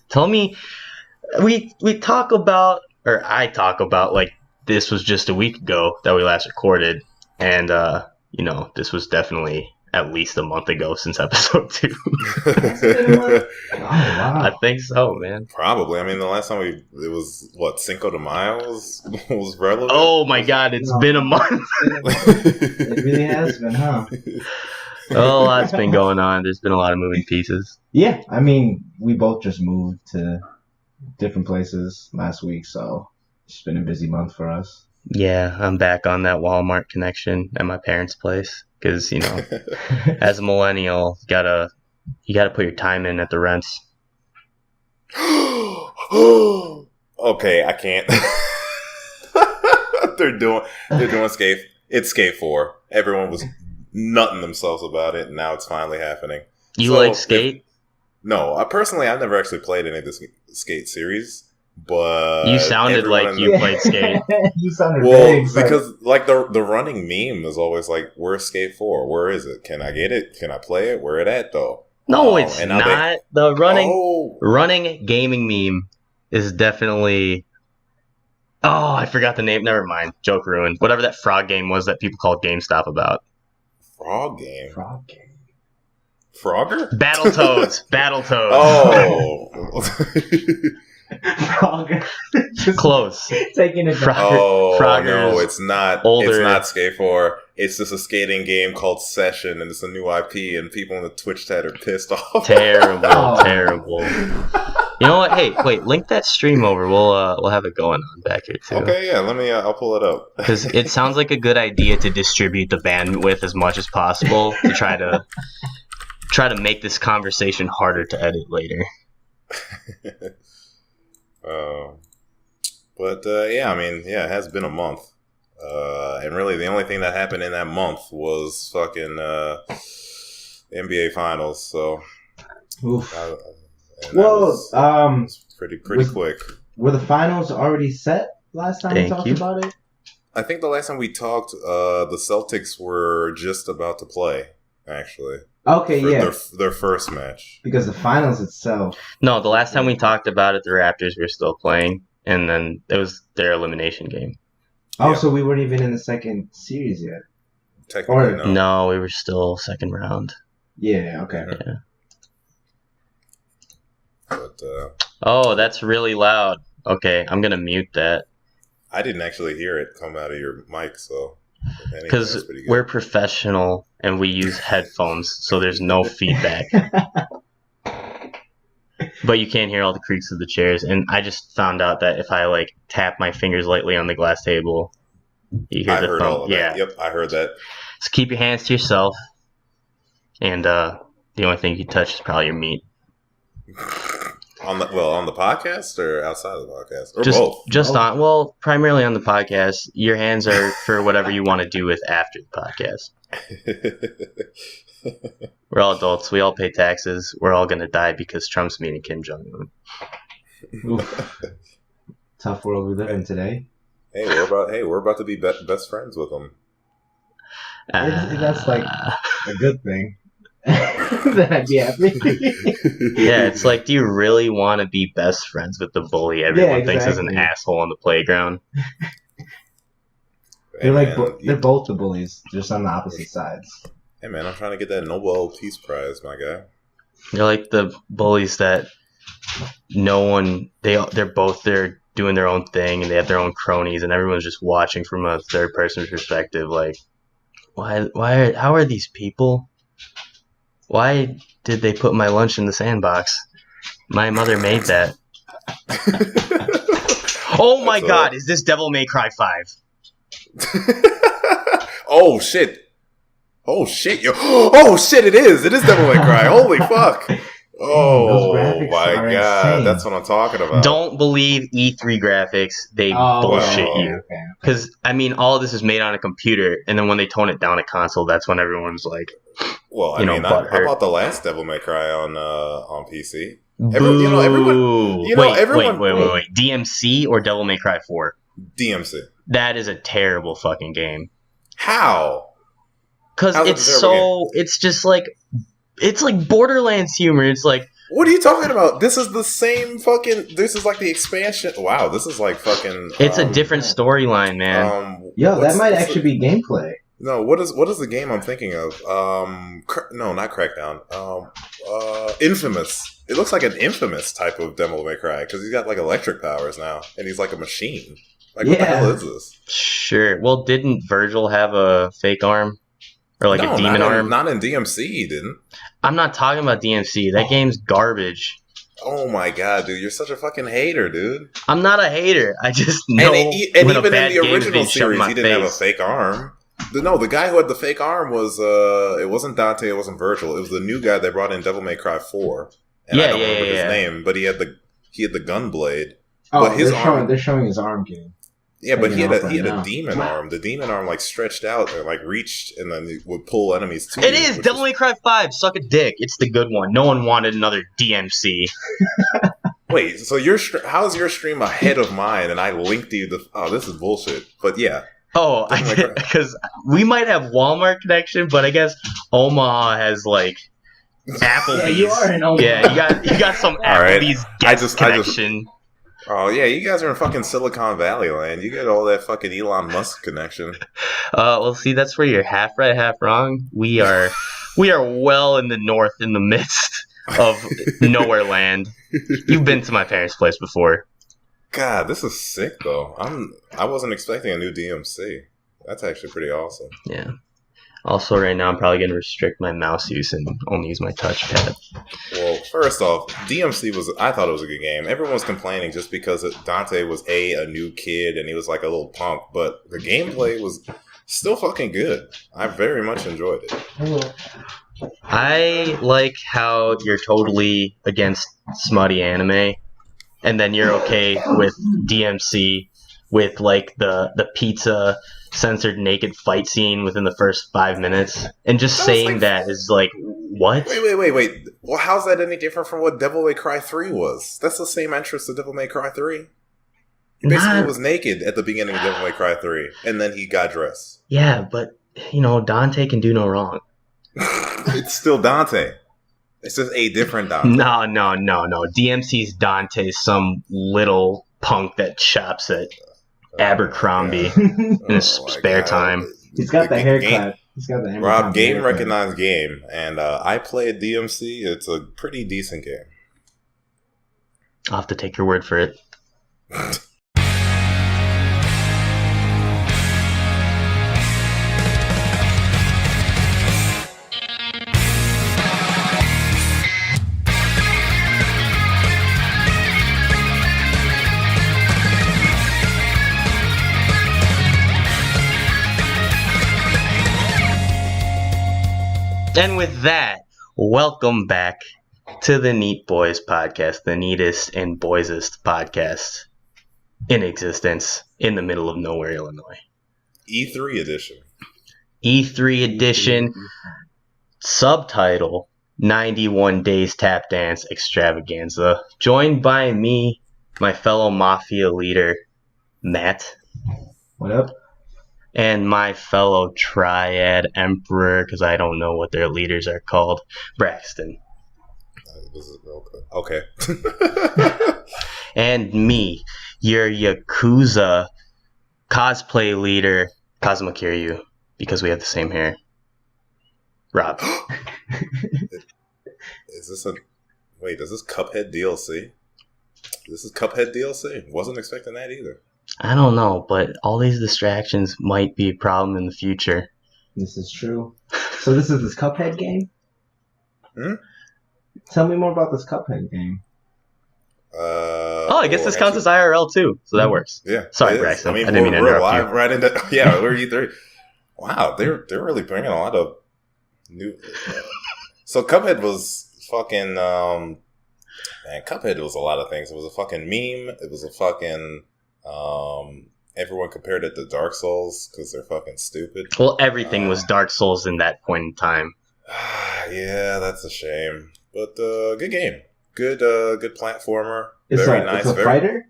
Tell me, we talk about, or I talk about, like, this was just a week ago that we last recorded, and this was definitely at least a month ago since episode 2. It's been a month. Oh wow! I think so, man. Probably. I mean, the last time it was what, Cinco de Mayo was relevant. Oh my God, it's been a month. It really has been, huh? Oh, a lot's been going on. There's been a lot of moving pieces. Yeah, I mean, we both just moved to different places last week, so it's been a busy month for us. Yeah, I'm back on that Walmart connection at my parents' place because as a millennial, you gotta put your time in at the rents. Okay, I can't. They're doing Skate. It's Skate 4. Everyone was nutting themselves about it, and now it's finally happening. You like Skate? No, I've never actually played any of the Skate series, but you sounded like you played Skate. You sounded very excited. Because like the running meme is always like, "Where's Skate 4? Where is it? Can I get it? Can I play it? Where it at though?" No, it's not. The running gaming meme is definitely. Oh, I forgot the name. Never mind. Joke ruined. Whatever that frog game was that people called GameStop about. Frog game. Frogger? Battletoads. Oh. Frogger. Close. Taking it back. Frogger's no, it's not. older. It's not Skate 4. It's just a skating game called Session, and it's a new IP, and people in the Twitch chat are pissed off. Terrible. You know what? Hey, wait. Link that stream over. We'll have it going on back here too. Okay, yeah. Let me. I'll pull it up because it sounds like a good idea to distribute the bandwidth as much as possible to try to make this conversation harder to edit later. Yeah, I mean, yeah, it has been a month, and really the only thing that happened in that month was fucking NBA Finals. So, pretty quick. Were the finals already set last time we talked about it? I think the last time we talked, the Celtics were just about to play, actually. Okay, their first match. Because the finals itself. No, the last time we talked about it, the Raptors were still playing, and then it was their elimination game. Oh, yeah. So we weren't even in the second series yet. Technically, no, we were still second round. Yeah. Okay. Yeah. But, that's really loud. Okay, I'm gonna mute that. I didn't actually hear it come out of your mic, so. Because we're professional and we use headphones, so there's no feedback. But you can't hear all the creaks of the chairs. And I just found out that if I tap my fingers lightly on the glass table, you hear the thump. Yeah. Yep, I heard that. So keep your hands to yourself, and the only thing you touch is probably your meat. On the podcast or outside of the podcast, or both? Just primarily on the podcast. Your hands are for whatever you want to do with after the podcast. We're all adults. We all pay taxes. We're all gonna die because Trump's meeting Kim Jong-un. Tough world we live in today. Hey, we're about to be best friends with them. That's a good thing. Then I'd be happy. Yeah, it's like, do you really want to be best friends with the bully everyone thinks is an asshole on the playground? They're both the bullies, just on the opposite sides. Hey man, I'm trying to get that Nobel Peace Prize, my guy. They're like the bullies that they're doing their own thing and they have their own cronies and everyone's just watching from a third person perspective. Like, how are these people? Why did they put my lunch in the sandbox? My mother made that. Oh my God, is this Devil May Cry 5? Oh shit, yo! Oh shit, it is Devil May Cry. Holy fuck! Oh my God, insane. That's what I'm talking about. Don't believe E3 graphics; they bullshit you. Because all of this is made on a computer, and then when they tone it down a console, that's when everyone's like, "Well, I bought the last Devil May Cry on PC." Everyone. Wait. DMC or Devil May Cry 4? DMC. That is a terrible fucking game. How? Because it's just like Borderlands humor. It's like, What are you talking about? This is the same fucking. This is like the expansion. Wow, this is like fucking. It's a different storyline, man. That might actually be gameplay. No, what is the game I'm thinking of? No, not Crackdown. Infamous. It looks like an Infamous type of Devil May Cry because he's got like electric powers now, and he's like a machine. Like, what the hell is this? Sure. Well, didn't Virgil have a fake arm? Or like a demon arm? Not in DMC, he didn't. I'm not talking about DMC. That game's garbage. Oh my god, dude. You're such a fucking hater, dude. I'm not a hater. I just know and even in the original series, he didn't have a fake arm. No, the guy who had the fake arm was, it wasn't Dante, it wasn't Virgil. It was the new guy they brought in Devil May Cry 4. And I don't remember his name, but he had the gun blade. Oh, but they're showing his arm game. Yeah, but he had a demon arm. The demon arm like stretched out and like reached, and then it would pull enemies to it. It is Devil May Cry 5. Suck a dick. It's the good one. No one wanted another DMC. Wait, so how's your stream ahead of mine? And I linked you the. Oh, this is bullshit. But yeah. Oh, because we might have Walmart connection, but I guess Omaha has like Applebee's. Yeah, you are in Omaha. Yeah, you got some Applebee's connection. Oh, yeah, you guys are in fucking Silicon Valley land. You get all that fucking Elon Musk connection. Well, see, that's where you're half right, half wrong. We are well in the north, in the midst of nowhere land. You've been to my parents' place before. God, this is sick, though. I wasn't expecting a new DMC. That's actually pretty awesome. Yeah. Also, right now, I'm probably going to restrict my mouse use and only use my touchpad. Well, first off, DMC I thought it was a good game. Everyone was complaining just because Dante was a new kid and he was like a little punk, but the gameplay was still fucking good. I very much enjoyed it. I like how you're totally against smutty anime, and then you're okay with DMC with like the pizza censored naked fight scene within the first 5 minutes, and just saying that is like, what? Wait. Well, how's that any different from what Devil May Cry 3 was? That's the same entrance to Devil May Cry 3. He basically was naked at the beginning of Devil May Cry 3, and then he got dressed. Yeah, but, Dante can do no wrong. It's still Dante. It's just a different Dante. No. DMC's Dante is some little punk that shops at Abercrombie in his spare time. He's got the haircut. Rob, game recognized game, and I played DMC. It's a pretty decent game. I'll have to take your word for it. And with that, welcome back to the Neat Boys podcast, the neatest and boysest podcast in existence in the middle of nowhere, Illinois. E3 edition. E3 edition, subtitle, 91 Days Tap Dance Extravaganza. Joined by me, my fellow Mafia leader, Matt. What up? And my fellow Triad Emperor, because I don't know what their leaders are called, Braxton. Okay. And me, your Yakuza cosplay leader, Kazuma Kiryu, because we have the same hair. Rob. Is this Cuphead DLC? This is Cuphead DLC? Wasn't expecting that either. I don't know, but all these distractions might be a problem in the future. This is true. So this is this Cuphead game? Tell me more about this Cuphead game. I guess this counts as IRL too, so that works. Yeah. Sorry, Braxton. I didn't mean to interrupt you. Right into we're E3. Wow, they're really bringing a lot of new. So Cuphead was fucking. Man, Cuphead was a lot of things. It was a fucking meme. It was a fucking. Everyone compared it to Dark Souls because they're fucking stupid. Well, everything was Dark Souls in that point in time. Yeah, that's a shame. But good game. Good platformer. It's very nice. nice. It's a fighter?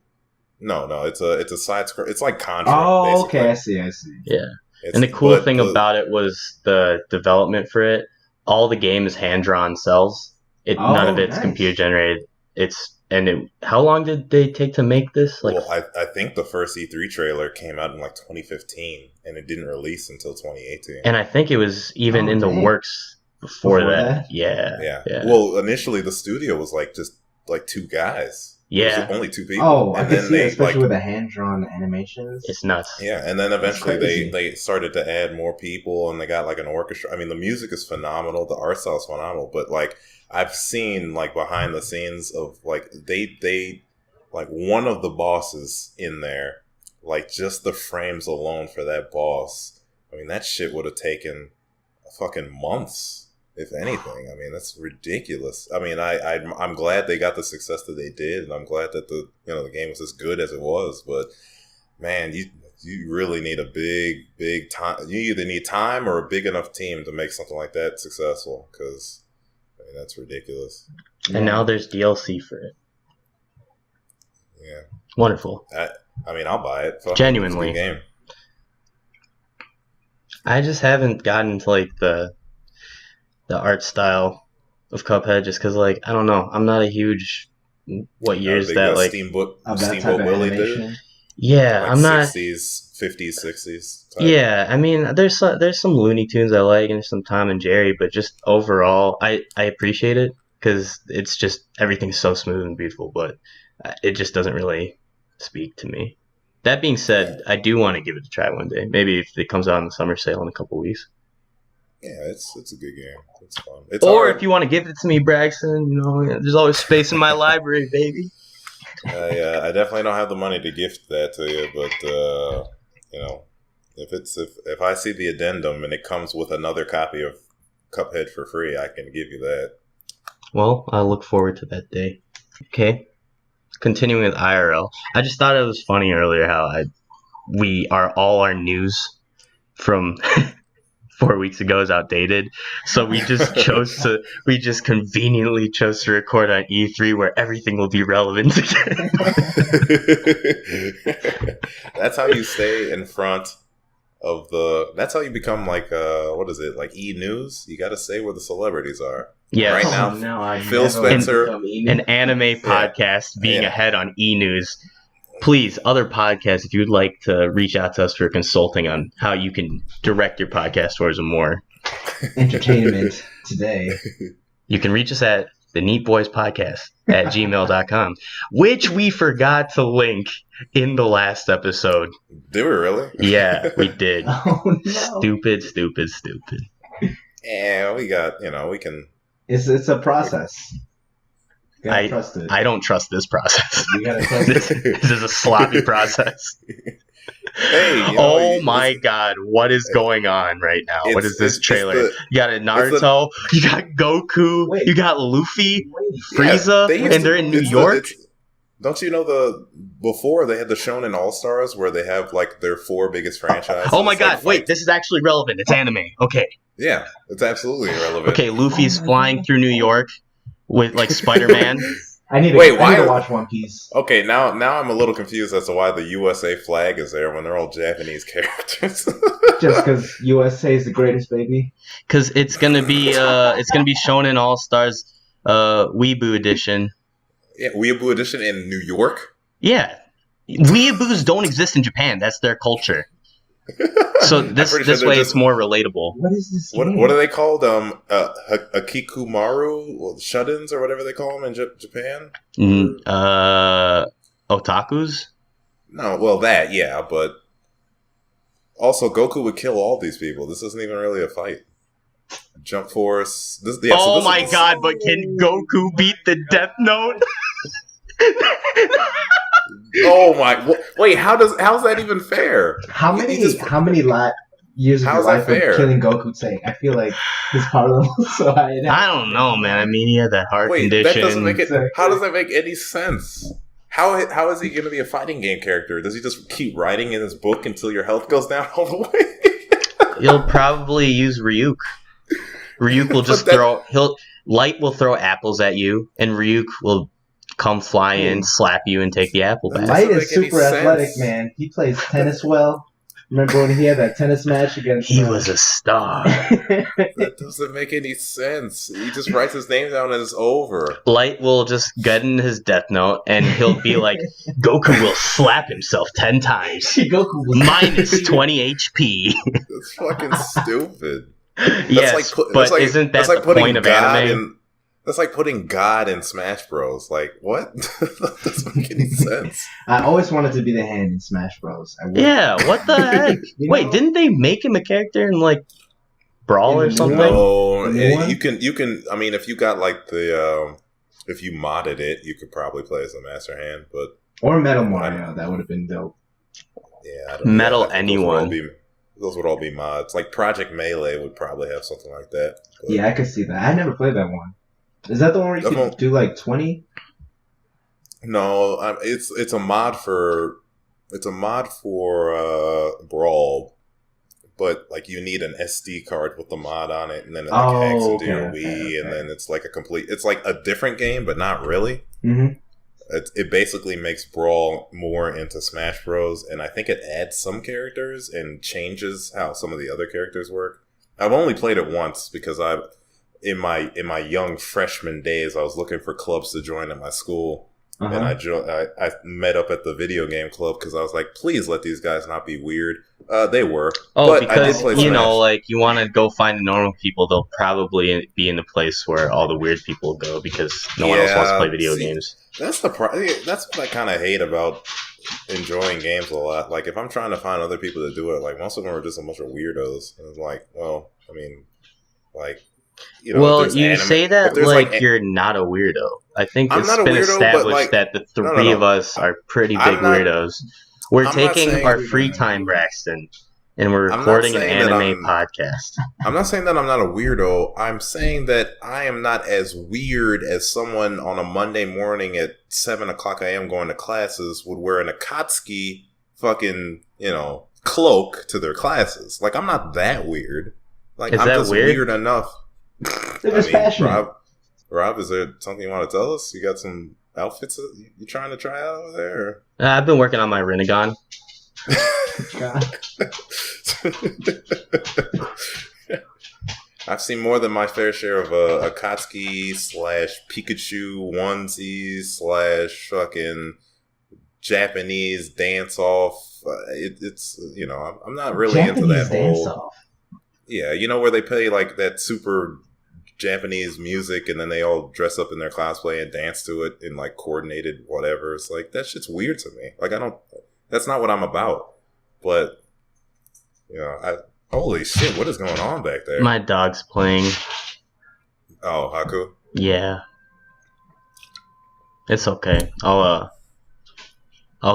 No, it's a side scroll. It's like Contra. Oh, basically. okay, I see. Yeah. And the cool thing about it was the development for it. All the game is hand-drawn cells. None of it's nice. computer generated. How long did they take to make this? Well, I think the first E3 trailer came out in like 2015, and it didn't release until 2018. And I think it was even in the dang. works before that. Yeah. Yeah. Well, initially the studio was like just like two guys. Yeah. It was only two people. Oh, I and can then see it, they especially like with the hand-drawn animations. It's nuts. yeah, and then eventually crazy. they started to add more people, and they got like an orchestra. I mean, the music is phenomenal, the art style is phenomenal, but like I've seen like behind the scenes of like they like one of the bosses in there, like just the frames alone for that boss. I mean, that shit would have taken fucking months, if anything. I mean, that's ridiculous. I mean, I'm glad they got the success that they did, and I'm glad that the game was as good as it was. But man, you really need a big time. You either need time or a big enough team to make something like that successful. Because I mean, that's ridiculous. And now there's DLC for it. Yeah, wonderful. I mean, I'll buy it. Fuck, Genuinely. it's a good game. I just haven't gotten to like the art style of Cuphead just because like I don't know, I'm not a huge what years that like Steamboat of that type Steamboat of Willie animation. did. yeah Like I'm not 60s, 50s, 60s. yeah I mean there's some Looney Tunes I like and there's some Tom and Jerry, but just overall I appreciate it because it's just everything's so smooth and beautiful, but it just doesn't really speak to me. That being said, I do want to give it a try one day. Maybe if it comes out in the summer sale in a couple weeks. Yeah, it's a good game. It's fun. Or if you want to give it to me, Braxton, there's always space in my library, baby. I definitely don't have the money to gift that to you, but if I see the addendum and it comes with another copy of Cuphead for free, I can give you that. Well, I look forward to that day. Okay. Continuing with IRL, I just thought it was funny earlier how all our news from 4 weeks ago is outdated. So we just conveniently chose to record on E3 where everything will be relevant again. That's how you stay in front of that's how you become like what is it, like E-News? You got to stay where the celebrities are. Yeah, right now, Phil Spencer, an anime podcast being ahead on E-News. Please, other podcasts, if you would like to reach out to us for consulting on how you can direct your podcast towards a more entertainment today, you can reach us at the Neat Boys Podcast at gmail.com, which we forgot to link in the last episode. Did we really? Yeah, we did. Oh, no. Stupid. Yeah, we can. It's a process. You gotta trust it. I don't trust this process. You gotta trust it. This is a sloppy process. Hey, my God, what is going on right now? What is this trailer? You got a Naruto, you got Goku, you got Luffy, Frieza, and they're in New York. Don't you know before they had the Shonen All-Stars where they have like their 4 biggest franchises? Oh my God, wait, this is actually relevant. It's anime. Okay. Yeah, it's absolutely irrelevant. Okay, Luffy's flying through New York with like Spider-Man. I need to watch One Piece. Okay, now I'm a little confused as to why the USA flag is there when they're all Japanese characters. Just because USA is the greatest, baby. Because it's gonna be Shonen All Stars, Weeaboo edition. Yeah, Weeaboo edition in New York. Yeah, Weeaboos don't exist in Japan. That's their culture. So this way it's more relatable. What is this? What are they called? Akikumaru, shut-ins or whatever they call them in Japan. Otakus. No, well but also Goku would kill all these people. This isn't even really a fight. Jump Force. My God! But can Goku beat the Death Note? Oh my! Wait, how's that even fair? How many years of your life of killing Goku take? I feel like his power level is so high. I don't know, man. I mean, he had that heart condition. That doesn't make it. How does that make any sense? How is he going to be a fighting game character? Does he just keep writing in his book until your health goes down all the way? He'll probably use Ryuk. Ryuk will just Light will throw apples at you, and Ryuk will come fly in, slap you, and take the apple back. Light is super athletic, man. He plays tennis well. Remember when he had that tennis match against? He was a star. That doesn't make any sense. He just writes his name down and it's over. Light will just get in his death note and he'll be like, Goku will slap himself 10 times. Goku was Minus 20 HP. That's fucking stupid. Yes, but isn't that the point of anime? That's like putting God in Smash Bros. Like, what? That doesn't make any sense. I always wanted to be the hand in Smash Bros. Yeah, what the heck? Wait, didn't they make him a character in like Brawl or something? No, you can. I mean, if you got like the, if you modded it, you could probably play as a Master Hand. But or Metal Mario, that would have been dope. Yeah, Metal anyone. Those would all be mods. Like Project Melee would probably have something like that. But yeah, I could see that. I never played that one. Is that the one where you can do like 20? No, it's a mod for Brawl, but like you need an SD card with the mod on it, and then it hacks into your Wii, and then it's like it's like a different game, but not really. Mm-hmm. It basically makes Brawl more into Smash Bros, and I think it adds some characters and changes how some of the other characters work. I've only played it once because in my young freshman days, I was looking for clubs to join at my school, and I met up at the video game club because I was like, please let these guys not be weird. They were. Oh, because like you want to go find the normal people, they'll probably be in the place where all the weird people go because no one else wants to play video games. That's that's what I kind of hate about enjoying games a lot. Like if I'm trying to find other people to do it, like most of them are just a bunch of weirdos. And it's like, well, I mean, like. You know, well, you say that like you're not a weirdo. I think it's been established that the three of us are pretty big weirdos. We're taking our free time, Braxton, and we're recording an anime podcast. I'm not saying that I'm not a weirdo. I'm saying that I am not as weird as someone on a Monday morning at 7 o'clock a.m. going to classes would wear an Akatsuki fucking, cloak to their classes. Like, I'm not that weird. Like, I'm just weird enough. Rob, is there something you want to tell us? You got some outfits you trying to try out over there? Or? I've been working on my Rinnegan. I've seen more than my fair share of Akatsuki / Pikachu onesies / fucking Japanese dance off. It's I'm not really Japanese into that dance whole. Off. Yeah, where they play like that super Japanese music and then they all dress up in their cosplay and dance to it in like coordinated whatever. It's like that shit's weird to me. Like that's not what I'm about. But holy shit, what is going on back there? My dog's playing. Oh, Haku? Yeah. It's okay. I'll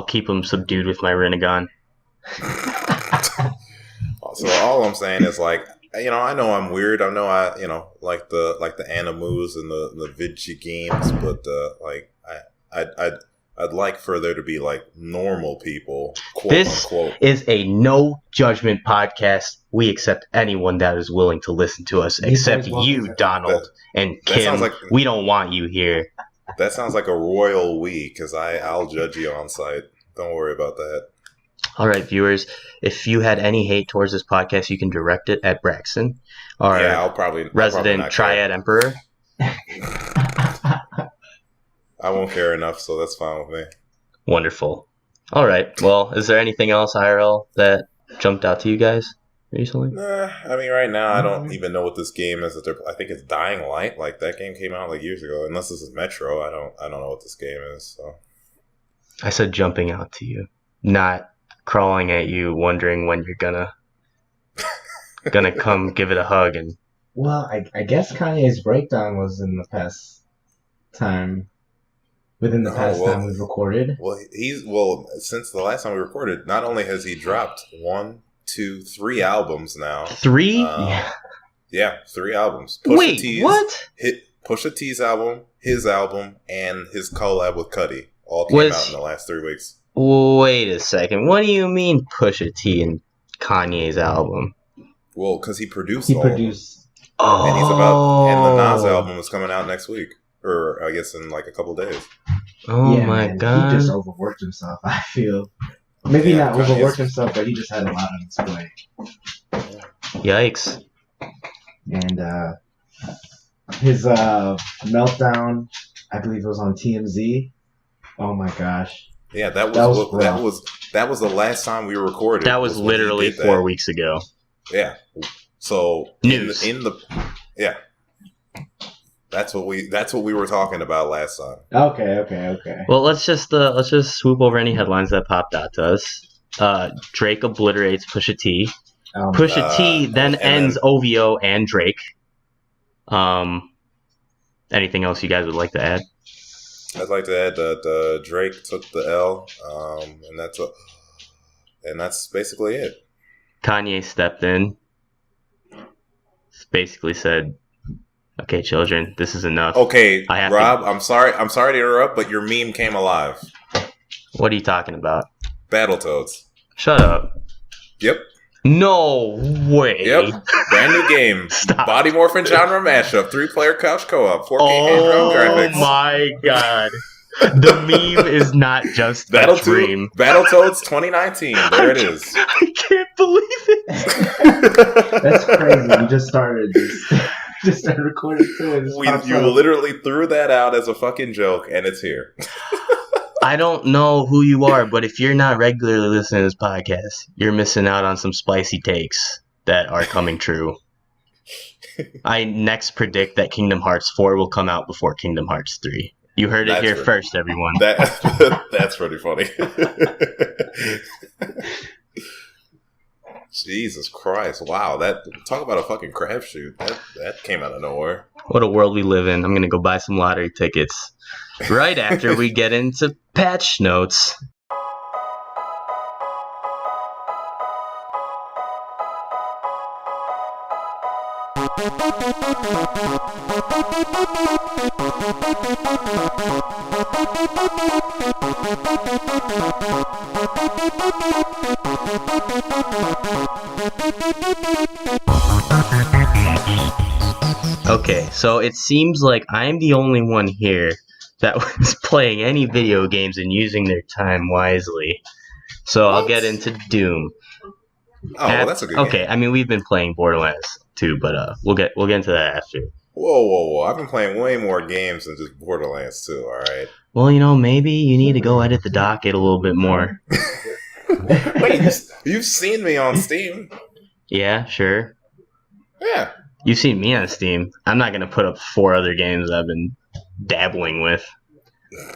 keep him subdued with my Rinnegan. So all I'm saying is like, I know I'm weird. I know like the Animus and the Vidji games, but I'd like for there to be like normal people. Quote, unquote. Is a no judgment podcast. We accept anyone that is willing to listen to us, except you, Donald and Kim. We don't want you here. That sounds like a royal we, because I'll judge you on site. Don't worry about that. All right, viewers, if you had any hate towards this podcast, you can direct it at Braxton, our resident Triad Emperor. I won't care enough, so that's fine with me. Wonderful. All right, well, is there anything else, IRL, that jumped out to you guys recently? Nah, I mean, right now, I don't even know what this game is. I think it's Dying Light. Like, that game came out like years ago. Unless this is Metro, I don't know what this game is. So. I said jumping out to you, not crawling at you, wondering when you're gonna come give it a hug. And well, I guess Kanye's breakdown was in the past time. Within the past time we've recorded. Well, since the last time we recorded, not only has he dropped 1, 2, 3 albums now. 3? Yeah, 3 albums. What? Pusha T's album, his album, and his collab with Cudi all came out in the last 3 weeks. Wait a second. What do you mean Pusha T and Kanye's album? Well, because he produced all of them. Oh. And the Nas album is coming out next week. Or I guess in like a couple days. Oh my god. He just overworked himself, I feel. Maybe Yeah, not Kanye overwork is- himself, but he just had a lot on his plate. Yikes. And his meltdown, I believe it was on TMZ. Oh my gosh. Yeah, that That was was rough. that was the last time we recorded. That was when he literally did that. 4 weeks ago. Yeah. So News. yeah. That's what we were talking about last time. Okay. Well, let's just swoop over any headlines that popped out to us. Drake obliterates Pusha T. Pusha T then and ends then- OVO and Drake. Anything else you guys would like to add? I'd like to add that Drake took the L, and that's basically it. Kanye stepped in, basically said, "Okay, children, this is enough." Okay, I have Rob, I'm sorry to interrupt, but your meme came alive. What are you talking about? Battletoads. Shut up. Yep. No way. Yep. Brand new game. Stop. Body morphin genre mashup. 3-player couch co-op. 4K hand-drawn graphics. Oh my god. The meme is not just a dream. Battletoads 2019. There it is. I can't believe it. That's crazy. We just started recording too. And You literally threw that out as a fucking joke, and it's here. I don't know who you are, but if you're not regularly listening to this podcast, you're missing out on some spicy takes that are coming true. I next predict that Kingdom Hearts 4 will come out before Kingdom Hearts 3. You heard it here first, everyone. That's pretty funny. Jesus Christ! Wow, talk about a fucking crapshoot. That came out of nowhere. What a world we live in. I'm gonna go buy some lottery tickets right after we get into patch notes. Okay, so it seems like I'm the only one here that was playing any video games and using their time wisely. So I'll get into Doom. Oh, well, that's a good game. Okay, I mean we've been playing Borderlands too, but we'll get into that after. Whoa! I've been playing way more games than just Borderlands too. All right. Well, maybe you need to go edit the docket a little bit more. Wait, you've seen me on Steam? Yeah, sure. Yeah. You've seen me on Steam. I'm not gonna put up 4 other games I've been dabbling with.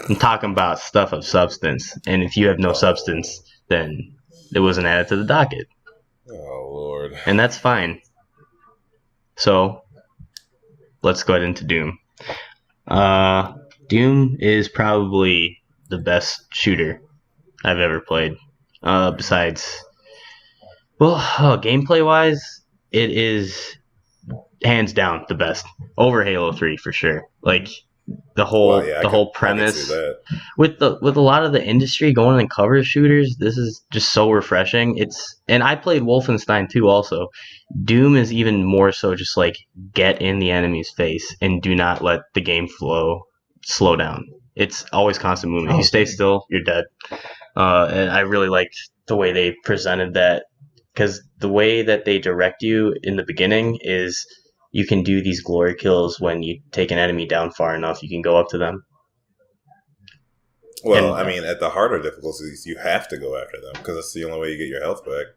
I'm talking about stuff of substance, and if you have no substance, then it wasn't added to the docket. Oh Lord. And that's fine. So, let's go into Doom. Doom is probably the best shooter I've ever played. Besides, well, gameplay-wise, it is hands down the best over Halo 3 for sure. Like the whole whole premise with a lot of the industry going in cover shooters, this is just so refreshing. And I played Wolfenstein 2 also. Doom is even more so just like get in the enemy's face and do not let the game flow slow down. It's always constant movement. You stay still, you're dead. And I really liked the way they presented that, because the way that they direct you in the beginning is you can do these glory kills when you take an enemy down far enough. You can go up to them. Well, I mean, at the harder difficulties, you have to go after them because that's the only way you get your health back.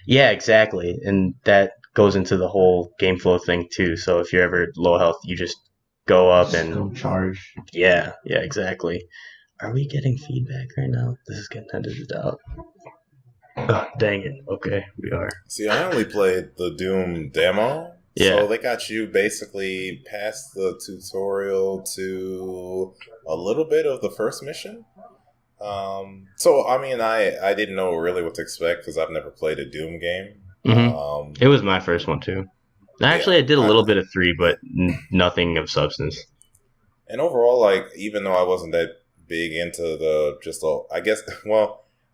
Yeah, exactly. And that goes into the whole game flow thing too. So if you're ever low health, you just go up and don't charge. Yeah, exactly. Are we getting feedback right now? This is getting edited out. Oh, dang it. Okay, we are. See, I only played the Doom demo. Yeah. So they got you basically past the tutorial to a little bit of the first mission. So, I mean, I didn't know really what to expect because I've never played a Doom game. Mm-hmm. It was my first one, too. Actually, I did a little bit of 3, but nothing of substance. And overall, like, even though I wasn't that big into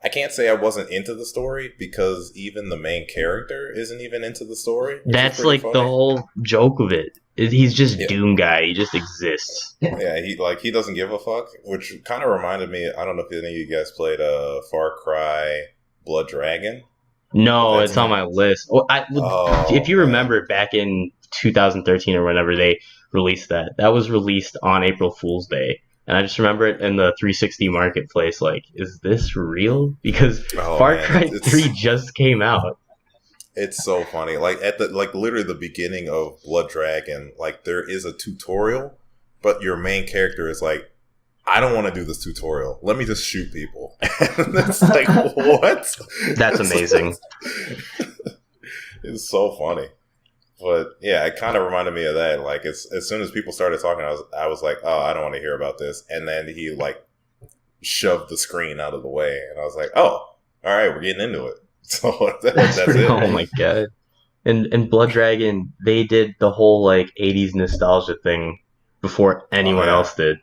I can't say I wasn't into the story because even the main character isn't even into the story. That's like the whole joke of it. He's just Doom guy. He just exists. Yeah, he doesn't give a fuck, which kind of reminded me. I don't know if any of you guys played Far Cry Blood Dragon. No, it's on my list. If you remember back in 2013 or whenever they released that was released on April Fool's Day. And I just remember it in the 360 marketplace, like, is this real? Because Far Cry 3 just came out. It's so funny. Like literally the beginning of Blood Dragon, like there is a tutorial, but your main character is like, I don't want to do this tutorial. Let me just shoot people. And it's like, what? That's amazing. It's so funny. But yeah, it kind of reminded me of that. Like as soon as people started talking, I was like, oh, I don't want to hear about this. And then he like shoved the screen out of the way, and I was like, oh, all right, we're getting into it. So that's it. Oh my god! And Blood Dragon, they did the whole like '80s nostalgia thing before anyone else did.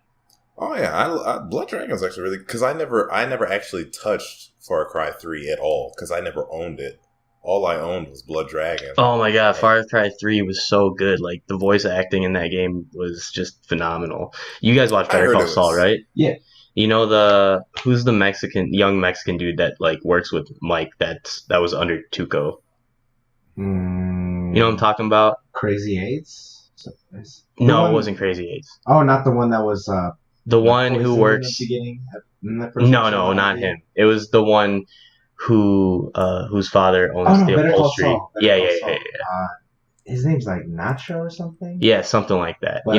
Oh yeah, Blood Dragon is actually really, because I never actually touched Far Cry 3 at all because I never owned it. All I owned was Blood Dragon. Oh my god, Far Cry 3 was so good. Like, the voice acting in that game was just phenomenal. You guys watched Better Call Saul, right? Yeah. You know who's the young Mexican dude that like works with Mike that was under Tuco? You know what I'm talking about? Crazy Eights? No, it wasn't Crazy Eights. Oh, not the one that was the one who works. No, not him. It was the one whose father owns the upholstery. Yeah. His name's like Nacho or something. Yeah, something like that. But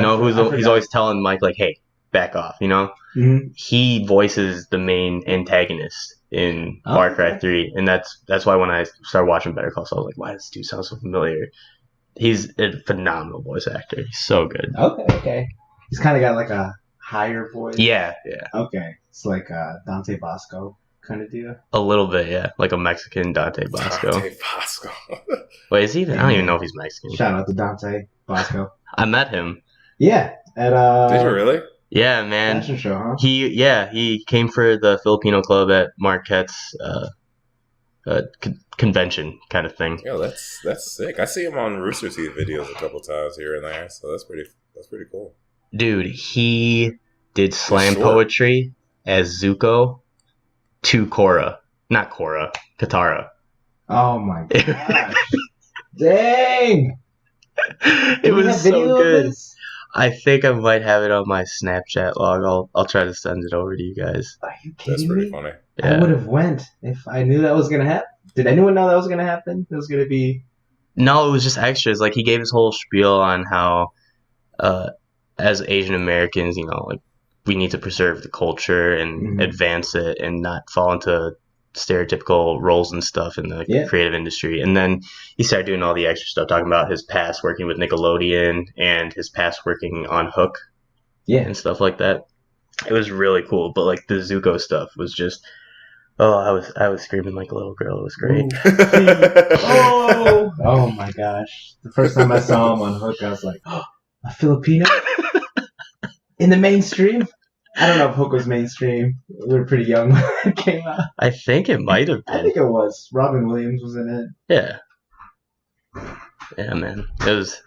he's always telling Mike like, "Hey, back off." You know, He voices the main antagonist in Far Cry 3, and that's why when I started watching Better Call Saul, I was like, "Why does this dude sound so familiar?" He's a phenomenal voice actor. He's so good. Okay. He's kind of got like a higher voice. Yeah. Okay, it's like Dante Bosco kind of deal. A little bit, yeah, like a Mexican Dante Bosco. Dante Bosco. Wait, is he even? I don't even know if he's Mexican. Shout out to Dante Bosco. I met him. Yeah, at Did you really? Yeah, man. Fashion show, huh? He came for the Filipino club at Marquette's convention kind of thing. Yeah, that's sick. I see him on Rooster Teeth videos a couple times here and there, so that's pretty cool. Dude, he did slam poetry as Zuko to Korra. Not Korra, Katara. Oh my gosh. Dang! It was so good. I think I might have it on my Snapchat log. I'll try to send it over to you guys. Are you kidding me? That's pretty funny. Yeah. I would have went if I knew that was gonna happen. Did anyone know that was gonna happen? It was gonna be. No, it was just extras. Like, he gave his whole spiel on how, as Asian Americans, like, we need to preserve the culture and advance it and not fall into stereotypical roles and stuff in the creative industry. And then he started doing all the extra stuff, talking about his past working with Nickelodeon and his past working on Hook and stuff like that. It was really cool. But like the Zuko stuff was just, I was screaming like a little girl. It was great. Oh my gosh. The first time I saw him on Hook, I was like, oh, a Filipino in the mainstream? I don't know if Hook was mainstream. We were pretty young when it came out. I think it might have been. I think it was. Robin Williams was in it. Yeah. Yeah, man. It was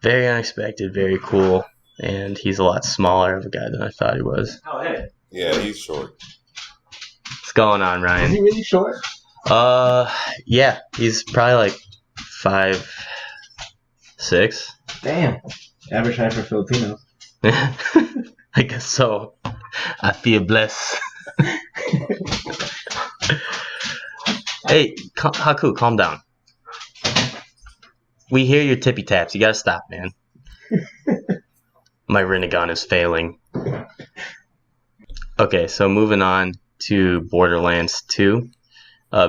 very unexpected, very cool. And he's a lot smaller of a guy than I thought he was. Oh, hey. Yeah, he's short. What's going on, Ryan? Is he really short? Yeah. He's probably like 5'6". Damn. Average height for Filipinos. I guess so. I feel blessed. Hey, Haku, calm down. We hear your tippy taps. You gotta stop, man. My Rinnegan is failing. Okay, so moving on to Borderlands 2.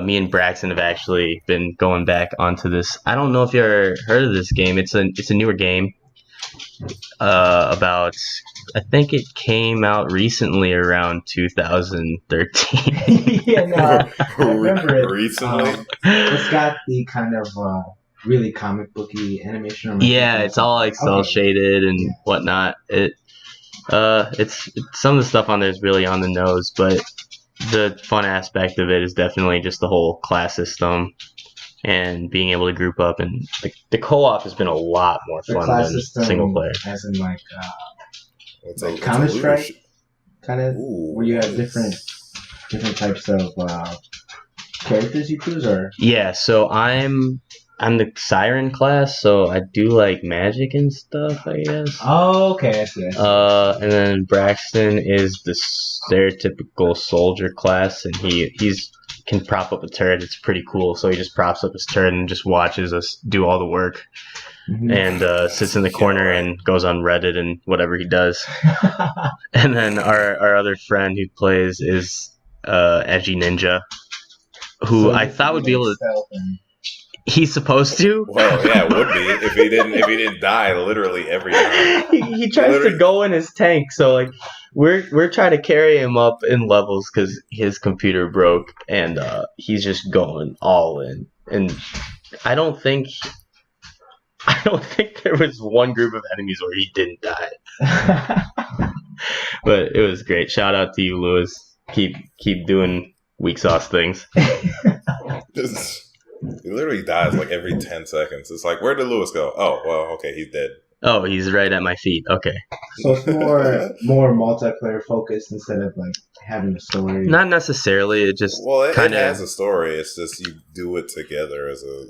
Me and Braxton have actually been going back onto this. I don't know if you ever heard of this game. It's a newer game. I think it came out recently around 2013. Yeah, no, I remember it. Recently? It's got the kind of really comic booky animation. Yeah, it's all like cell shaded and whatnot. It's some of the stuff on there is really on the nose, but the fun aspect of it is definitely just the whole class system and being able to group up. And the co-op has been a lot more The fun class than system, single player. as in like It's like a Counter looter Strike, sh- kind of, Ooh, where you have different types of characters you choose, or Yeah, so I'm the siren class, so I do like magic and stuff, I guess. oh, okay, I see. And then Braxton is the stereotypical soldier class, and he's can prop up a turret. It's pretty cool. So he just props up his turret and just watches us do all the work, Mhm. and sits in the corner and goes on Reddit and whatever he does. And then our other friend who plays is Edgy Ninja, who So I you thought can would be do, able like, to. stealth and- He's supposed to. Well, yeah, it would be if he didn't die literally every time. He tries Literally- to go in his tank, so like we're trying to carry him up in levels because his computer broke, and he's just going all in. And I don't think there was one group of enemies where he didn't die. But it was great. Shout out to you, Lewis. Keep doing weak sauce things. He literally dies like every 10 seconds. It's like, where did Lewis go? Oh, well, okay, he's dead. Oh, he's right at my feet. Okay. So it's more multiplayer focused instead of like having a story. Not necessarily. It just Well, it kind has of. a story. It's just you do it together as a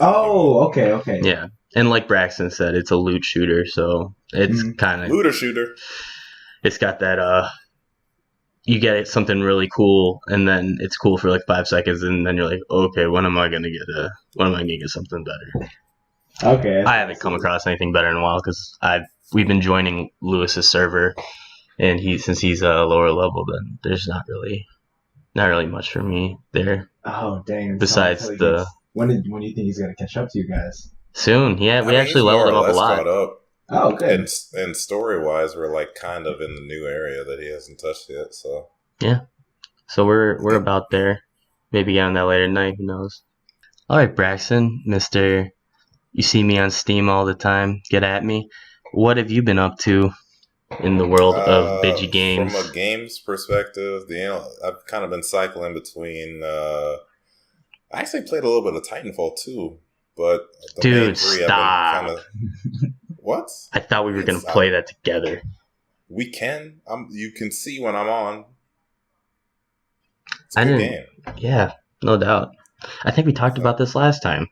Oh, okay. Yeah. And like Braxton said, it's a loot shooter, so it's kind of. looter shooter. It's got that you get something really cool, and then it's cool for like 5 seconds, and then you're like, okay, when am I gonna get something better? Okay. I haven't come across anything better in a while because we've been joining Lewis's server, and since he's a lower level, then there's not really much for me there. Oh dang! Besides the when do you think he's gonna catch up to you guys? soon, yeah, we actually he's leveled him more or up a less lot. Caught up. Oh, good. And story wise, we're like kind of in the new area that he hasn't touched yet. So So we're about there. Maybe get on that later tonight. Who knows? All right, Braxton, Mister. You see me on Steam all the time. Get at me. What have you been up to in the world of Bidgy games? From a games perspective, I've kind of been cycling between. I actually played a little bit of Titanfall too, but the Dude, main three stop. I've been kind of. What? I thought we were gonna play that together. We can. You can see when I'm on. It's I a good didn't- game. Yeah, no doubt. I think we talked about this last time.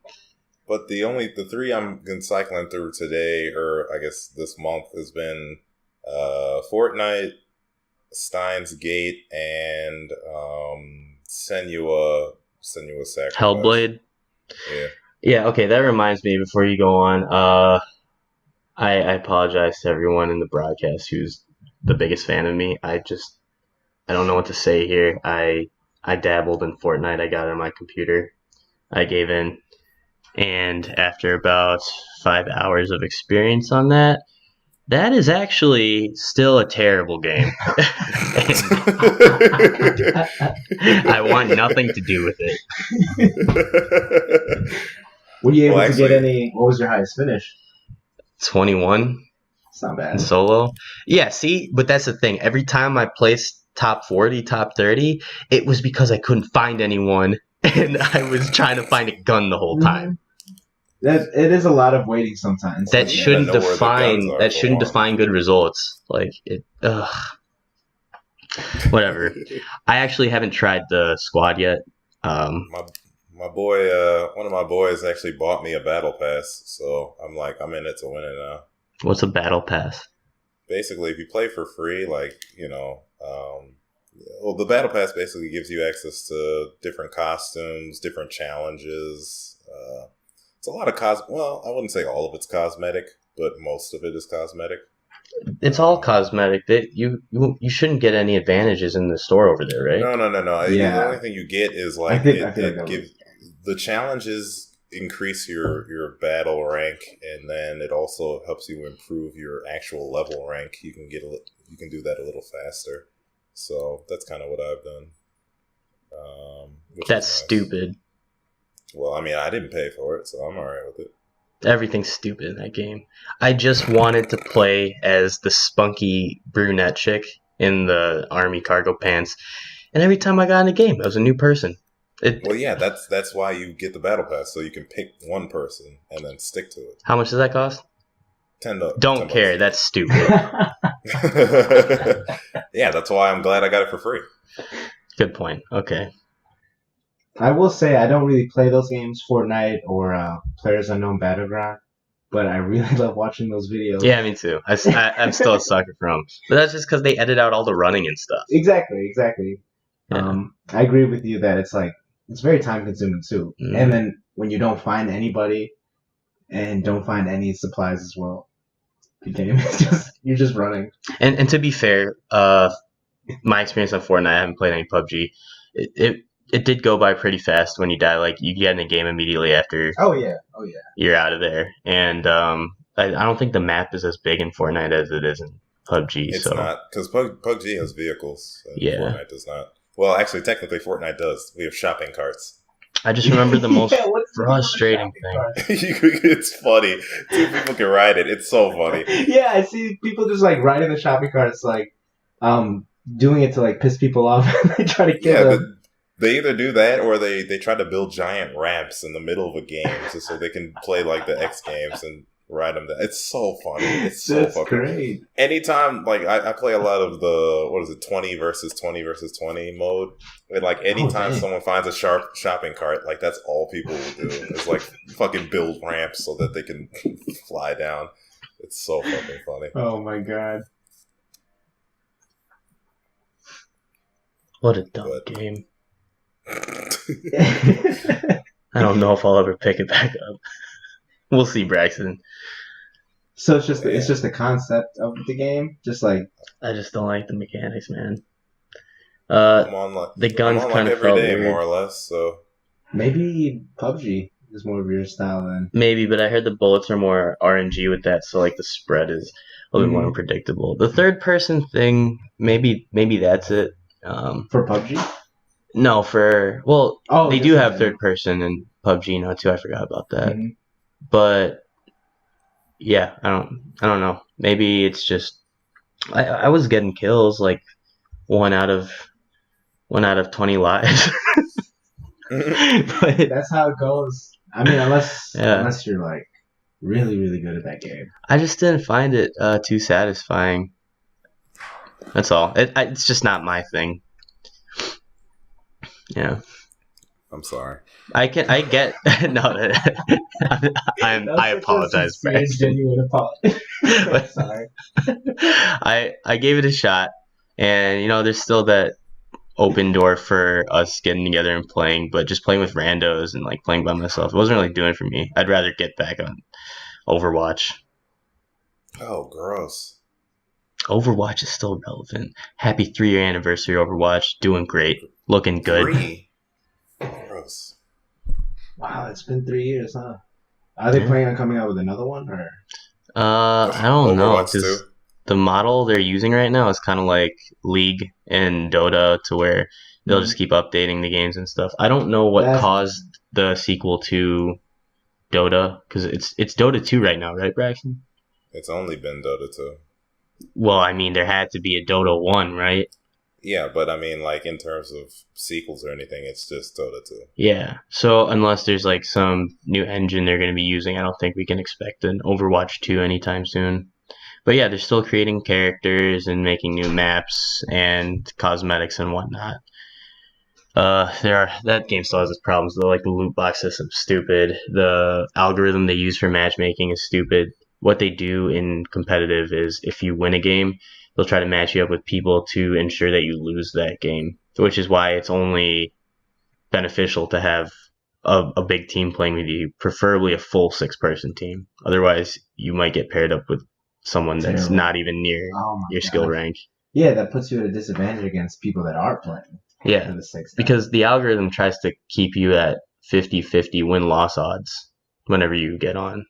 But the three I'm been cycling through today, or I guess this month, has been Fortnite, Steins Gate, and Senua Sacrifice. Hellblade. Yeah. Yeah. Okay, that reminds me. Before you go on, I apologize to everyone in the broadcast who's the biggest fan of me. I don't know what to say here. I dabbled in Fortnite. I got it on my computer. I gave in. And after about 5 hours of experience on that is actually still a terrible game. I want nothing to do with it. Were you able Well, to get any? What was your highest finish? 21 It's not in bad. solo. Yeah, see, but that's the thing. Every time I placed top 40, top 30, it was because I couldn't find anyone, and I was trying to find a gun the whole time. It is a lot of waiting sometimes. That Yeah, shouldn't know where the guns are for define good results. Like it. Whatever. I actually haven't tried the squad yet. My boy, one of my boys actually bought me a battle pass, so I'm in it to win it now. What's a battle pass? Basically, if you play for free, the battle pass basically gives you access to different costumes, different challenges. It's a lot of well, I wouldn't say all of it's cosmetic, but most of it is cosmetic. It's all cosmetic. You shouldn't get any advantages in the store over there, right? No. Yeah. The only thing you get is I feel like it gives the challenges increase your battle rank, and then it also helps you improve your actual level rank. You can do that a little faster. So that's kind of what I've done. That's stupid. Well, I mean, I didn't pay for it, so I'm alright with it. Everything's stupid in that game. I just wanted to play as the spunky brunette chick in the army cargo pants. And every time I got in a game, I was a new person. Well, yeah, that's why you get the battle pass, so you can pick one person and then stick to it. How much does that cost? $10. Don't care. That's stupid. Yeah, that's why I'm glad I got it for free. Good point. Okay. I will say I don't really play those games, Fortnite or Players Unknown Battleground, but I really love watching those videos. Yeah, me too. I'm still a sucker for them. But that's just because they edit out all the running and stuff. Exactly. Yeah. I agree with you that it's very time consuming too. Mm. And then when you don't find anybody and don't find any supplies as well, the game is you're just running. And to be fair, my experience on Fortnite, I haven't played any PUBG. It did go by pretty fast when you die. Like, you get in the game immediately after Oh yeah. you're out of there. And I don't think the map is as big in Fortnite as it is in PUBG. It's so. not, because PUBG has vehicles, and Yeah. Fortnite does not. Well, actually, technically, Fortnite does. We have shopping carts. I just remember the most what's the frustrating shopping thing. cart? It's funny. Two people can ride it. It's so funny. Yeah, I see people just like riding the shopping carts, like doing it to like piss people off. They try to kill them. They either do that or they try to build giant ramps in the middle of a game just so they can play like the X Games and ride them. It's so funny. It's so That's fucking great. Anytime, like, I play a lot of the 20 versus 20 versus 20 mode. And like anytime someone finds a shopping cart, like that's all people will do is like fucking build ramps so that they can fly down. It's so fucking funny. Oh my god. What a dumb game. I don't know if I'll ever pick it back up. We'll see, Braxton. So it's just the concept of the game, just like I just don't like the mechanics, man. I'm on like, the guns I'm on kind like of every felt day, weird. more or less. So maybe PUBG is more of your style then. Maybe, but I heard the bullets are more RNG with that, so like the spread is a little bit more Mhm. unpredictable. The third person thing, maybe that's it. For PUBG? No, they just do have like- third person in PUBG now too. I forgot about that. Mhm. But yeah, I don't know. Maybe it's just I was getting kills like one out of 20 lives. But That's how it goes. I mean, unless Yeah. unless you're like really, really good at that game. I just didn't find it too satisfying. That's all. It's just not my thing. Yeah. I'm sorry. I get no. I apologize, Braxton. Genuine apology. Sorry. I gave it a shot, and there's still that open door for us getting together and playing, but just playing with randos and like playing by myself, it wasn't really doing it for me. I'd rather get back on Overwatch. Oh, gross. Overwatch is still relevant. Happy 3-year anniversary, Overwatch. Doing great. Looking good. 3. Gross. Wow, it's been 3 years, huh? Are they Yeah. planning on coming out with another one, or? I don't know, Overwatch because 2? the model they're using right now is kind of like League and Dota, to where they'll just keep updating the games and stuff. I don't know what That's- caused the sequel to Dota, because it's Dota 2 right now, right, Braxton? It's only been Dota 2. Well, I mean, there had to be a Dota 1, right? Yeah, but I mean, like, in terms of sequels or anything, it's just Dota 2. Yeah. So unless there's like some new engine they're going to be using, I don't think we can expect an Overwatch 2 anytime soon. But yeah, they're still creating characters and making new maps and cosmetics and whatnot. That game still has its problems though. Like the loot box system's stupid. The algorithm they use for matchmaking is stupid. What they do in competitive is if you win a game, they'll try to match you up with people to ensure that you lose that game. Which is why it's only beneficial to have a big team playing with you, preferably a full 6-person team. Otherwise, you might get paired up with someone that's Terrible. not even near Oh my your God. skill rank. Yeah, that puts you at a disadvantage against people that are playing. Yeah, In the 6. because the algorithm tries to keep you at 50-50 win-loss odds whenever you get on.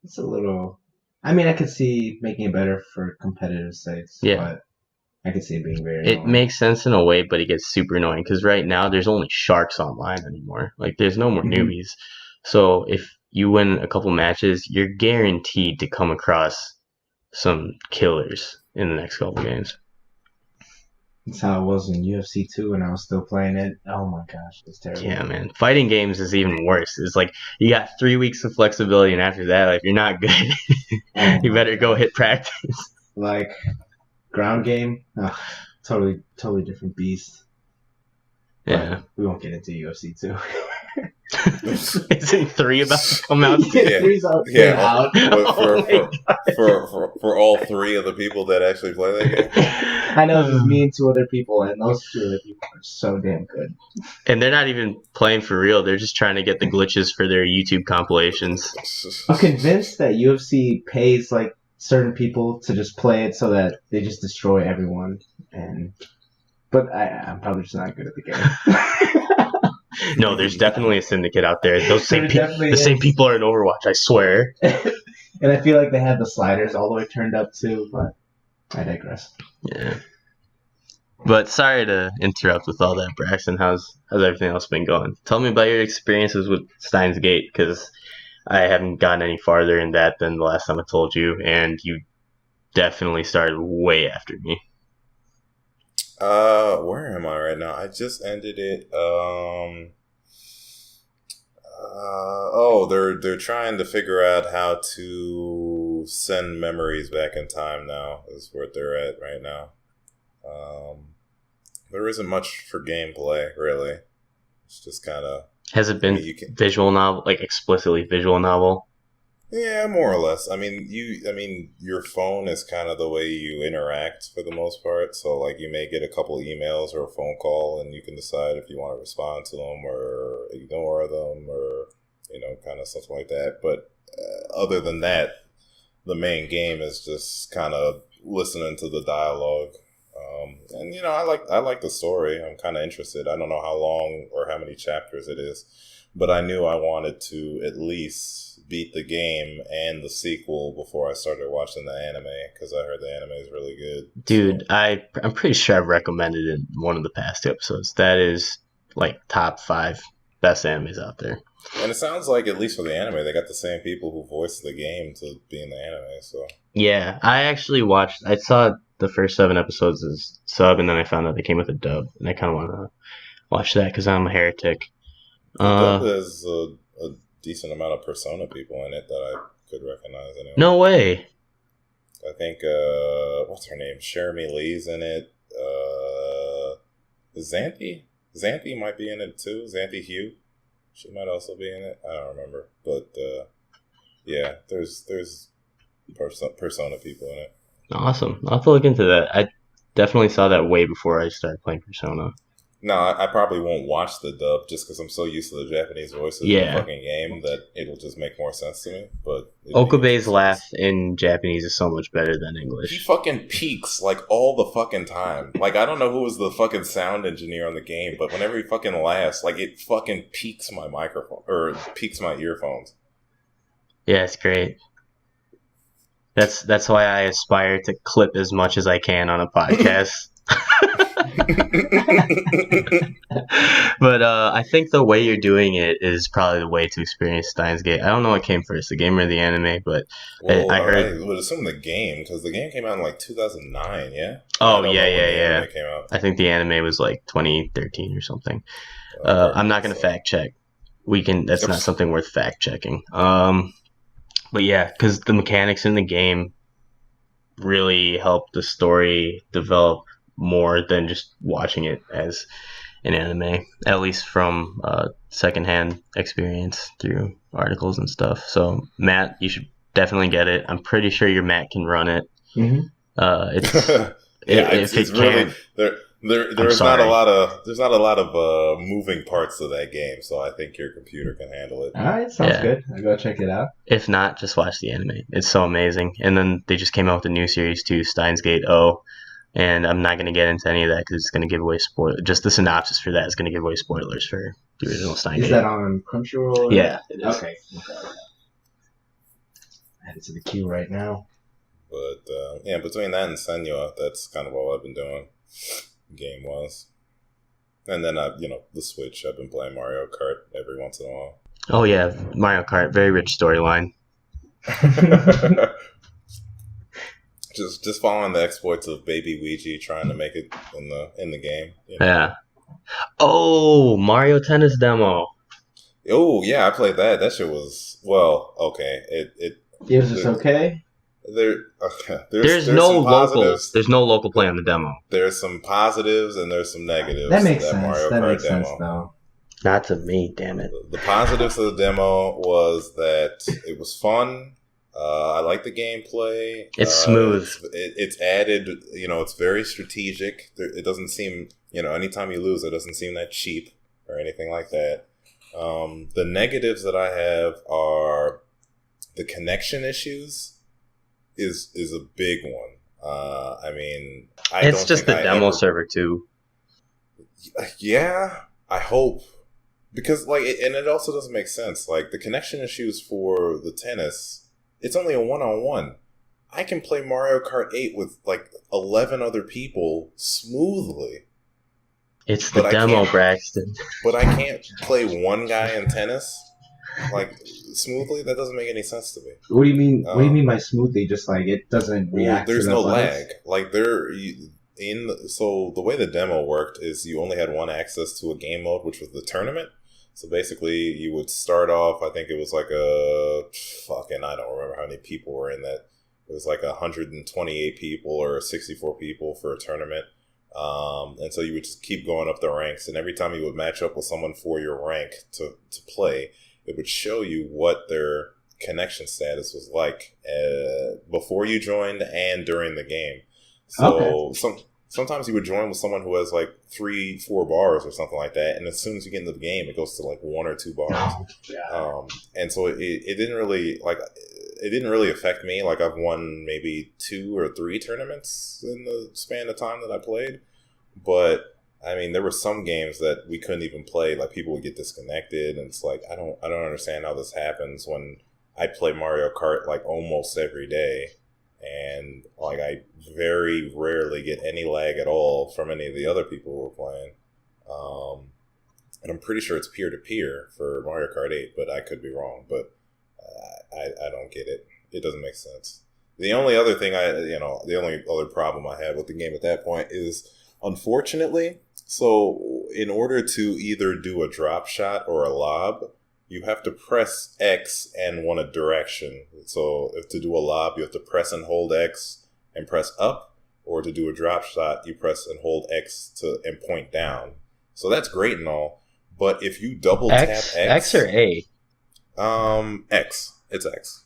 It's a little. I mean, I could see making it better for competitive sakes. Yeah. But I could see it being very. It annoying. makes sense in a way, but it gets super annoying because right now there's only sharks online anymore. Like there's no more Mhm. newbies. So if you win a couple matches, you're guaranteed to come across some killers in the next couple games. That's how it was in UFC 2 when I was still playing it. Oh my gosh, it's terrible. Yeah, man. Fighting games is even worse. It's like you got 3 weeks of flexibility, and after that, like, if you're not good, Oh you my better go God. hit practice. Like ground game, totally different beast. Yeah. But we won't get into UFC 2. Isn't 3 about to come out? Yeah. Three's out. Yeah, but Oh my for all 3 of the people that actually play that game. I know there's me and 2 other people, and those 2 other people are so damn good. And they're not even playing for real. They're just trying to get the glitches for their YouTube compilations. I'm convinced that UFC pays like certain people to just play it so that they just destroy everyone. But I'm probably just not good at the game. No, there's definitely a syndicate out there. Those same There people, definitely the same is. people are in Overwatch. I swear. And I feel like they have the sliders all the way turned up too, but I digress. Yeah. But sorry to interrupt with all that, Braxton. How's everything else been going? Tell me about your experiences with Steins Gate, because I haven't gotten any farther in that than the last time I told you, and you definitely started way after me. Where am I right now? I just ended it. They're trying to figure out how to send memories back in time now, is where they're at right now. There isn't much for gameplay, really. It's just kind of... Has it been visual novel, like explicitly visual novel? Yeah, more or less. I mean, your phone is kind of the way you interact for the most part. So, like, you may get a couple of emails or a phone call, and you can decide if you want to respond to them or ignore them, or kind of something like that. But other than that, the main game is just kind of listening to the dialogue. And I like the story. I'm kind of interested. I don't know how long or how many chapters it is, but I knew I wanted to at least beat the game and the sequel before I started watching the anime, because I heard the anime is really good. Dude, I'm pretty sure I've recommended it in one of the past episodes. That is like top 5 best animes out there. And it sounds like, at least for the anime, they got the same people who voiced the game to be in the anime. So yeah, I saw the first 7 episodes as sub, and then I found out they came with a dub, and I kind of want to watch that because I'm a heretic. the dub has a decent amount of Persona people in it that I could recognize anyway. No way. I think what's her name? Jeremy Lee's in it. Xanthi might be in it too. Xanthi Hugh. She might also be in it. I don't remember, but yeah, there's Persona people in it. Awesome. I'll have to look into that. I definitely saw that way before I started playing Persona. No, I probably won't watch the dub just because I'm so used to the Japanese voices in the fucking game that it'll just make more sense to me. But Okabe's laugh in Japanese is so much better than he English. fucking peaks like all the fucking time. Like, I don't know who was the fucking sound engineer on the game, but whenever he fucking laughs, like, it fucking peaks my microphone or peaks my earphones. Yeah, it's great. That's why I aspire to clip as much as I can on a podcast. But I think the way you're doing it is probably the way to experience Steins Gate. I don't know what came first, the game or the anime, but well, I heard... I would assume the game, because the game came out in like 2009, yeah? Oh, yeah. Came out. I think the anime was like 2013 or something. I'm not going to fact check. That's not something worth fact checking. But yeah, because the mechanics in the game really help the story develop more than just watching it as an anime, at least from secondhand experience through articles and stuff. So Matt, you should definitely get it. I'm pretty sure your Matt can run it. Mm-hmm. It's really there's not a lot of moving parts to that game, so I think your computer can handle it. All right, sounds good. I'll go check it out. If not, just watch the anime. It's so amazing. And then they just came out with a new series too, Steins Gate O. And I'm not going to get into any of that because it's going to give away just the synopsis for that is going to give away spoilers for the original Steins Gate. Is that on Crunchyroll? Yeah, it is. Okay. Add it to the queue right now. But yeah, between that and Senua, that's kind of all I've been doing game wise. And then the Switch, I've been playing Mario Kart every once in a while. Oh yeah, Mario Kart, very rich storyline. Just following the exploits of Baby Ouija trying to make it in the game. You know? Yeah. Oh, Mario Tennis demo. Oh yeah, I played that. That shit was okay. It was just okay. There's some no positives. there's no local play on the demo. There's some positives and there's some negatives. That makes to sense. Mario That Kart makes demo. sense, though. Not to me, damn it. The positives of the demo was that it was fun. I like the gameplay. It's smooth. It's added, it's very strategic. It doesn't seem, anytime you lose, it doesn't seem that cheap or anything like that. The negatives that I have are the connection issues is a big one. It's just the demo server too. Yeah, I hope. Because, and it also doesn't make sense. Like, the connection issues for the tennis, it's only a one-on-one. I can play Mario Kart 8 with, 11 other people smoothly. It's the demo, Braxton. But I can't play one guy in tennis, smoothly? That doesn't make any sense to me. What do you mean? What do you mean by smoothly? Just, it doesn't react there's to the no buttons? lag. So the way the demo worked is you only had one access to a game mode, which was the tournament. So basically, you would start off. I think it was I don't remember how many people were in that. It was 128 people or 64 people for a tournament. And so you would just keep going up the ranks, and every time you would match up with someone for your rank to play, it would show you what their connection status was like before you joined and during the game. So sometimes you would join with someone who has 3-4 bars or something like that, and as soon as you get into the game, it goes to 1 or 2 bars. And so it didn't really affect me. I've won maybe 2 or 3 tournaments in the span of time that I played, but there were some games that we couldn't even play. People would get disconnected, and it's I don't understand how this happens when I play Mario Kart almost every day. And I very rarely get any lag at all from any of the other people who are playing. And I'm pretty sure it's peer-to-peer for Mario Kart 8, but I could be wrong. But I don't get it. It doesn't make sense. The only other thing the only other problem I had with the game at that point is, unfortunately, so in order to either do a drop shot or a lob, you have to press X and one direction. So if to do a lob, you have to press and hold X and press up, or to do a drop shot, you press and hold X and point down. So that's great and all, but if you double tap X or A? X. It's X.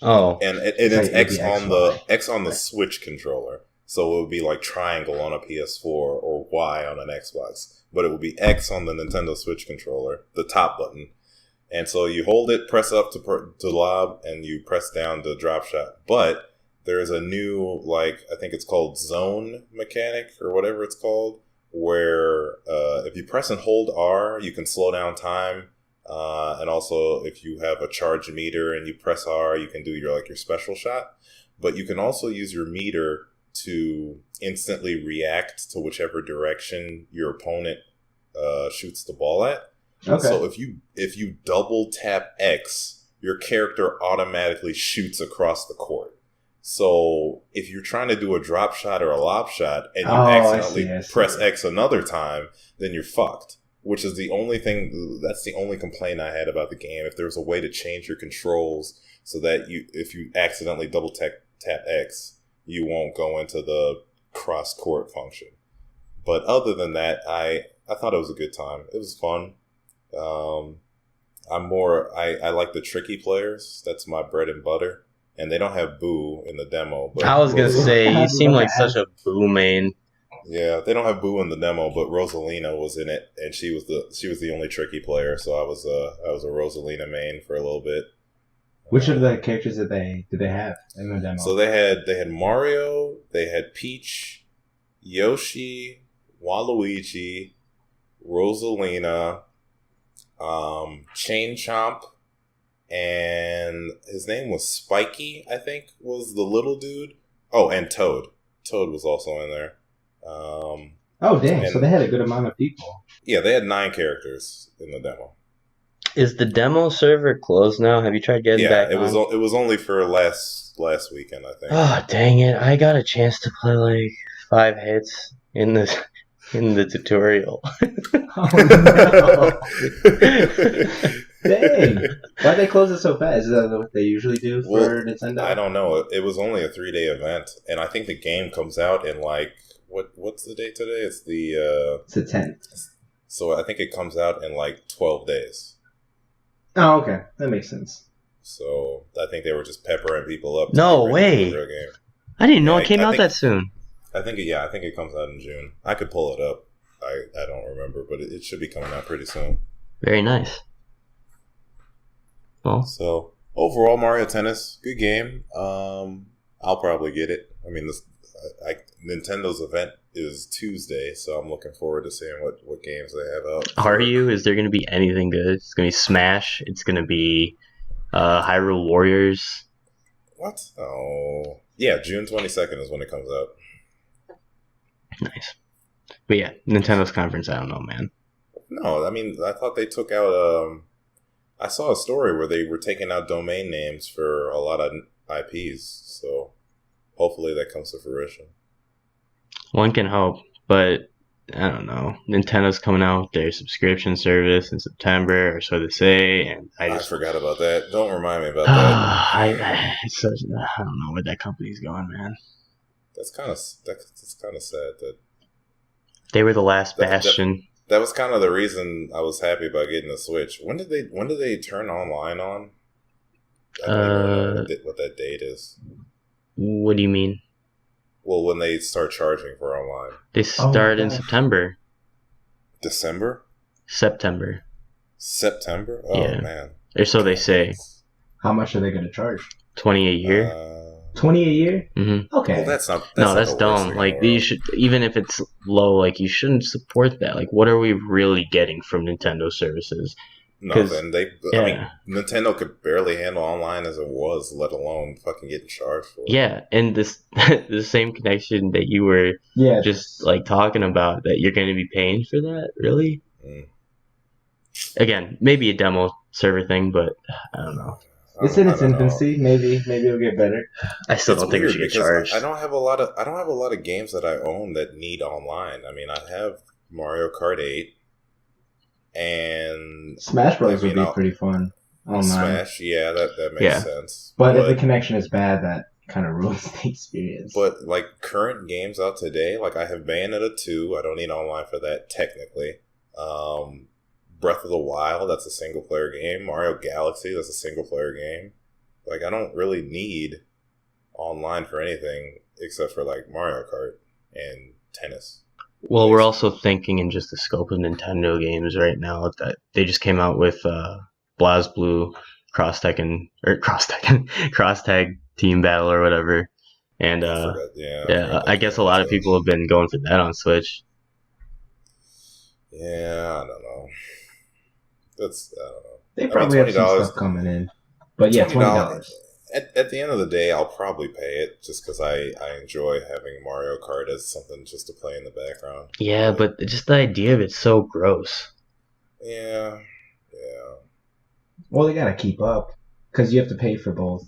Oh, and it's X on the Switch controller. So it would be triangle on a PS4 or Y on an Xbox, but it would be X on the Nintendo Switch controller, the top button. And so you hold it, press up to lob, and you press down to drop shot. But there's a new, I think it's called zone mechanic or whatever it's called, where if you press and hold R, you can slow down time. And also, if you have a charge meter and you press R, you can do your special shot. But you can also use your meter to instantly react to whichever direction your opponent shoots the ball at. Okay. So if you double tap X, your character automatically shoots across the court. So if you're trying to do a drop shot or a lob shot and you accidentally press X another time, then you're fucked. Which is the only thing. That's the only complaint I had about the game. If there was a way to change your controls so that if you accidentally double tap X, you won't go into the cross court function. But other than that, I thought it was a good time. It was fun. I like the tricky players. That's my bread and butter. And they don't have Boo in the demo. But I was gonna say you seem like such a Boo main. Yeah, they don't have Boo in the demo, but Rosalina was in it, and she was the only tricky player. So I was a Rosalina main for a little bit. Which of the characters did they have in the demo? So they had Mario, they had Peach, Yoshi, Waluigi, Rosalina, Chain Chomp, and his name was Spiky, I think, was the little dude. Oh, and Toad. Toad was also in there. Oh, damn. So they had a good amount of people. Yeah, they had 9 characters in the demo. Is the demo server closed now? Have you tried getting back on? It was only for last last weekend, I think. Oh, dang it. I got a chance to play like 5 hits in the tutorial. Oh no! Dang! Why'd they close it so fast? Is that what they usually do for Well, Nintendo? I don't know. It was only a 3-day event, and I think the game comes out in like what's the date today? It's the It's the 10th. so I think it comes out in like 12 days. Oh, okay. That makes sense. So I think they were just peppering people up. No get ready way. for the real game. I didn't know Yeah, it came I out think- that soon. I think it comes out in June. I could pull it up. I don't remember, but it should be coming out pretty soon. Very nice. Well, So overall, Mario Tennis, good game. I'll probably get it. I mean, Nintendo's event is Tuesday, so I'm looking forward to seeing what games they have out. are you? Is there going to be anything good? It's going to be Smash. It's going to be Hyrule Warriors. What? Oh, yeah, June 22nd is when it comes out. Nice. But yeah, Nintendo's conference, I don't know, man. No, I mean, I thought they took out. I saw a story where they were taking out domain names for a lot of IPs, so hopefully that comes to fruition. One can hope, but I don't know. Nintendo's coming out with their subscription service in September, or so they say, and I I just forgot about that. Don't remind me about that. it's such, I don't know where that company's going, man. That's kind of sad. That They were the last That- bastion. that was kind of the reason I was happy about getting the Switch. When did they turn online on? I don't even know what that date is. What do you mean? Well, when they start charging for online, They start in gosh. September. September. Oh Yeah. man. Or so they say. How much are they going to charge? 20 a year. 20 a year? hmm Okay. Well, that's not. No, not that's the worst dumb. thing Like in the you world. should, even if it's low, like you shouldn't support that. Like, what are we really getting from Nintendo services? 'cause- Nothing. I Yeah. mean, Nintendo could barely handle online as it was, let alone fucking getting charged for it. Yeah, and this the same connection that you were yeah. just like talking about, that you're going to be paying for that, really? Mm. Again, maybe a demo server thing, but I don't know. It's in its I don't know. infancy. Maybe it'll get better. I still It's don't think we weird should get because charged. I don't have a lot of games that I own that need online. I mean, I have Mario Kart 8 and Smash Bros. I mean, would be I'll- pretty fun online. Smash. Yeah, that makes Yeah. sense. But if the connection is bad, that kind of ruins the experience. But like current games out today, like I have Bayonetta 2. I don't need online for that technically. Breath of the Wild, that's a single player game. Mario Galaxy, that's a single player game. Like I don't really need online for anything except for like Mario Kart and tennis. Well, we're also thinking in just the scope of Nintendo games right now that they just came out with BlazBlue Cross Tag Team Battle or whatever, and I forgot- I yeah, forgot I that guess a game lot of was. people have been going for that on Switch. Yeah, I don't know. That's I don't know. they I mean, probably have some $20 stuff coming in. But yeah, $20. At the end of the day, I'll probably pay it just because I enjoy having Mario Kart as something just to play in the background. Yeah, but just the idea of it's so gross. Yeah. Well, they gotta keep up because you have to pay for both.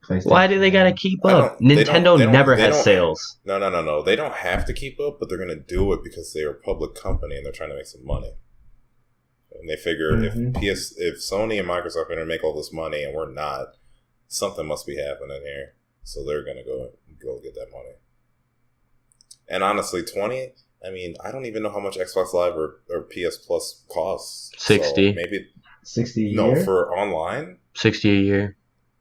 PlayStation. Why do they gotta keep I up? don't- they Nintendo don't- never they has don't- sales. No. They don't have to keep up, but they're going to do it because they're a public company and they're trying to make some money. And they figure Mhm. if Sony and Microsoft are going to make all this money and we're not, something must be happening here. So they're going to go get that money. And honestly, 20. I mean, I don't even know how much Xbox Live or PS Plus costs. 60. So maybe 60 a no year? for online. 60 a year.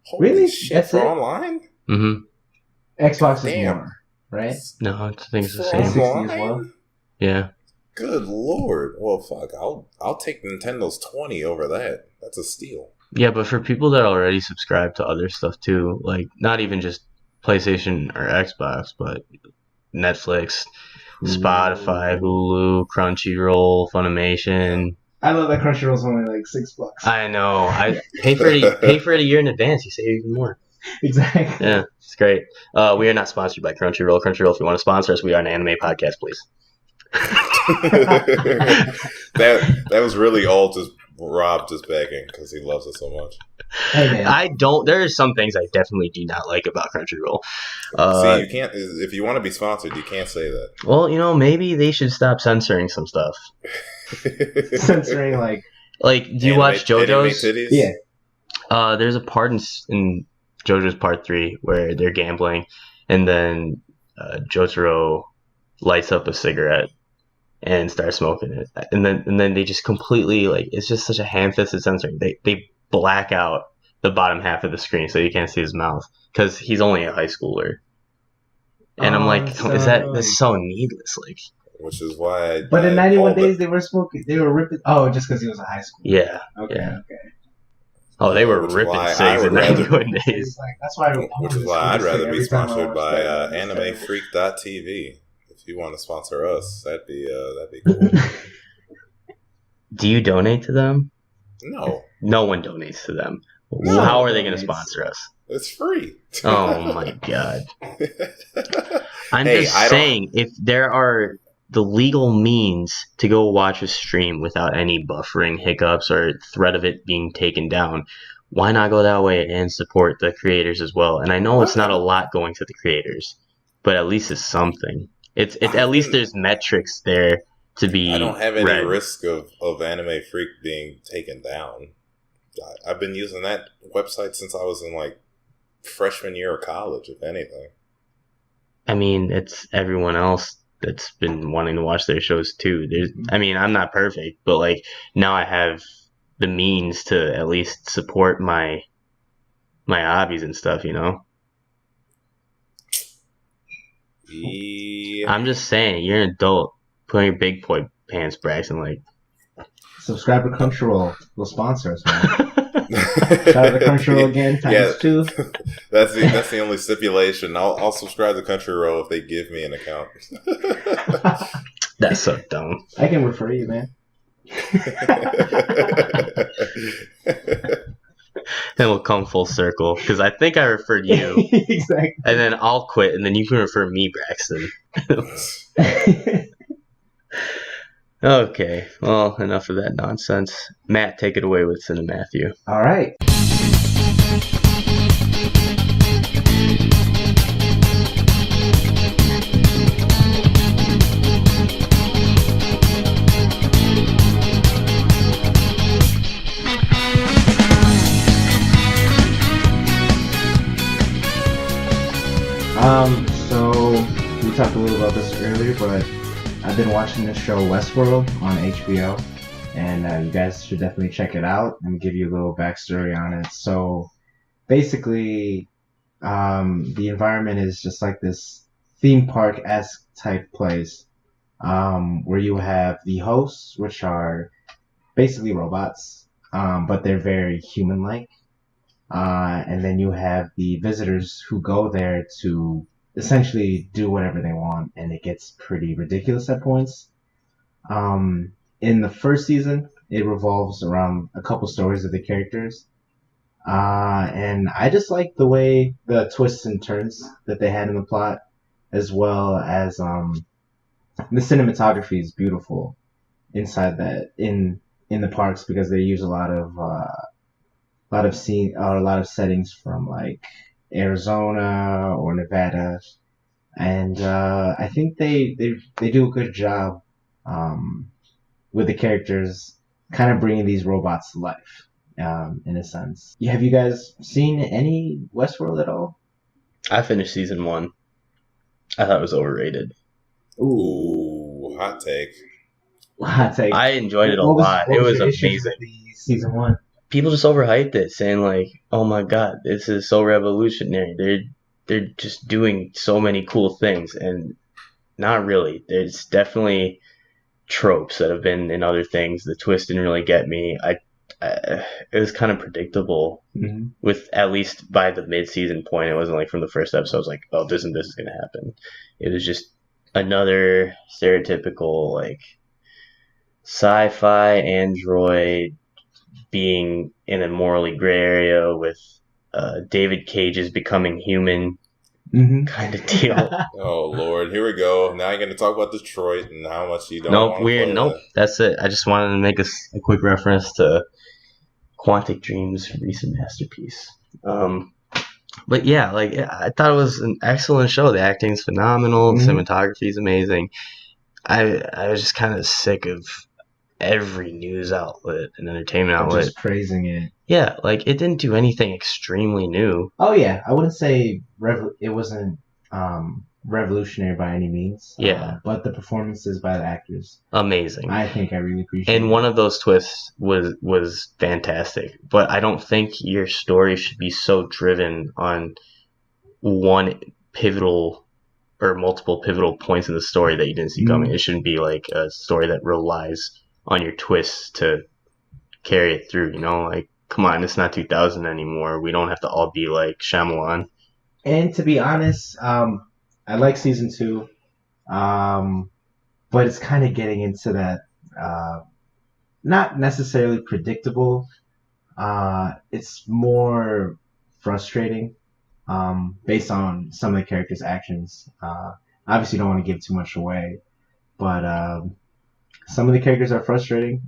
Holy Really? shit That's for it? online? Mm-hmm. Xbox is Damn. more, right? No, I think it's the For same. 60 as online? well? Yeah. Good lord! Well, fuck, I'll take Nintendo's 20 over that. That's a steal. Yeah, but for people that already subscribe to other stuff too, like not even just PlayStation or Xbox, but Netflix, Spotify, Hulu, Crunchyroll, Funimation. I love that Crunchyroll's only like $6. I know. I pay for it a year in advance. You save even more. Exactly. Yeah, it's great. We are not sponsored by Crunchyroll. Crunchyroll, if you want to sponsor us, we are an anime podcast, please. that was really all just Rob just begging because he loves it so much. Hey man, I don't. There are some things I definitely do not like about Crunchyroll. See, you can't. If you want to be sponsored, you can't say that. Well, maybe they should stop censoring some stuff. censoring like do you watch JoJo's? Titties? Yeah. There's a part in JoJo's Part 3 where they're gambling, and then Jotaro lights up a cigarette and starts smoking it, and then they just completely it's just such a ham-fisted censoring. They black out the bottom half of the screen so you can't see his mouth because he's only a high schooler. And I'm like, that's so needless, Which is why. But in 91 Days they were smoking. They were ripping. Oh, just because he was a high schooler. Yeah. Okay. Yeah. Okay. Oh, they were ripping cigs in 91 Days. That's why. Which is why I'd rather be sponsored by AnimeFreak.tv. If you want to sponsor us, that'd be cool. Do you donate to them? No. No one donates to them. No How are one they going to donates. sponsor us? It's free. Oh my god. I'm just saying, if there are the legal means to go watch a stream without any buffering hiccups or threat of it being taken down, why not go that way and support the creators as well? And I know it's not a lot going to the creators, but at least it's something. It's at least there's metrics there to be. I don't have any read. risk of Anime Freak being taken down. I've been using that website since I was in freshman year of college, if anything. I mean, it's everyone else that's been wanting to watch their shows too. I'm not perfect, but now I have the means to at least support my hobbies and stuff, Yeah. I'm just saying, you're an adult. Put on your big boy pants, Braxton. Subscribe to Crunchyroll. Will sponsor us, man. Shout out to Crunchyroll again, times 2. That's the only stipulation. I'll subscribe to Crunchyroll if they give me an account. That's so dumb. I can refer you, man. Then we'll come full circle because I think I referred you, Exactly. and then I'll quit, and then you can refer me, Braxton. Okay, well, enough of that nonsense. Matt, take it away with Cine Matthew. All right. So we talked a little about this earlier, but I've been watching this show Westworld on HBO, and you guys should definitely check it out. Let me give you a little backstory on it. So basically, the environment is just like this theme park-esque type place, where you have the hosts, which are basically robots, but they're very human-like. And then you have the visitors who go there to essentially do whatever they want, and it gets pretty ridiculous at points. In the first season, it revolves around a couple stories of the characters. And I just like the way the twists and turns that they had in the plot, as well as the cinematography is beautiful inside that in the parks, because they use a lot of settings from Arizona or Nevada, and I think they do a good job with the characters, kind of bringing these robots to life, in a sense. Have you guys seen any Westworld at all? I finished season 1. I thought it was overrated. Ooh, hot take. Hot take. I enjoyed it a lot. It was amazing. Season 1. People just overhyped it, saying "Oh my god, this is so revolutionary." They're just doing so many cool things, and not really. There's definitely tropes that have been in other things. The twist didn't really get me. It was kind of predictable. Mm-hmm. With at least by the mid-season point, it wasn't from the first episode. I was like, "Oh, this and this is gonna happen." It was just another stereotypical sci-fi android being in a morally gray area with David Cage's becoming human kind of deal. Oh Lord, here we go. Now you're going to talk about Detroit and how much you don't. Nope, that's it. I just wanted to make a quick reference to Quantic Dream's recent masterpiece. But yeah, like I thought it was an excellent show. The acting's phenomenal. The cinematography is amazing. I was just kind of sick of every news outlet and entertainment outlet just praising it. Yeah, like it didn't do anything extremely new. Oh yeah, I wouldn't say it wasn't revolutionary by any means. Yeah, but the performances by the actors, amazing. I think I really appreciate. And one of those twists was fantastic. But I don't think your story should be so driven on one pivotal or multiple pivotal points in the story that you didn't see coming. It shouldn't be like a story that relies on your twists to carry it through. You know, like come on, it's not 2000 anymore. We don't have to all be like Shyamalan. And to be honest, I like season 2, but it's kind of getting into that not necessarily predictable. It's more frustrating based on some of the characters' actions. Obviously, don't want to give too much away, but some of the characters are frustrating.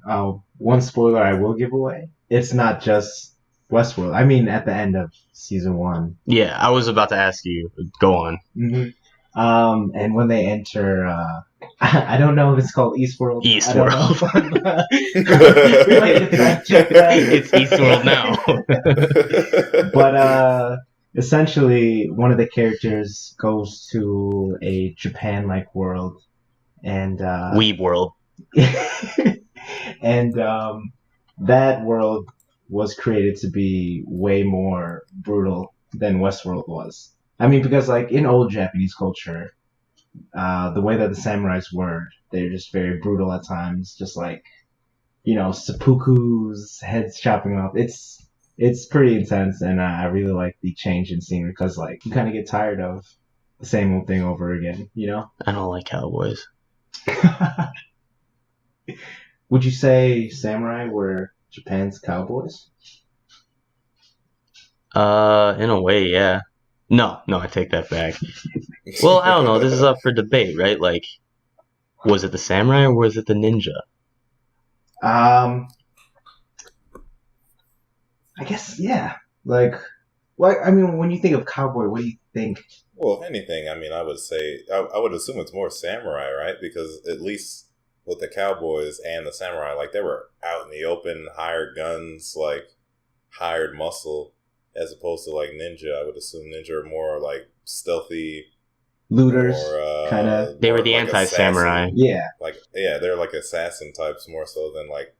One spoiler I will give away: it's not just Westworld. I mean, at the end of season 1. Yeah, I was about to ask you. Go on. Mm-hmm. And when they enter, I don't know if it's called Eastworld. Eastworld. It's Eastworld now. But essentially, one of the characters goes to a Japan-like world, and Weeb world. and that world was created to be way more brutal than Westworld was. I mean, because like in old Japanese culture, the way that the samurais were, they're just very brutal at times. Just like, seppukus, heads chopping off. It's pretty intense, and I really like the change in scenery because like you kind of get tired of the same old thing over again. I don't like cowboys. Would you say samurai were Japan's cowboys? In a way, yeah. No, I take that back. Well, I don't know. This is up for debate, right? Like, was it the samurai or was it the ninja? I guess, yeah. Like, I mean, when you think of cowboy, what do you think? Well, if anything, I mean, I would say, I would assume it's more samurai, right? Because at least with the cowboys and the samurai, like, they were out in the open, hired guns, like, hired muscle, as opposed to, like, ninja. I would assume ninja are more, like, stealthy. Looters, kind of. They were the like anti-samurai. Yeah. Like, yeah, they're, like, assassin types more so than, like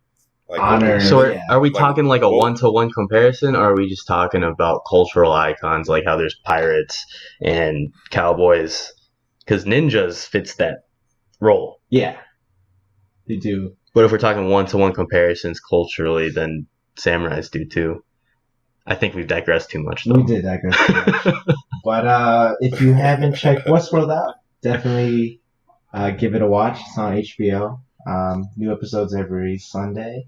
honor. So are we talking like a one-to-one comparison, or are we just talking about cultural icons, like how there's pirates and cowboys? Because ninjas fits that role. Yeah, they do. But if we're talking one-to-one comparisons culturally, then samurais do too. I think we've digressed too much, though. We did digress too much. But if you haven't checked Westworld out, definitely give it a watch. It's on HBO. New episodes every Sunday.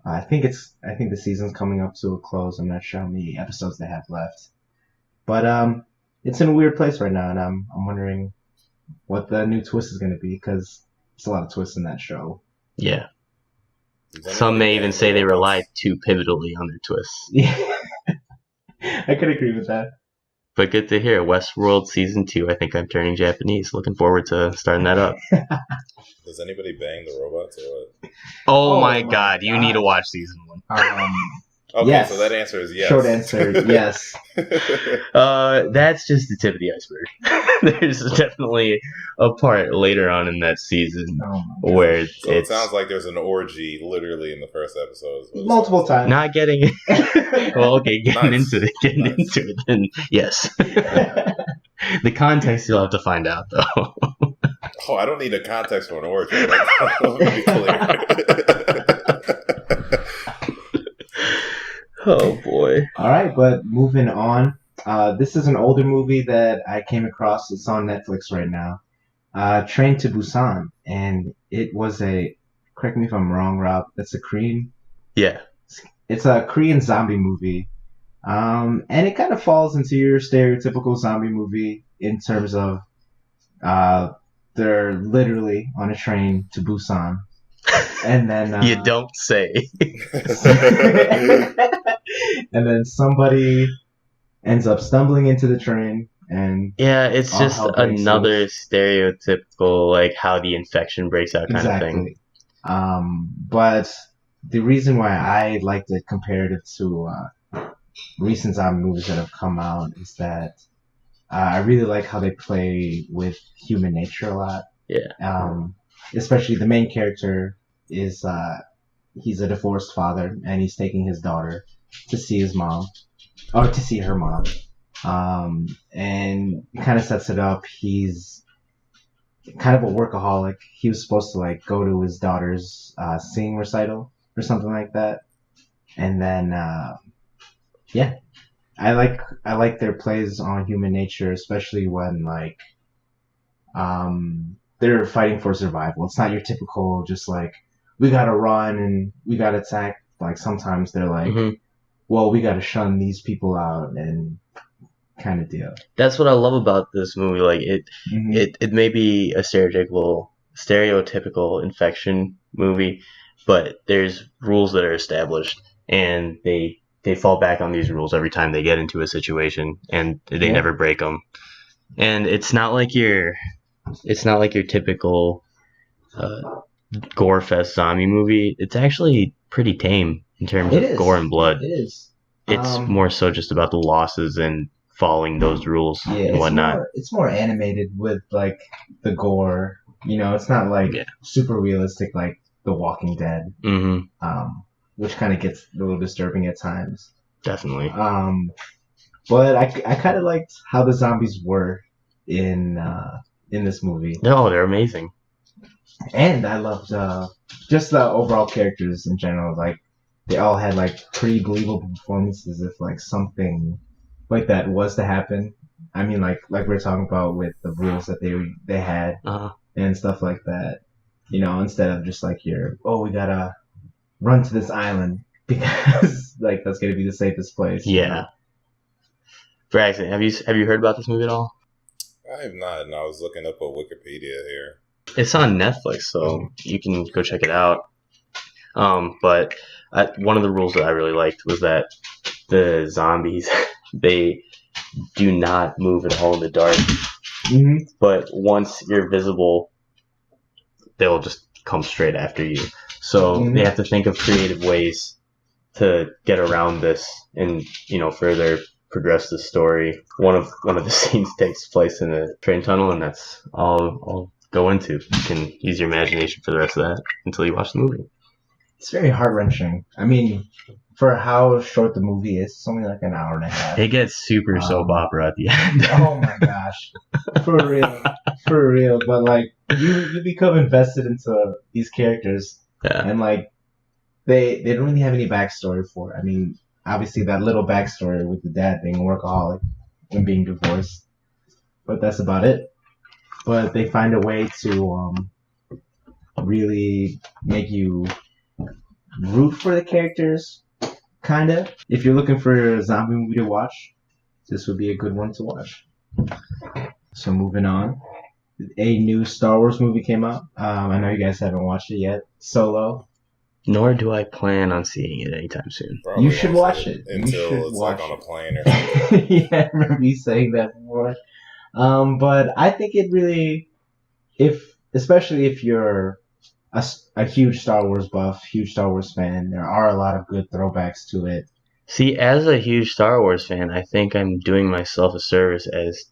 I think the season's coming up to a close. I'm not sure how many episodes they have left. But it's in a weird place right now, and I'm wondering what the new twist is going to be, because there's a lot of twists in that show. Yeah. Some may even say they relied too pivotally on their twists. Yeah. I could agree with that. But good to hear. Westworld Season 2. I think I'm turning Japanese. Looking forward to starting that up. Does anybody bang the robots or what? Oh my god. You need to watch Season 1. Okay, yes. So that answer is yes. Short answer, yes. That's just the tip of the iceberg. There's definitely a part later on in that season where it sounds like there's an orgy literally in the first episode. Multiple times. Not getting it. Well, okay, getting into it, then yes. The context you'll have to find out, though. Oh, I don't need a context for an orgy. Let me be clear. Oh boy. All right, but moving on. This is an older movie that I came across. It's on Netflix right now. Train to Busan, and it was correct me if I'm wrong, Rob. That's a Korean. Yeah. It's a Korean zombie movie, and it kind of falls into your stereotypical zombie movie in terms of they're literally on a train to Busan, And then You don't say. and then somebody ends up stumbling into the train, and Yeah, it's all just hell breaks another loose. stereotypical, like, how the infection breaks out kind of thing. Exactly. But the reason why I like to compare it to recent zombie movies that have come out is that I really like how they play with human nature a lot. Yeah. Especially the main character is he's a divorced father, and he's taking his daughter to see his mom, or to see her mom. And it kind of sets it up. He's kind of a workaholic. He was supposed to like go to his daughter's singing recital or something like that, and then yeah, I like their plays on human nature, especially when like they're fighting for survival. It's not your typical just like we gotta run and we gotta attack. Like sometimes they're like, hmm well, we gotta shun these people out and kind of deal. That's what I love about this movie. Like Hmm. it may be a stereotypical infection movie, but there's rules that are established, and they fall back on these rules every time they get into a situation, and they Yeah. never break them. And it's not like your typical uh, gore fest zombie movie. It's actually pretty tame in terms It of is. gore and blood. It is. It's more so just about the losses and following those rules Yeah, and whatnot. it's more animated with like the gore. You know, it's not like Yeah. super realistic like The Walking Dead, hmm which kind of gets a little disturbing at times. Definitely. But I kind of liked how the zombies were in this movie, No, they're amazing. and I loved just the overall characters in general. Like they all had like pretty believable performances if like something like that was to happen. I mean, like we are talking about with the rules that they had Uh, and stuff like that. You know, instead of just like we gotta run to this island because like that's gonna be the safest place. you yeah. know? Braxton, have you heard about this movie at all? I have not, and I was looking up on Wikipedia here. It's on Netflix, so you can go check it out. But one of the rules that I really liked was that the zombies they do not move at all in the dark. Mm-hmm. But once you're visible, they'll just come straight after you. So Mhm. they have to think of creative ways to get around this and further progress the story. One of the scenes takes place in a train tunnel, and that's all I'll go into. You can use your imagination for the rest of that until you watch the movie. It's very heart wrenching. I mean, for how short the movie is, it's only like an hour and a half. It gets super soap opera at the end. Oh my gosh, for real. But like, you become invested into these characters, Yeah. and like, they don't really have any backstory for it. I mean, obviously that little backstory with the dad being a workaholic and being divorced, but that's about it. But they find a way to really make you root for the characters, kinda. If you're looking for a zombie movie to watch, this would be a good one to watch. So moving on, a new Star Wars movie came out. I know you guys haven't watched it yet. Solo. Nor do I plan on seeing it anytime soon. Probably You should won't watch see it. You until should it's like watch on a it. plane or something. Yeah, I remember you saying that before. But I think it really, especially if you're a huge Star Wars buff, huge Star Wars fan, there are a lot of good throwbacks to it. See, as a huge Star Wars fan, I think I'm doing myself a service as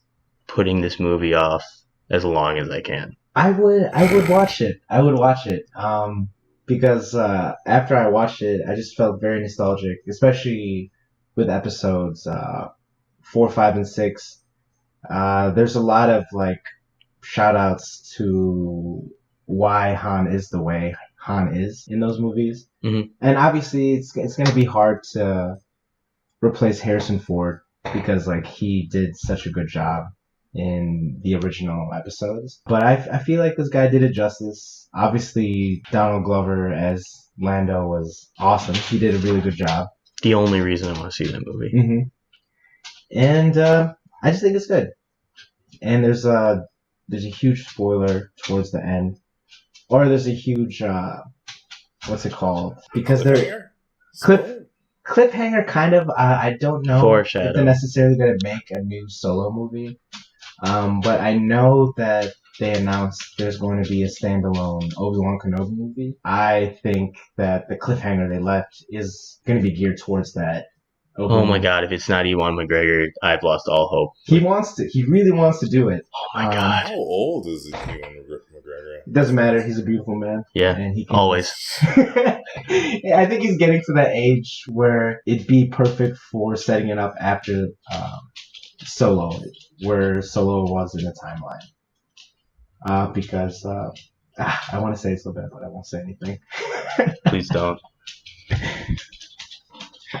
putting this movie off as long as I can. I would watch it. I would watch it. Because after I watched it, I just felt very nostalgic, especially with episodes 4, 5, and 6. There's a lot of like shout outs to why Han is the way Han is in those movies. Mhm. And obviously it's going to be hard to replace Harrison Ford because like he did such a good job in the original episodes. But I feel like this guy did it justice. Obviously Donald Glover as Lando was awesome. He did a really good job. The only reason I want to see that movie. Mm-hmm. And I just think it's good. And there's a huge spoiler towards the end, or there's a huge what's it called? Because they're Cliffhanger? cliffhanger kind of. I don't know if Foreshadow. they're necessarily going to make a new Solo movie. But I know that they announced there's going to be a standalone Obi-Wan Kenobi movie. I think that the cliffhanger they left is going to be geared towards that. Oh my god, if it's not Ewan McGregor, I've lost all hope. He wants to. He really wants to do it. Oh my god. How old is Ewan McGregor? It doesn't matter. He's a beautiful man. Yeah, And he can, always. Yeah, I think he's getting to that age where it'd be perfect for setting it up after Solo, where Solo was in the timeline. Because I want to say it so bad, but I won't say anything. Please don't.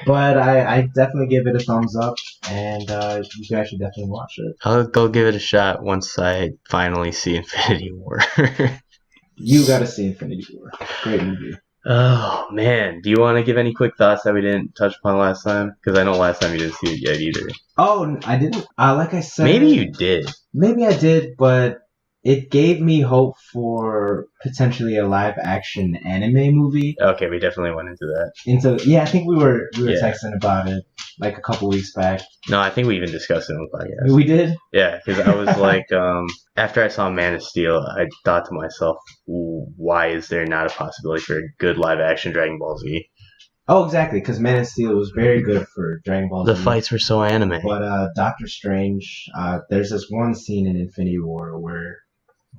But I definitely give it a thumbs up, and you guys should definitely watch it. I'll go give it a shot once I finally see Infinity War. You gotta see Infinity War. Great movie. Oh man, do you want to give any quick thoughts that we didn't touch upon last time? Because I know last time you didn't see it yet either. Oh, I didn't. Like I said, Maybe you did. Maybe I did, but it gave me hope for potentially a live action anime movie. Okay, we definitely went into that. I think we were Yeah. texting about it like a couple weeks back. No, I think we even discussed it on the podcast. We did. Yeah, because I was like, after I saw Man of Steel, I thought to myself, why is there not a possibility for a good live action Dragon Ball Z? Oh, exactly, because Man of Steel was very good for Dragon Ball The Z. fights were so anime. But Doctor Strange, there's this one scene in Infinity War where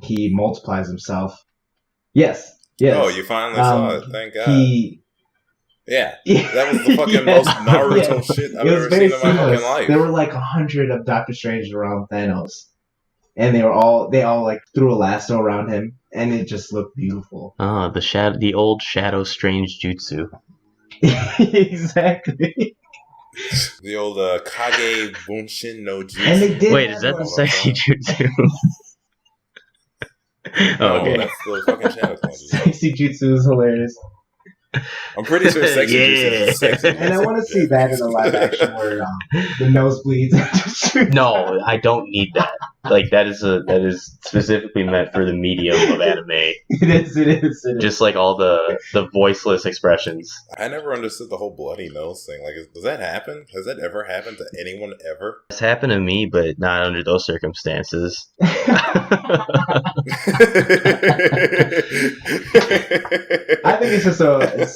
he multiplies himself. Yes. Oh, you finally saw it. Thank God. Yeah, that was the fucking Yeah. most Naruto shit I've It was ever very seen in my seamless. fucking life. There were like 100 of Doctor Strange around Thanos, and they all like threw a lasso around him, and it just looked beautiful. Oh, the old Shadow Strange jutsu. Exactly. The old Kage Bunshin no Jutsu. And they did. Wait, is that the sexy jutsu? Oh, No, okay. that's the fucking Shadow Clone Jutsu. Sexy Jutsu is hilarious. I'm pretty sure sexy Yeah. Jutsu is sexy. And I want to see that in a live action where the nosebleeds. No, I don't need that. Like that is specifically meant for the medium of anime. It is. Just like all the voiceless expressions. I never understood the whole bloody nose thing. Like, does that happen? Has that ever happened to anyone ever? It's happened to me, but not under those circumstances. I think it's just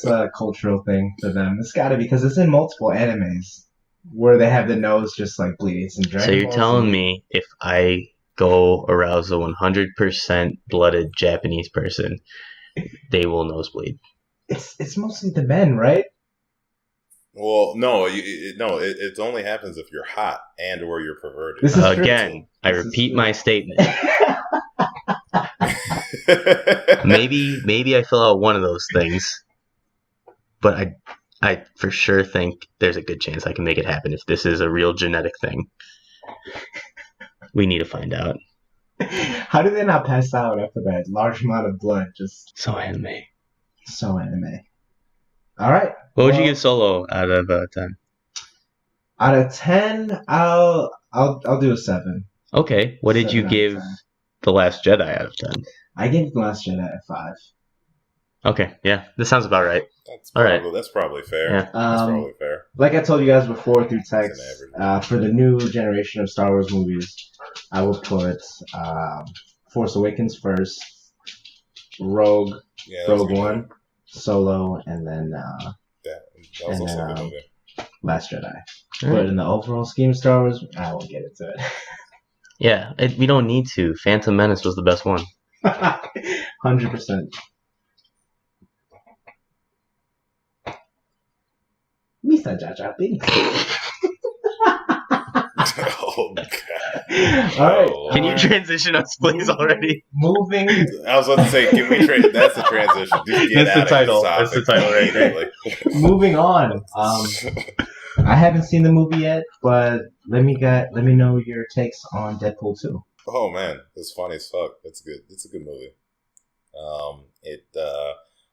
a cultural thing for them. It's got to be because it's in multiple animes where they have the nose just like bleeds. And So you're telling me if I go arouse a 100% blooded Japanese person, they will nosebleed? it's mostly the men, right? Well, no, it only happens if you're hot and or you're perverted. This is true. Again, I This is repeat true. my statement. Maybe I fill out one of those things, but I for sure think there's a good chance I can make it happen if this is a real genetic thing. We need to find out. How did they not pass out after that large amount of blood? Just So anime. so anime. All right. What would you Well, give Solo out of 10? Out of 10, I'll do a 7. Okay. What did 7 you out of give 10. The Last Jedi out of 10? I gave The Last Jedi a 5. Okay. Yeah, this sounds about right. All right. That's probably fair. Yeah. That's probably fair. Like I told you guys before through text, It's an average. for the new generation of Star Wars movies, I will put Force Awakens first, Rogue Yeah, that was a good One, movie. Solo, and then That was and also a then, good movie. Last Jedi. All But right. in the overall scheme of Star Wars, I won't get into it. Yeah, we don't need to. Phantom Menace was the best one. 100%. Mr. Jar Jar Binks. Oh god. All right. Oh. Can you transition us, please, already? Moving. I was about to say, can we that's the transition. Just get That's the out of title. this That's the topic title right there. immediately. Moving on. I haven't seen the movie yet, but let me know your takes on Deadpool 2. Oh man, it's funny as fuck. It's good. It's a good movie.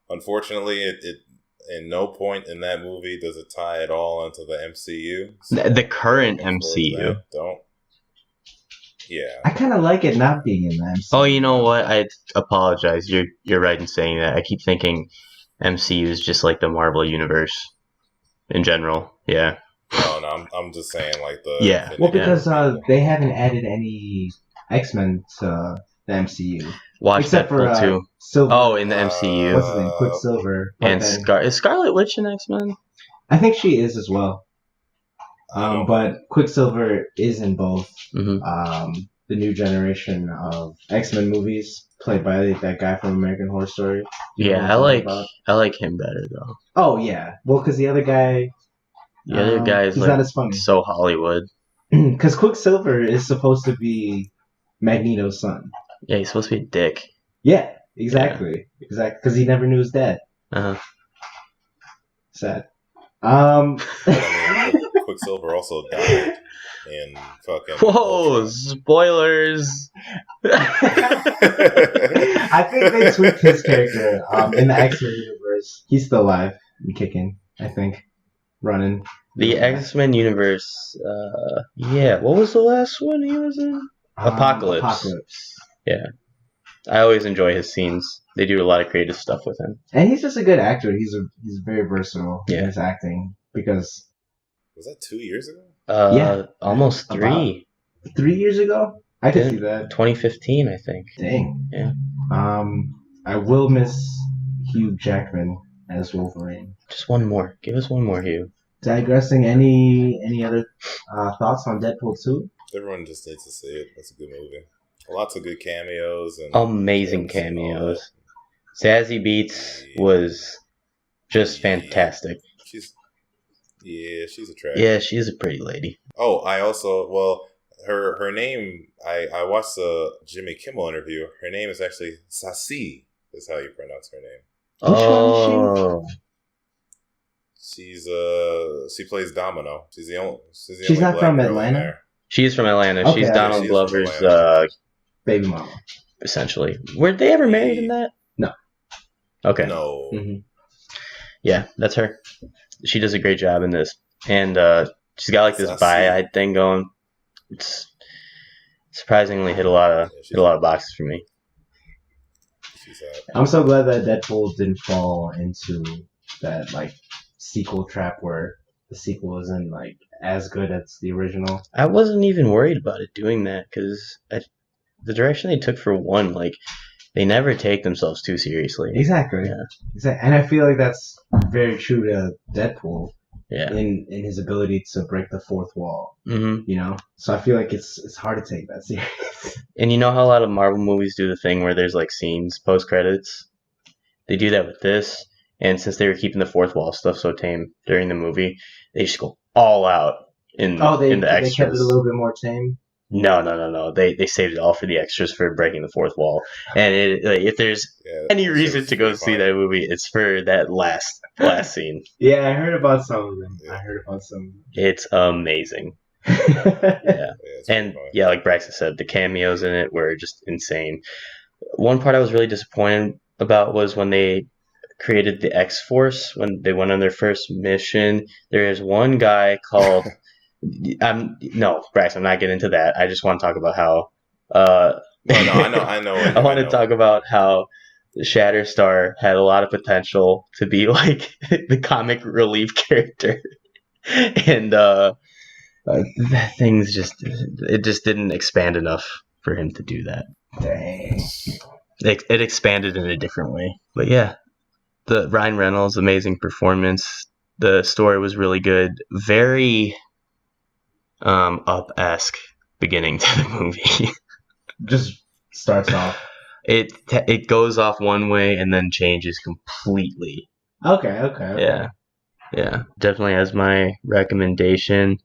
Unfortunately it in no point in that movie does it tie at all into the MCU. So The current for MCU. that, don't. Yeah. I kind of like it not being in the MCU. Oh, you know what? I apologize. You're right in saying that. I keep thinking MCU is just like the Marvel universe in general. Yeah. No, I'm just saying like the Yeah. Well, Infinity because War people. they haven't added any X-Men to the MCU. Watch Except for Deadpool 2. Silver. Oh, in the MCU. What's his name? Quicksilver. But And then, is Scarlet Witch in X-Men? I think she is as well. I don't But Quicksilver is in both Hmm. the new generation of X-Men movies, played by that guy from American Horror Story. You know Yeah, what I I'm talking like about? I like him better though. Oh yeah, well, because the other guy, The other guy is he's like not as funny. so Hollywood. Because Quicksilver is supposed to be Magneto's son. Yeah, he's supposed to be a dick. Yeah, exactly. Because he never knew his dad. Uh-huh. Sad. I mean, Quicksilver also died in fucking. Whoa, Ultron. spoilers. I think they tweaked his character in the X-Men universe. He's still alive and kicking, I think. Running. The X-Men universe, yeah, what was the last one he was in? Apocalypse. Apocalypse. Yeah. I always enjoy his scenes. They do a lot of creative stuff with him. And he's just a good actor. He's very versatile in Yeah. his acting. Because Was that 2 years ago? Yeah. Almost 3. 3 years ago, I could Yeah. see that. 2015, I think. Dang. Yeah. I will miss Hugh Jackman as Wolverine. Just one more. Give us one more, Hugh. Digressing, any other thoughts on Deadpool 2? Everyone just needs to see it. It's a good movie. Lots of good cameos and Amazing clips and all cameos. Zazie Beetz was just fantastic. that. She's attractive. Yeah, she's a pretty lady. Oh, I also her name. I watched the Jimmy Kimmel interview. Her name is actually Sassy. Is how you pronounce her name. Oh. She plays Domino. She's the only She's not black from girl in Atlanta? there. She's from Atlanta. Okay, She's yeah, Donald she's from Glover's, Atlanta. Baby mama. essentially. Were they ever married in that? No. Okay. No. Mm-hmm. Yeah, that's her. She does a great job in this. And she's got like this Sassy. bi-eyed thing going. It's surprisingly hit a lot of boxes for me. She's I'm so glad that Deadpool didn't fall into that like sequel trap where the sequel isn't like as good as the original. I wasn't even worried about it doing that because the direction they took for one, like, they never take themselves too seriously. Exactly. Yeah. Exactly. And I feel like that's very true to Deadpool Yeah. in his ability to break the fourth wall. Hmm. You know, so I feel like it's hard to take that serious. And you know how a lot of Marvel movies do the thing where there's like scenes post credits? They do that with this. And since they were keeping the fourth wall stuff so tame during the movie, they just go all out in the They extras. kept it a little bit more tame. No. They saved it all for the extras for breaking the fourth wall. And if there's any reason to go see that movie, it's for that last scene. Yeah, I heard about some of them. It's amazing. Yeah. And yeah, like Braxton said, the cameos in it were just insane. One part I was really disappointed about was when they created the X-Force, when they went on their first mission. There is one guy called... no, Braxton, I'm not getting into that. I just want to talk about how... I know. I want to talk about how Shatterstar had a lot of potential to be like the comic relief character. And that thing's just didn't expand enough for him to do that. Dang. It expanded in a different way. But yeah, the Ryan Reynolds, amazing performance. The story was really good. Very up-esque beginning to the movie. Just starts off. It goes off one way and then changes completely. Okay. Yeah, definitely as my recommendation.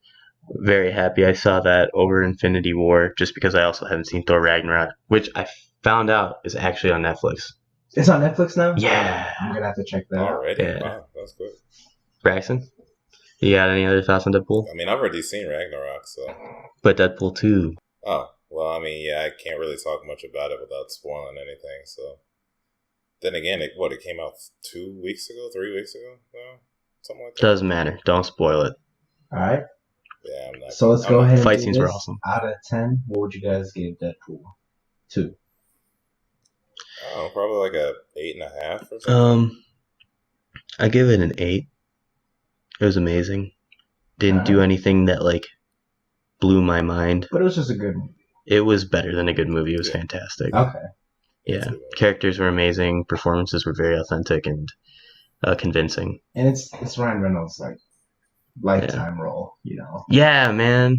Very happy I saw that over Infinity War, just because I also haven't seen Thor Ragnarok, which I found out is actually on Netflix. It's on Netflix now? Yeah. I'm gonna have to check that out. Already? Yeah. Wow, that's good. Braxton, you got any other thoughts on Deadpool? I mean, I've already seen Ragnarok, so... But Deadpool 2. Oh, well, I mean, yeah, I can't really talk much about it without spoiling anything, so... Then again, it came out 2 weeks ago? 3 weeks ago? No? Something like that? Doesn't matter. Don't spoil it. Alright. Yeah, I'm not... So let's go ahead and Fight do scenes were this. awesome. Out of 10, what would you guys give Deadpool 2? Probably like a 8.5 or something. I give it an 8. It was amazing. Didn't do anything that like blew my mind. But it was just a good movie. It was better than a good movie. It was fantastic. Okay. Yeah, characters were amazing. Performances were very authentic and convincing. And it's Ryan Reynolds' like lifetime role, you know. Yeah, man.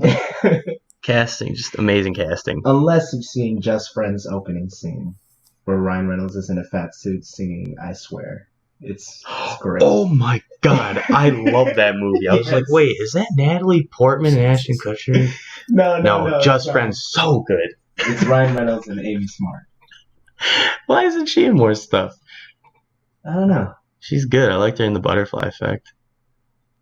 Casting, just amazing casting. Unless you've seen Just Friends opening scene, where Ryan Reynolds is in a fat suit singing "I Swear." It's great. Oh my god, I love that movie. I was like, wait, is that Natalie Portman and Ashton Kutcher? No, Just Friends, so good. It's Ryan Reynolds and Amy Smart. Why isn't she in more stuff? I don't know. She's good. I liked her in The Butterfly Effect.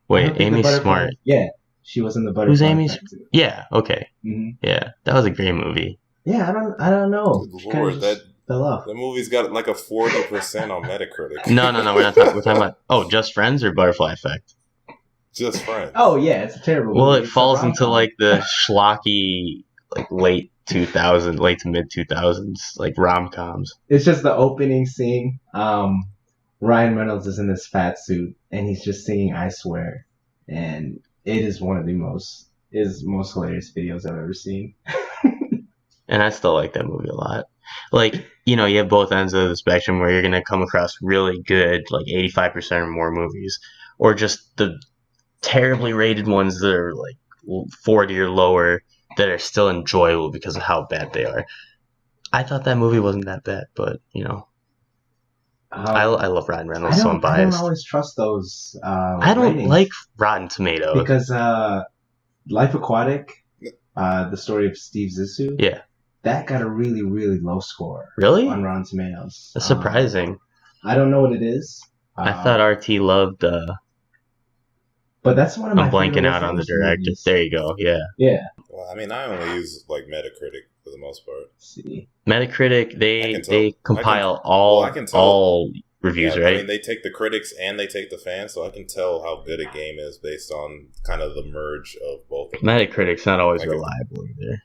Wait, Amy Smart. Yeah, she was in The Butterfly Who's Amy's? Effect too. Yeah, okay. Mm-hmm. Yeah, that was a great movie. Yeah, I don't know. Lord, that fell off. The movie's got like a 40% on Metacritic. No, we're not talking. We're talking about Just Friends or Butterfly Effect. Just Friends. Oh yeah, it's a terrible. Well, movie. it falls into like the schlocky, like late to mid 2000s, like rom-coms. It's just the opening scene. Ryan Reynolds is in this fat suit and he's just singing "I Swear," and it is one of the most hilarious videos I've ever seen. And I still like that movie a lot. Like, you know, you have both ends of the spectrum where you're going to come across really good, like 85% or more movies, or just the terribly rated ones that are like 40 or lower that are still enjoyable because of how bad they are. I thought that movie wasn't that bad, but, you know, I love Ryan Reynolds, so I'm biased. I don't always trust those I don't ratings like Rotten Tomatoes. because Life Aquatic, the story of Steve Zissou, yeah, that got a really, really low score. Really? On Rotten Tomatoes. That's surprising. I don't know what it is. I thought RT loved. But that's one of my. I'm blanking out on the director. Movies. There you go. Yeah. Yeah. Well, I mean, I only use like Metacritic for the most part. Let's see. Metacritic, they compile all reviews, yeah, right? I mean, they take the critics and they take the fans, so I can tell how good a game is based on kind of the merge of both of them. Metacritic's not always reliable either.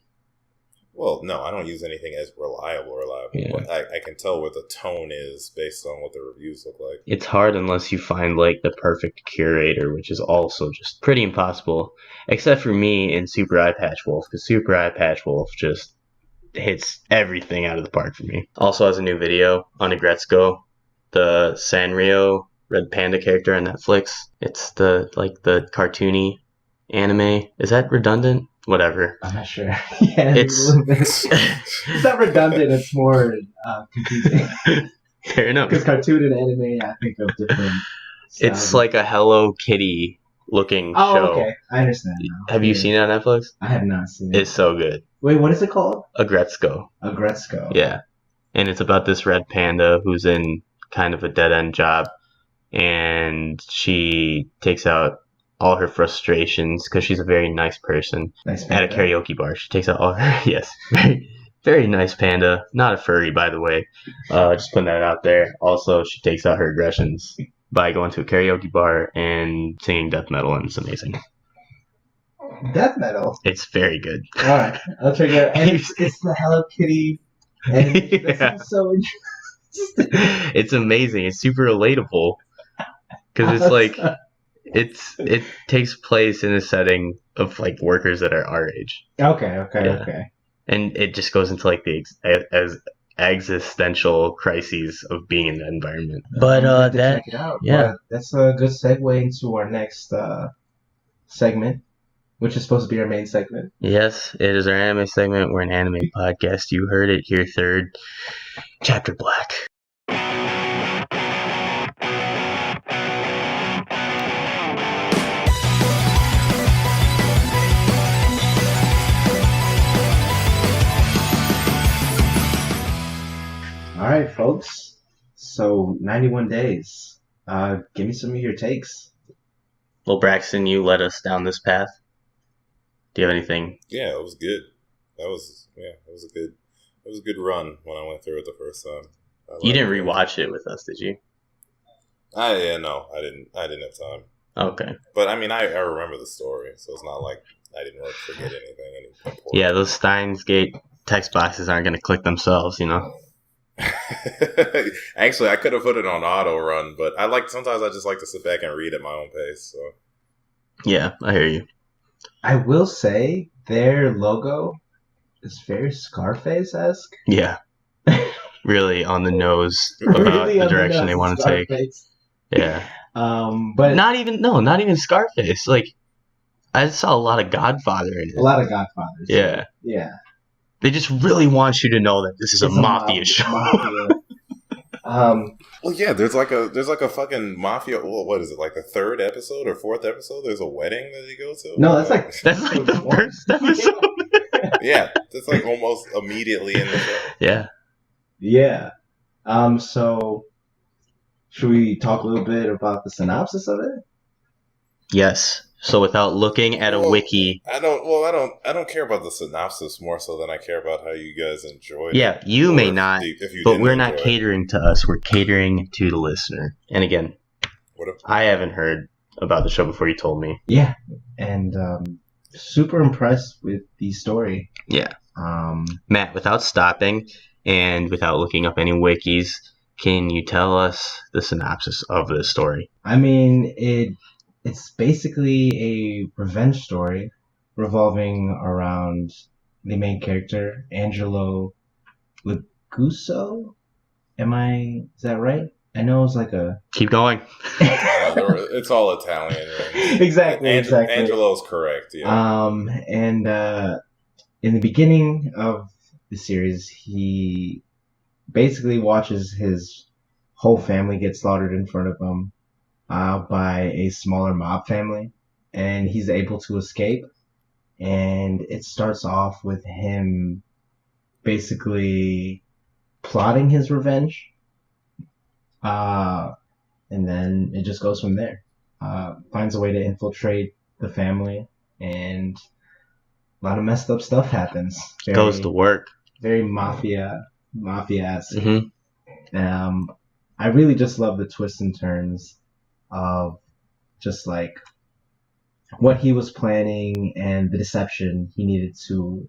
Well, no, I don't use anything as reliable. Yeah. But I can tell what the tone is based on what the reviews look like. It's hard unless you find like the perfect curator, which is also just pretty impossible. Except for me in Super Eye Patch Wolf, because Super Eye Patch Wolf just hits everything out of the park for me. Also has a new video on Agretzko, the Sanrio Red Panda character on Netflix. It's the cartoony anime. Is that redundant? Whatever. I'm not sure. Yeah, it's not redundant. It's more confusing. Fair enough. Because cartoon and anime, I think of different. It's like a Hello Kitty looking show. Oh, okay. I understand now. Have you seen it on Netflix? I have not seen it. It's so good. Wait, what is it called? Agretzko. Agretzko. Yeah. And it's about this red panda who's in kind of a dead-end job, and she takes out all her frustrations because she's a very nice person at a karaoke bar. She takes out all her very, very nice panda, not a furry, by the way. Just putting that out there. Also, she takes out her aggressions by going to a karaoke bar and singing death metal, and it's amazing. Death metal. It's very good. All right, I'll check it out. And it's the Hello Kitty. And that sounds so interesting. It's amazing. It's super relatable because it's like. It takes place in a setting of like workers that are our age. Okay. And it just goes into like the existential crises of being in that environment. But check it out. Yeah, that's a good segue into our next segment, which is supposed to be our main segment. Yes, it is our anime segment. We're an anime podcast. You heard it here third. Chapter Black. All right, folks. So 91 days. Give me some of your takes. Well, Braxton, you led us down this path. Do you have anything? Yeah, it was good. It was a good run when I went through it the first time. You didn't rewatch it with us, did you? No, I didn't have time. Okay. But I mean, I remember the story, so it's not like I didn't really forget anything. Yeah, those Steins Gate text boxes aren't going to click themselves, you know? Actually, I could have put it on auto run, but sometimes I just like to sit back and read at my own pace. So Yeah, I hear you. I will say their logo is very Scarface-esque. Yeah, really on the nose about Really the on the direction nose they of want to take. Scarface. Yeah, But not even Scarface. Like I saw a lot of Godfather in a it. lot of Godfathers. Yeah, Yeah. they just really want you to know that this is a It's mafia show. Mafia. well, yeah, there's like a fucking mafia. What is it? Like the third episode or fourth episode? There's a wedding that they go to. No, that's like That's like the first episode. yeah, that's like almost immediately in the show. Yeah. Yeah. So should we talk a little bit about the synopsis of it? Yes. So without looking at a wiki. I don't care about the synopsis more so than I care about how you guys enjoy it. Yeah, you may not, but we're not enjoy it. catering to us. We're catering to the listener. And again, I haven't heard about the show before you told me. Yeah, and super impressed with the story. Yeah. Matt, without stopping and without looking up any wikis, can you tell us the synopsis of this story? I mean, it's basically a revenge story revolving around the main character, Angelo Leguso. Is that right? I know it's like a... Keep going. It's all Italian. Right? Exactly. Angelo's correct, yeah. And in the beginning of the series, he basically watches his whole family get slaughtered in front of him by a smaller mob family, and he's able to escape. And it starts off with him basically plotting his revenge, and then it just goes from there. Finds a way to infiltrate the family, and a lot of messed up stuff happens. Goes to work. Very mafia-esque. Mm-hmm. I really just love the twists and turns of just like what he was planning and the deception he needed to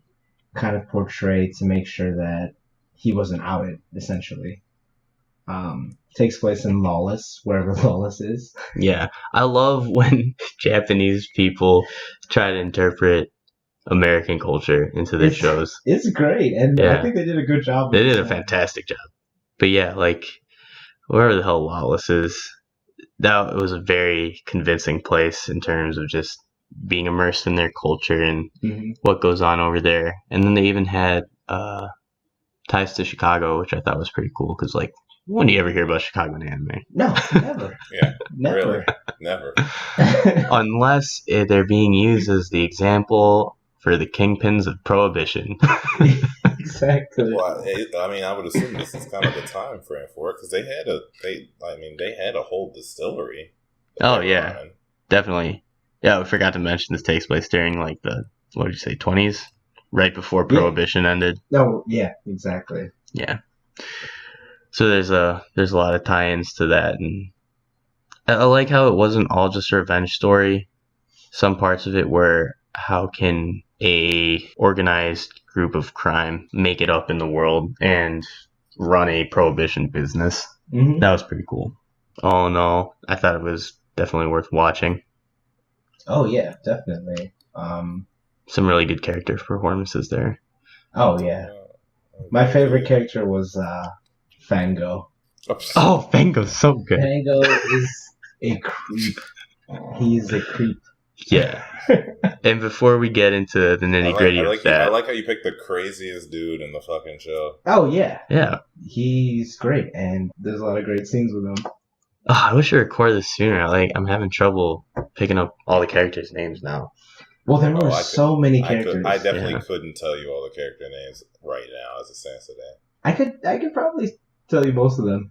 kind of portray to make sure that he wasn't outed, essentially. Takes place in Lawless, wherever Lawless is. Yeah. I love when Japanese people try to interpret American culture into their shows. It's great, and Yeah. I think they did a good job. They did a fantastic job. But yeah, like, wherever the hell Lawless is, that was a very convincing place in terms of just being immersed in their culture and what goes on over there. And then they even had ties to Chicago, which I thought was pretty cool because, like, when do you ever hear about Chicago in anime? No, never. Yeah, Never. really, never. Unless they're being used as the example for the kingpins of Prohibition. Exactly. Well, I mean, I would assume this is kind of the time frame for it because they had a whole distillery. Oh yeah, definitely. Yeah, I forgot to mention this takes place during like the, what did you say, 20s, right before Prohibition ended. No, yeah, exactly. Yeah. So there's a lot of tie-ins to that, and I like how it wasn't all just a revenge story. Some parts of it were, how can a organized group of crime make it up in the world and run a prohibition business? Mm-hmm. That was pretty cool. All in all, I thought it was definitely worth watching. Oh yeah, definitely. Some really good character performances there. Oh yeah, my favorite character was Fango. Oh, Fango's so good. Fango is a creep. He's a creep. Yeah. And before we get into the nitty gritty of that, I like how you picked the craziest dude in the fucking show. Oh yeah, yeah, he's great, and there's a lot of great scenes with him. Oh, I wish we recorded this sooner. I'm having trouble picking up all the characters' names now. Well, there were so many characters. I definitely couldn't tell you all the character names right now as it stands today. I could probably tell you most of them.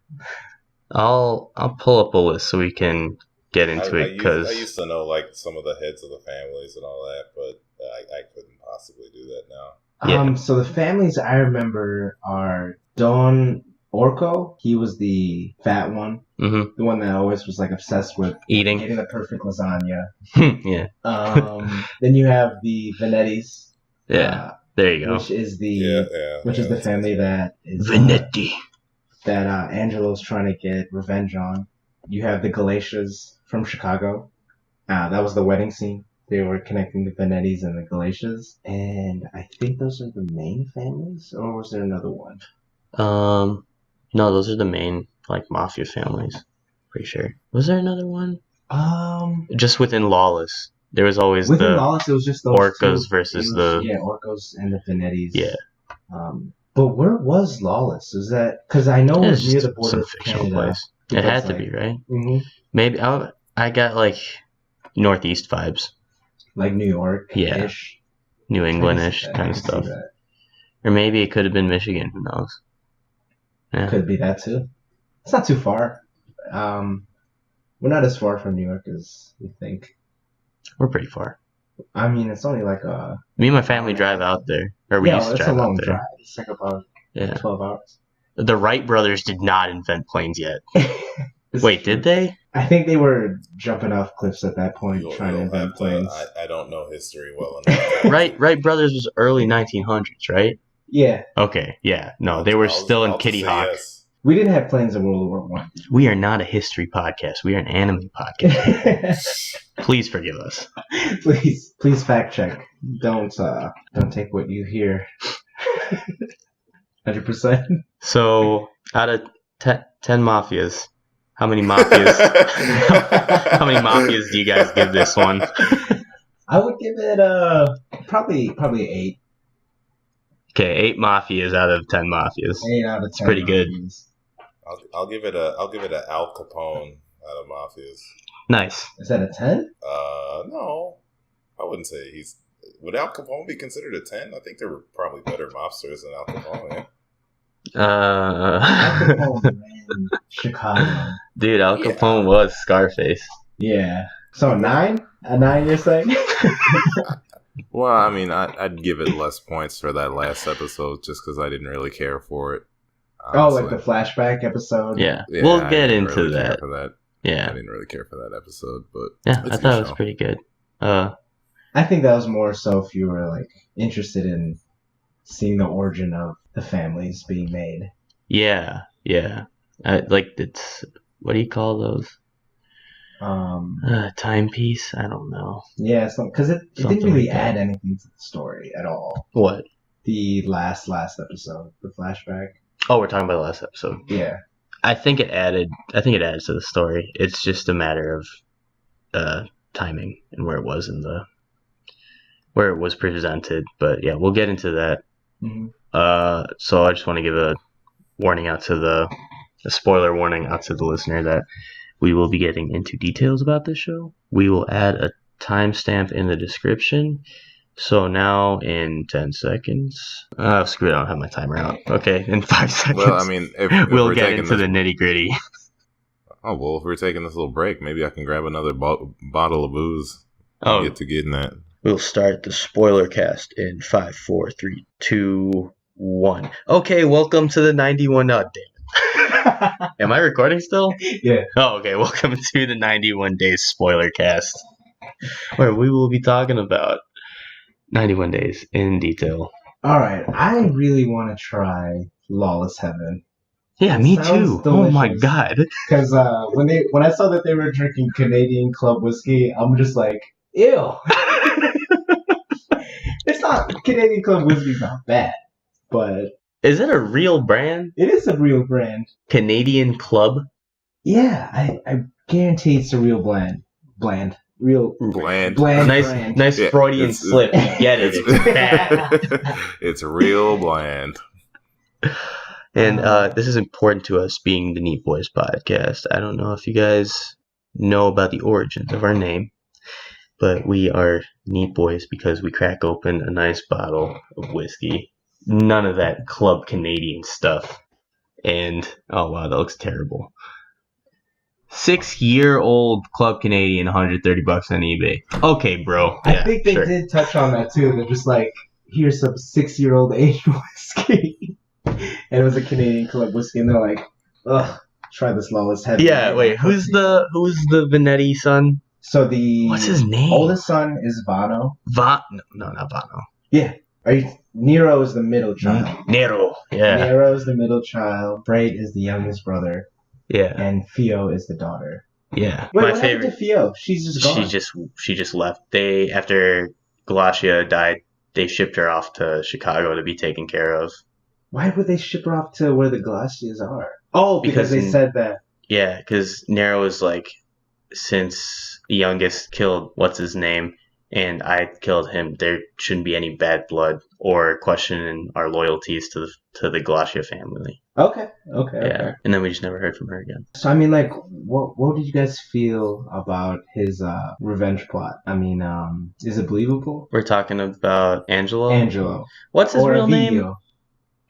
I'll pull up a list so we can get into it, because I used to know like some of the heads of the families and all that, but I couldn't possibly do that now. Yeah. So the families I remember are Don Orco. He was the fat one, the one that always was like obsessed with eating the perfect lasagna. Yeah. Then you have the Venettis. Yeah. There you go. Which is the family that is Venetti. that Angelo's trying to get revenge on. You have the Galatias from Chicago. That was the wedding scene. They were connecting the Venettis and the Galatias. And I think those are the main families, or was there another one? No, those are the main like mafia families. Pretty sure. Was there another one? Just within Lawless, there was always Within the Lawless, it was just those Orcos two. versus Orcos and the Venettis. Yeah. But where was Lawless? Was that because I know it was near the border some of fictional Canada. place. It had to be, right? Mm-hmm. Maybe I got like Northeast vibes, Like New York-ish. New England-ish I kind of can see stuff, that. or maybe it could have been Michigan. Who knows? Yeah. Could be that too. It's not too far. We're not as far from New York as you think. We're pretty far. I mean, it's only like Me and my family drive out there, or we used to it's drive a long out there. drive. It's like about Yeah. 12 hours. The Wright brothers did not invent planes yet. Wait, did they? I think they were jumping off cliffs at that point, trying to You'll invent have planes. I don't know history well enough. Wright brothers was early 1900s, right? Yeah, Okay, yeah. No, they were still in I'll Kitty say Hawk. yes. we didn't have planes in World War One. We are not a history podcast. We are an anime podcast. Please forgive us. Please fact check. Don't take what you hear. 100%. So, out of 10 mafias, how many mafias? How many mafias do you guys give this one? I would give it probably 8. Okay, 8 mafias out of 10 mafias. 8 out of 10. It's pretty good. movies. I'll give it a Al Capone out of Mafias. Nice. Is that a 10? No, I wouldn't say he's. Would Al Capone be considered a 10? I think there were probably better mobsters than Al Capone. Yeah. Al Capone ran Chicago. Dude, Al Capone was Scarface. Yeah. So a 9? A 9, you're saying? Well, I mean, I'd give it less points for that last episode just because I didn't really care for it. Honestly. Oh, like the flashback episode? Yeah. We'll get into really that. For that. Yeah. I didn't really care for that episode, but yeah, I thought it was pretty good. I think that was more so if you were like interested in seeing the origin of the families being made. Yeah. Like it's what do you call those? Timepiece? I don't know. Yeah, because it didn't really like add anything to the story at all. What? The last episode, the flashback. Oh, we're talking about the last episode. Yeah. I think it adds to the story. It's just a matter of timing and where it was where it was presented. But yeah, we'll get into that. Mm-hmm. So I just want to give a warning out to a spoiler warning out to the listener that we will be getting into details about this show. We will add a timestamp in the description. So now in 10 seconds. Screw it, I don't have my timer out. Okay, in 5 seconds. Well, I mean, if we'll we're get taking into the nitty gritty. Oh, well, if we're taking this little break, maybe I can grab another bottle of booze and get in that. We'll start the spoiler cast in 5, 4, 3, 2, 1. Okay, welcome to the 91. Oh, damn it. Am I recording still? Yeah. Oh, okay. Welcome to the 91 Days spoiler cast, where we will be talking about 91 Days in detail. All right. I really want to try Lawless Heaven. Yeah, me too. Delicious. Oh my god. Because when I saw that they were drinking Canadian Club whiskey, I'm just like, ew. It's not Canadian Club whiskey's not bad, but is it a real brand? It is a real brand. Canadian Club? Yeah, I guarantee it's a real bland. Real bland. Nice yeah, Freudian slip. Get it. It's bad. It's real bland. And this is important to us being the Neat Boys podcast. I don't know if you guys know about the origins of our name, but we are Neat Boys because we crack open a nice bottle of whiskey. None of that Club Canadian stuff. And, oh wow, that looks terrible. 6-year-old Club Canadian, $130 on eBay. Okay, bro. I think they did touch on that too. They're just like, here's some 6-year-old aged whiskey. And it was a Canadian Club whiskey, and they're like, ugh, try this Lawless Heaven. Yeah, wait, who's the Venetti son? So what's his name? Oldest son is Vano. No, not Vano. Yeah. Nero is the middle child. Nero. Yeah. Nero is the middle child. Braid is the youngest brother. Yeah. And Fio is the daughter. Yeah. Wait, My what favorite. happened to Fio? She's just gone. She just left. They after Galatia died, they shipped her off to Chicago to be taken care of. Why would they ship her off to where the Glaciers are? Oh, because they said that. Yeah, because Nero is like, since the youngest killed what's his name, and I killed him, there shouldn't be any bad blood or questioning our loyalties to the Galatia family. Okay. Yeah, and then we just never heard from her again. So I mean, like, what did you guys feel about his revenge plot? I mean, is it believable? We're talking about Angelo. Angelo. What's his real name?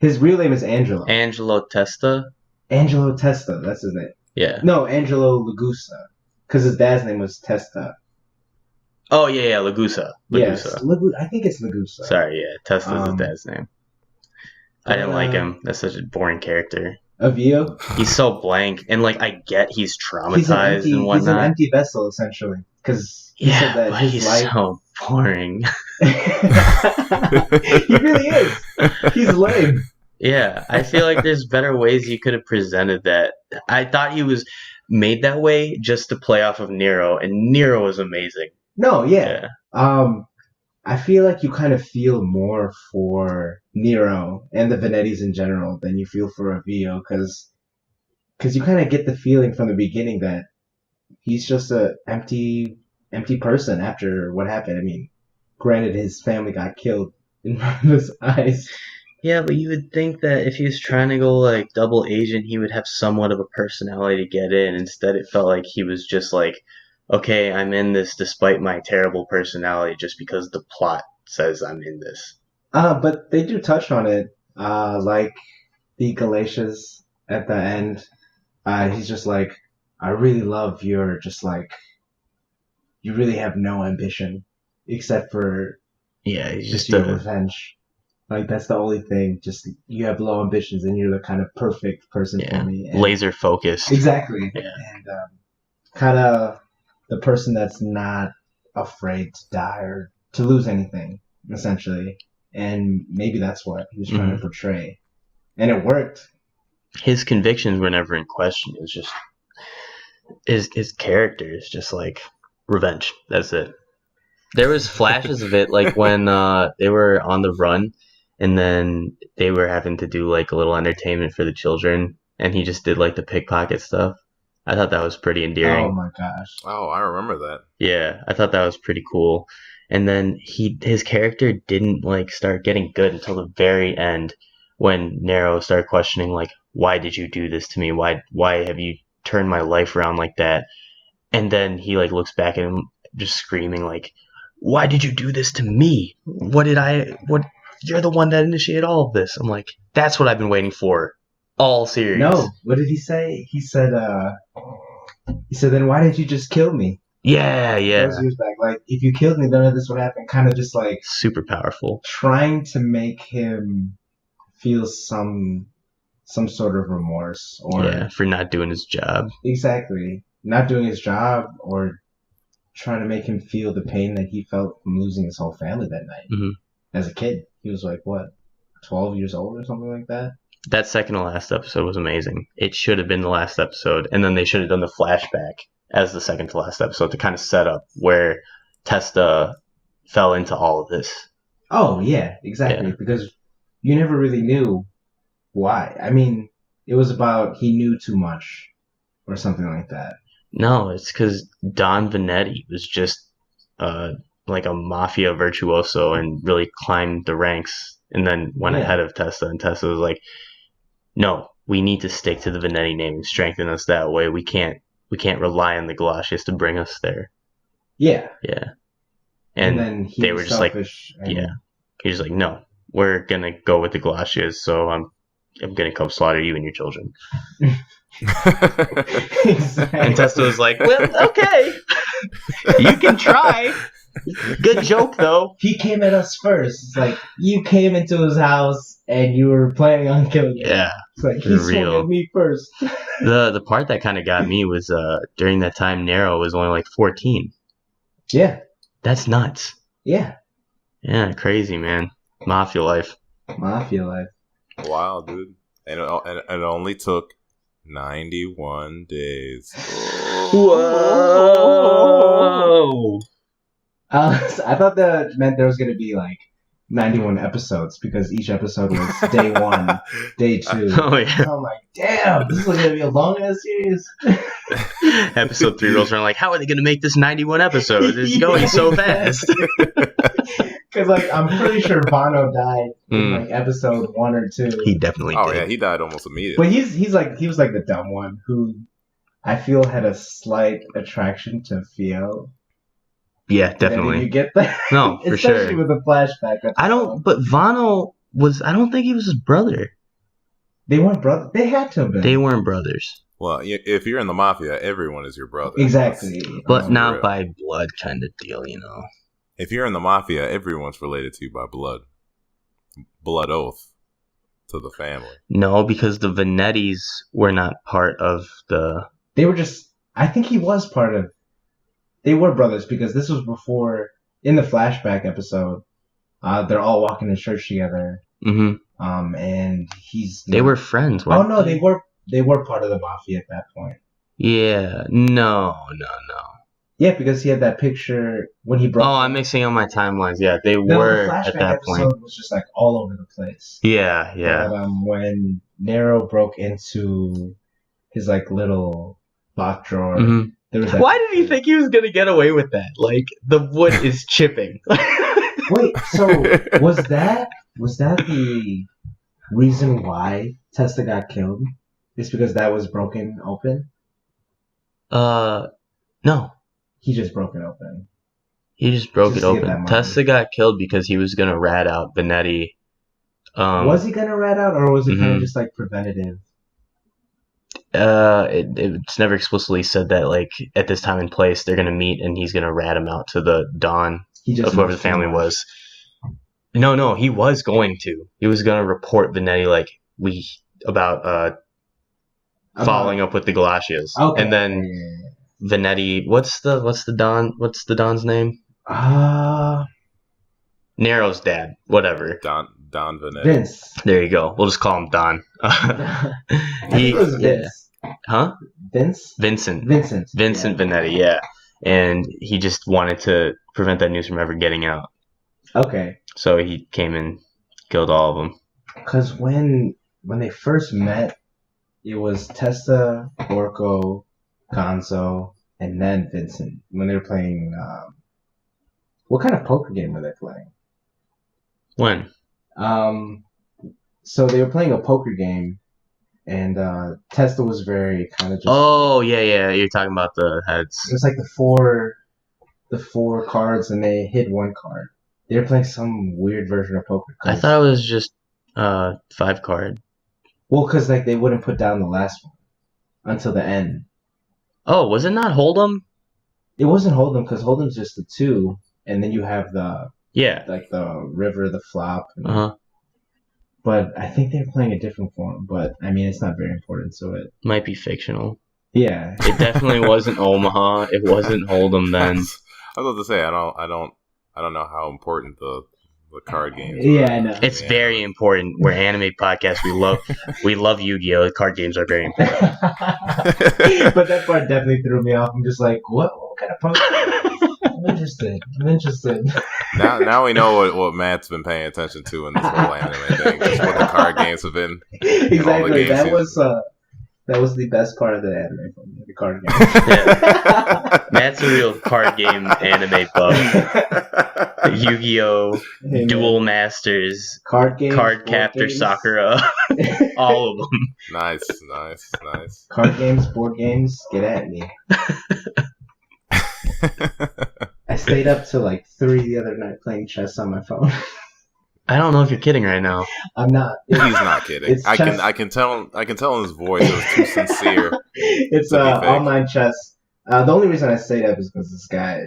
His real name is Angelo. Angelo Testa. Angelo Testa. That's his name. Yeah. No, Angelo Lagusa, because his dad's name was Testa. Oh yeah, Lagusa. Yes, I think it's Lagusa. Sorry, yeah, Testa's his dad's name. I didn't like him. That's such a boring character. Avio? He's so blank, and like I get he's traumatized and whatnot. He's an empty vessel essentially, because he said that but his he's life. So boring. He really is. He's lame. Yeah, I feel like there's better ways you could have presented that. I thought he was made that way just to play off of Nero, and Nero was amazing. No, yeah. I feel like you kind of feel more for Nero and the Venettis in general than you feel for Avio, because you kind of get the feeling from the beginning that he's just a empty person after what happened. I mean, granted, his family got killed in front of his eyes. Yeah, but you would think that if he was trying to go like double agent, he would have somewhat of a personality to get in. Instead, it felt like he was just like, okay, I'm in this despite my terrible personality just because the plot says I'm in this. But they do touch on it, like the Galatians at the end. He's just like, I really love your, just like, you really have no ambition except for he's just your revenge. Like, that's the only thing. Just, you have low ambitions and you're the kind of perfect person for me. And laser focused. Exactly. Yeah. And kind of the person that's not afraid to die or to lose anything, essentially. And maybe that's what he was trying to portray. And it worked. His convictions were never in question. It was just his character is just like revenge. That's it. There was flashes of it, like when they were on the run, and then they were having to do like a little entertainment for the children, and he just did like the pickpocket stuff. I thought that was pretty endearing. Oh my gosh. Oh, I remember that. Yeah, I thought that was pretty cool. And then his character didn't like start getting good until the very end, when Nero started questioning like, why did you do this to me? Why have you turned my life around like that? And then he like looks back at him just screaming like, why did you do this to me? What you're the one that initiated all of this. I'm like, that's what I've been waiting for all series. No, what did he say? He said, then why didn't you just kill me? Yeah. Those years back. Like, if you killed me, none of this would happen. Kind of just like super powerful. Trying to make him feel some sort of remorse or for not doing his job. Exactly. Not doing his job, or trying to make him feel the pain that he felt from losing his whole family that night. As a kid. He was like, what, 12 years old or something like that? That second to last episode was amazing. It should have been the last episode, and then they should have done the flashback as the second to last episode to kind of set up where Testa fell into all of this. Oh, yeah, exactly. Yeah. Because you never really knew why. I mean, it was about he knew too much or something like that. No, it's because Don Vanetti was just like a mafia virtuoso and really climbed the ranks and then went ahead of Testa. And Testa was like, no, we need to stick to the Vanetti name and strengthen us that way. We can't rely on the Galatians to bring us there. Yeah. Yeah. And then they were just like, he was like, no, we're going to go with the Galatians. So I'm going to come slaughter you and your children. Exactly. And Testa was like, well, okay, you can try. Good joke, though. He came at us first. It's like, you came into his house and you were planning on killing him. Yeah. It's like, he swung at me first. The part that kind of got me was during that time, Nero was only like 14. Yeah. That's nuts. Yeah. Yeah, crazy, man. Mafia life. Mafia life. Wow, dude. And it only took 91 days. Whoa! I thought that meant there was going to be like 91 episodes because each episode was day 1, day 2. Oh yeah. I'm like, damn, this is going to be a long ass series. Episode 3 rolls around like, how are they going to make this 91 episodes? It's going so fast. Because like I'm pretty sure Bono died in like episode 1 or 2. He definitely did. Oh yeah, he died almost immediately. But he was like the dumb one who I feel had a slight attraction to Theo. Yeah, definitely. Did you get that? No, for Especially sure. with the flashback. I don't think he was his brother. They weren't brothers. They had to have been. They weren't brothers. Well, if you're in the mafia, everyone is your brother. Exactly. But not real. by blood kind of deal, you know. If you're in the mafia, everyone's related to you by blood. Blood oath to the family. No, because the Venettis were not part of the... They were just... I think he was part of... They were brothers because this was before... In the flashback episode, they're all walking to church together. Mm-hmm. And he's... They were friends, Oh, weren't no, they? they were part of the mafia at that point. Yeah. No. Yeah, because he had that picture when he broke... Oh, I'm mixing up my timelines. Yeah, they the were flashback at that episode point. was just like all over the place. Yeah. But, when Nero broke into his like little lock drawer, Mhm. there was that Why did he think he was gonna get away with that? Like the wood is chipping. Wait, so was that the reason why Testa got killed? It's because that was broken open? No. He just broke it open. He just broke Just it to get that open. money. Testa got killed because he was gonna rat out Benetti. Was he gonna rat out, or was it kind Mhm. of just like preventative? It's never explicitly said that like at this time and place they're gonna meet and he's gonna rat him out to the Don He just of whoever the knows too family much. was. No, he was going to. He was gonna report Benetti like about following up with the Galatias. Okay. And then Venetti, what's the Don's name? Nero's dad, whatever. Don Venetti. Vince. There you go. We'll just call him Don. I think it was Vince. Huh? Vince? Vincent Yeah. Venetti, yeah. And he just wanted to prevent that news from ever getting out. Okay. So he came and killed all of them. Because when they first met, it was Testa, Orko, Gonzo, and then Vincent. When they were playing, what kind of poker game were they playing? When? So they were playing a poker game, and Testa was very kind of just. Oh, yeah. You're talking about the heads. It was like the four cards, and they hid one card. They were playing some weird version of poker. I thought it was just 5 card. Well, because like they wouldn't put down the last one until the end. Oh, was it not Hold'em? It wasn't Hold'em because Hold'em's just the 2, and then you have the Yeah. river, the flop. Uh-huh. But I think they're playing a different form. But I mean, it's not very important. So it. Might be fictional. Yeah. It definitely wasn't Omaha. It wasn't Hold'em then. I was about to say I don't know how important the card games. Yeah, I know. It's very important. We're an anime podcast. We love Yu-Gi-Oh! The card games are very important. But that part definitely threw me off. I'm just like, what kind of poker? I'm interested. Now we know what Matt's been paying attention to in this whole anime thing. Just what the card games have been. Exactly. games That was the best part of the anime for me, the card game. Yeah. Matt's a real card game anime buff. Yu-Gi-Oh! Hey, Duel Masters, card games, Card board Captor games. Sakura, all of them. Nice. Card games, board games, get at me. I stayed up till like 3 the other night playing chess on my phone. I don't know if you're kidding right now. I'm not. He's not kidding. It's chess. I can tell in his voice it was too sincere. It's to be fake. online chess. The only reason I stayed up is because this guy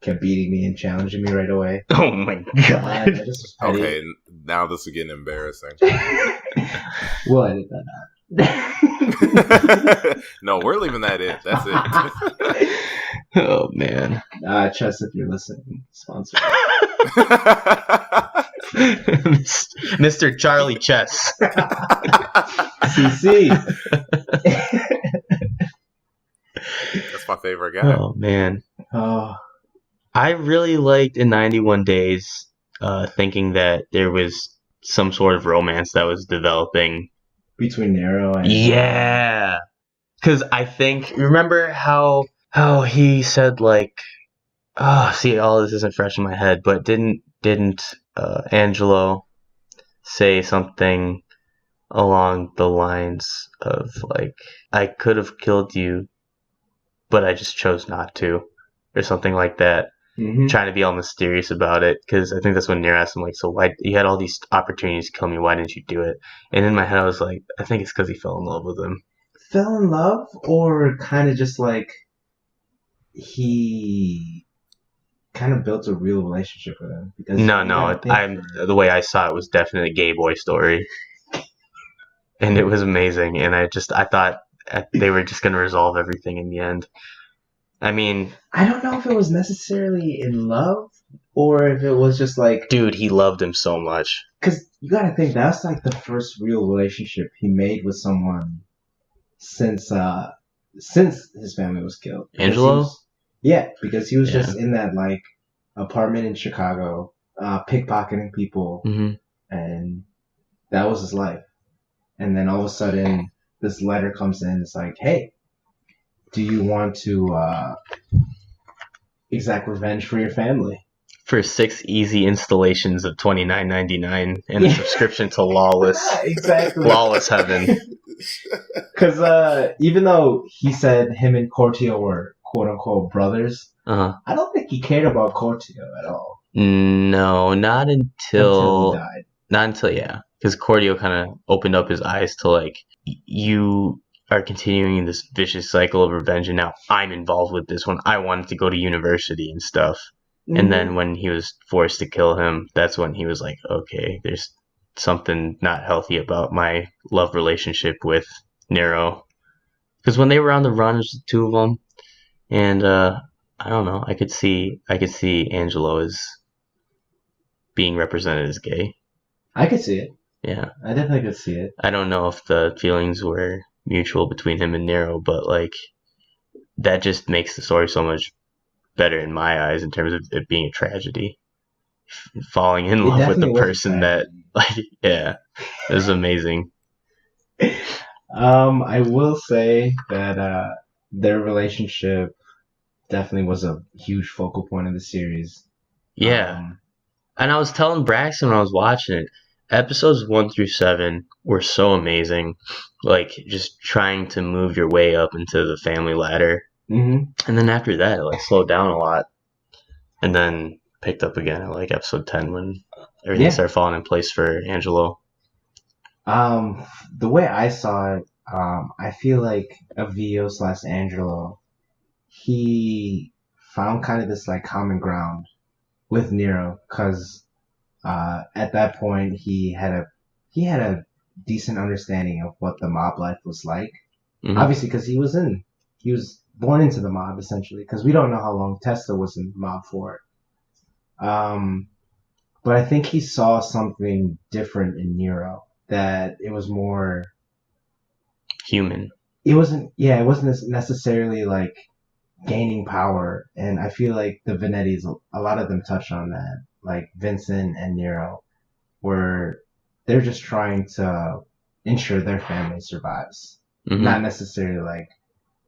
kept beating me and challenging me right away. Oh my I god. just was petty. Okay, now this is getting embarrassing. We'll edit that out. No, we're leaving that in. That's it. Oh man. Chess, if you're listening, sponsor. Mr. Charlie Chess. CC. That's my favorite guy. Oh man, Oh, I really liked in 91 Days, thinking that there was some sort of romance that was developing. between Nero and Yeah, because I think remember how he said like, oh, see, all this isn't fresh in my head, but didn't Angelo say something along the lines of like, I could have killed you, but I just chose not to, or something like that. Mhm. Trying to be all mysterious about it, because I think that's when Nero asked him like, so why you had all these opportunities to kill me, why didn't you do it? And in my head I was like, I think it's because he fell in love with him. Fell in love, or kind of just like he kind of built a real relationship with him because No, you gotta think I'm for- the way I saw it was definitely a gay boy story, and it was amazing. And I thought they were just gonna resolve everything in the end. I mean, I don't know if it was necessarily in love or if it was just like dude, he loved him so much. because you gotta think that's like the first real relationship he made with someone since his family was killed. Because Angelo? because he was Yeah. just in that like apartment in Chicago, pickpocketing people, Mm-hmm. and that was his life. And then all of a sudden, this letter comes in. It's like, hey, do you want to exact revenge for your family? For 6 easy installations of $29.99 and a Yeah. subscription to Lawless Exactly. Lawless Heaven. Because even though he said him and Cortio were quote unquote brothers, Uh-huh. I don't think he cared about Cortio at all No, not until until he died. not until yeah, because Cordio kind of opened up his eyes to like, you are continuing this vicious cycle of revenge, and now I'm involved with this one. I wanted to go to university and stuff. And then when he was forced to kill him, that's when he was like, okay, there's something not healthy about my love relationship with Nero. Because when they were on the run, it was the two of them, and I don't know, I could see Angelo as being represented as gay. I could see it. Yeah, I definitely could see it. I don't know if the feelings were mutual between him and Nero, but like, that just makes the story so much better in my eyes in terms of it being a tragedy. Falling in It love with definitely the was a person that, tragedy. like, yeah, it was amazing. I will say that their relationship definitely was a huge focal point of the series. Yeah. And I was telling Braxton when I was watching it, episodes 1 through 7 were so amazing. Like, just trying to move your way up into the family ladder. Mm-hmm. And then after that, it like slowed down a lot. And then picked up again at like episode 10 when everything started falling in place for Angelo. The way I saw it, I feel like Avio/Angelo, he found kind of this like common ground with Nero because at that point he had a decent understanding of what the mob life was like. Mhm. Obviously, because he was born into the mob essentially. Because we don't know how long Testa was in the mob for. But I think he saw something different in Nero, that it was more Human. it wasn't necessarily like gaining power, and I feel like the Venettis, a lot of them touch on that, like Vincent and Nero, where they're just trying to ensure their family survives, Mhm. not necessarily like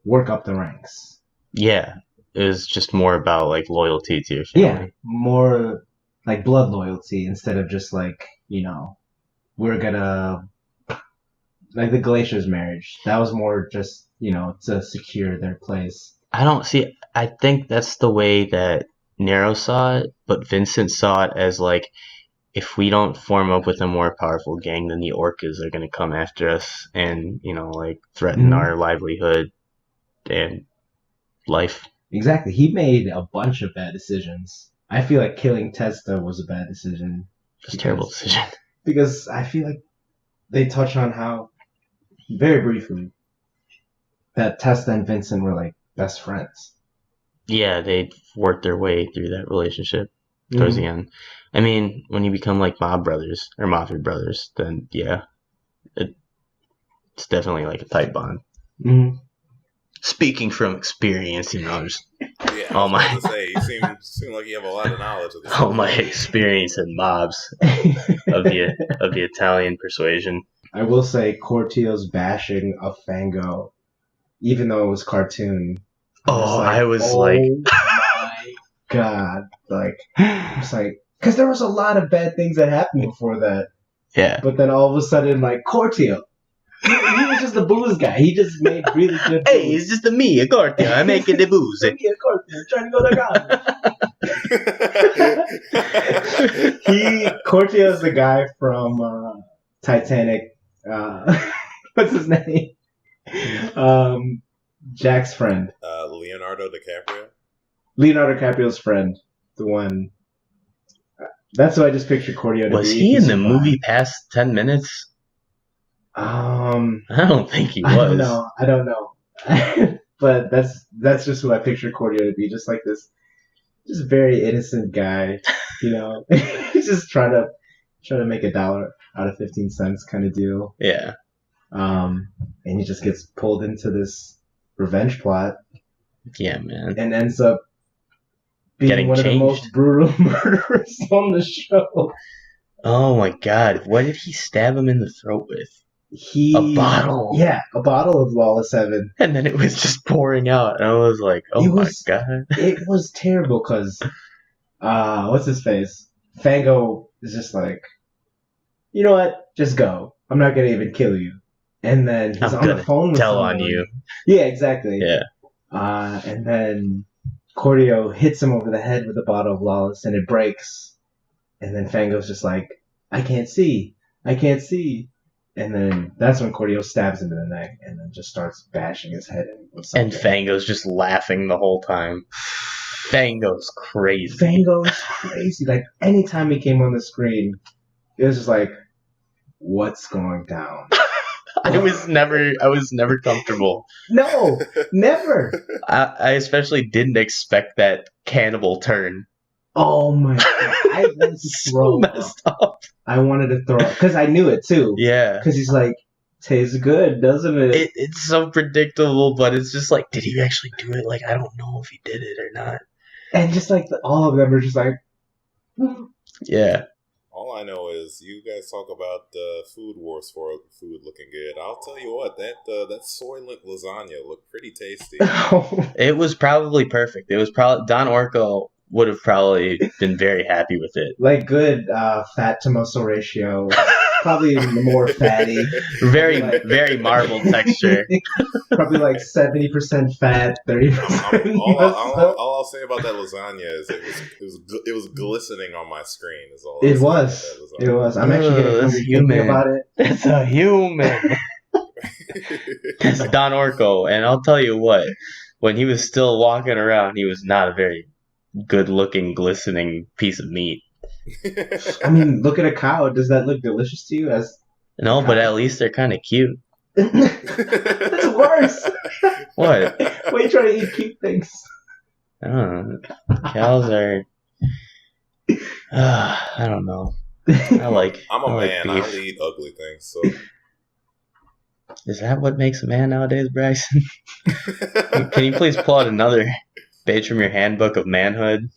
work up the ranks. Yeah, it was just more about like loyalty to your family. Yeah, more like blood loyalty instead of just like, we're gonna like the Glaciers marriage. That was more just, to secure their place. I think that's the way that Nero saw it, but Vincent saw it as like, if we don't form up with a more powerful gang, then the Orcas are going to come after us and, like threaten Mhm. our livelihood and life. Exactly. He made a bunch of bad decisions. I feel like killing Testa was a bad decision. Just a terrible decision. Because I feel like they touch on how, very briefly, that Testa and Vincent were like best friends. Yeah, they worked their way through that relationship. towards Mhm. the end. I mean, when you become like mob brothers or mafia brothers, then yeah, it's definitely like a tight bond. Mhm. Speaking from experience, just Yeah, I all was about my to say you seem like you have a lot of knowledge of the all my subject. experience in mobs of the Italian persuasion. I will say Cortio's bashing of Fango, even though it was cartoon. I'm just Oh, like, I was like, oh my god! Like, it's like, because there was a lot of bad things that happened before that, yeah. but then all of a sudden, like Cortio, he was just a booze guy. He just made really good. Hey, booze. it's just me, a Cortio. I'm making the booze. Me, Cortio, trying to go to college. Cortio is the guy from Titanic. What's his name? Jack's friend. Leonardo DiCaprio. Leonardo DiCaprio's friend. The one. That's what I just pictured Cortio to Was be. he if in the survived. movie past 10 minutes? I don't think he was. I don't know. But that's just what I pictured Cortio to be. Just like this, just very innocent guy. He's just trying to make $1 out of 15 cents kind of deal. Yeah. And he just gets pulled into this revenge plot Yeah, man. and ends up being Getting one of the changed. most brutal murderers on the show. Oh my god. What did he stab him in the throat with? A bottle. Yeah, a bottle of Lawless 7. And then it was just pouring out. And I was like, oh my god. It was terrible because, what's his face? Fango is just like, you know what? Just go. I'm not going to even kill you. And then he's on the phone with tell someone. on you. Yeah, exactly. Yeah. And then Cortio hits him over the head with a bottle of Lawless and it breaks. And then Fango's just like, I can't see. And then that's when Cortio stabs him in the neck and then just starts bashing his head in with something. And Fango's just laughing the whole time. Fango's crazy. Like, anytime he came on the screen, it was just like, what's going down? I was never comfortable. No, never. I especially didn't expect that cannibal turn. Oh my god. I wanted to throw So messed up. I wanted to throw up because I knew it too. Yeah. Because he's like, tastes good, doesn't it? It's so predictable, but it's just like, did he actually do it? Like, I don't know if he did it or not. And just like all of them are just like, yeah. All I know is you guys talk about food wars for food looking good. I'll tell you what, that soylent lasagna looked pretty tasty. It was probably perfect. It was probably Don Orco would have probably been very happy with it. Like good fat to muscle ratio. Probably more fatty. Very, Like- very marbled texture. Probably like 70% fat, 30% all muscle. I'll say about that lasagna is it was glistening on my screen. Is all. It was. I'm actually getting that's hungry human. thinking about it. It's a human. It's Don Orco, and I'll tell you what, when he was still walking around, he was not a very good-looking, glistening piece of meat. I mean, look at a cow. Does that look delicious to you? No, but at least they're kind of cute. That's worse. What? Why are you trying to eat cute things? I don't know. Cows are. I don't know. I'm a I like man. beef. I'll eat ugly things. So. Is that what makes a man nowadays, Bryson? Can you please pull out another page from your handbook of manhood?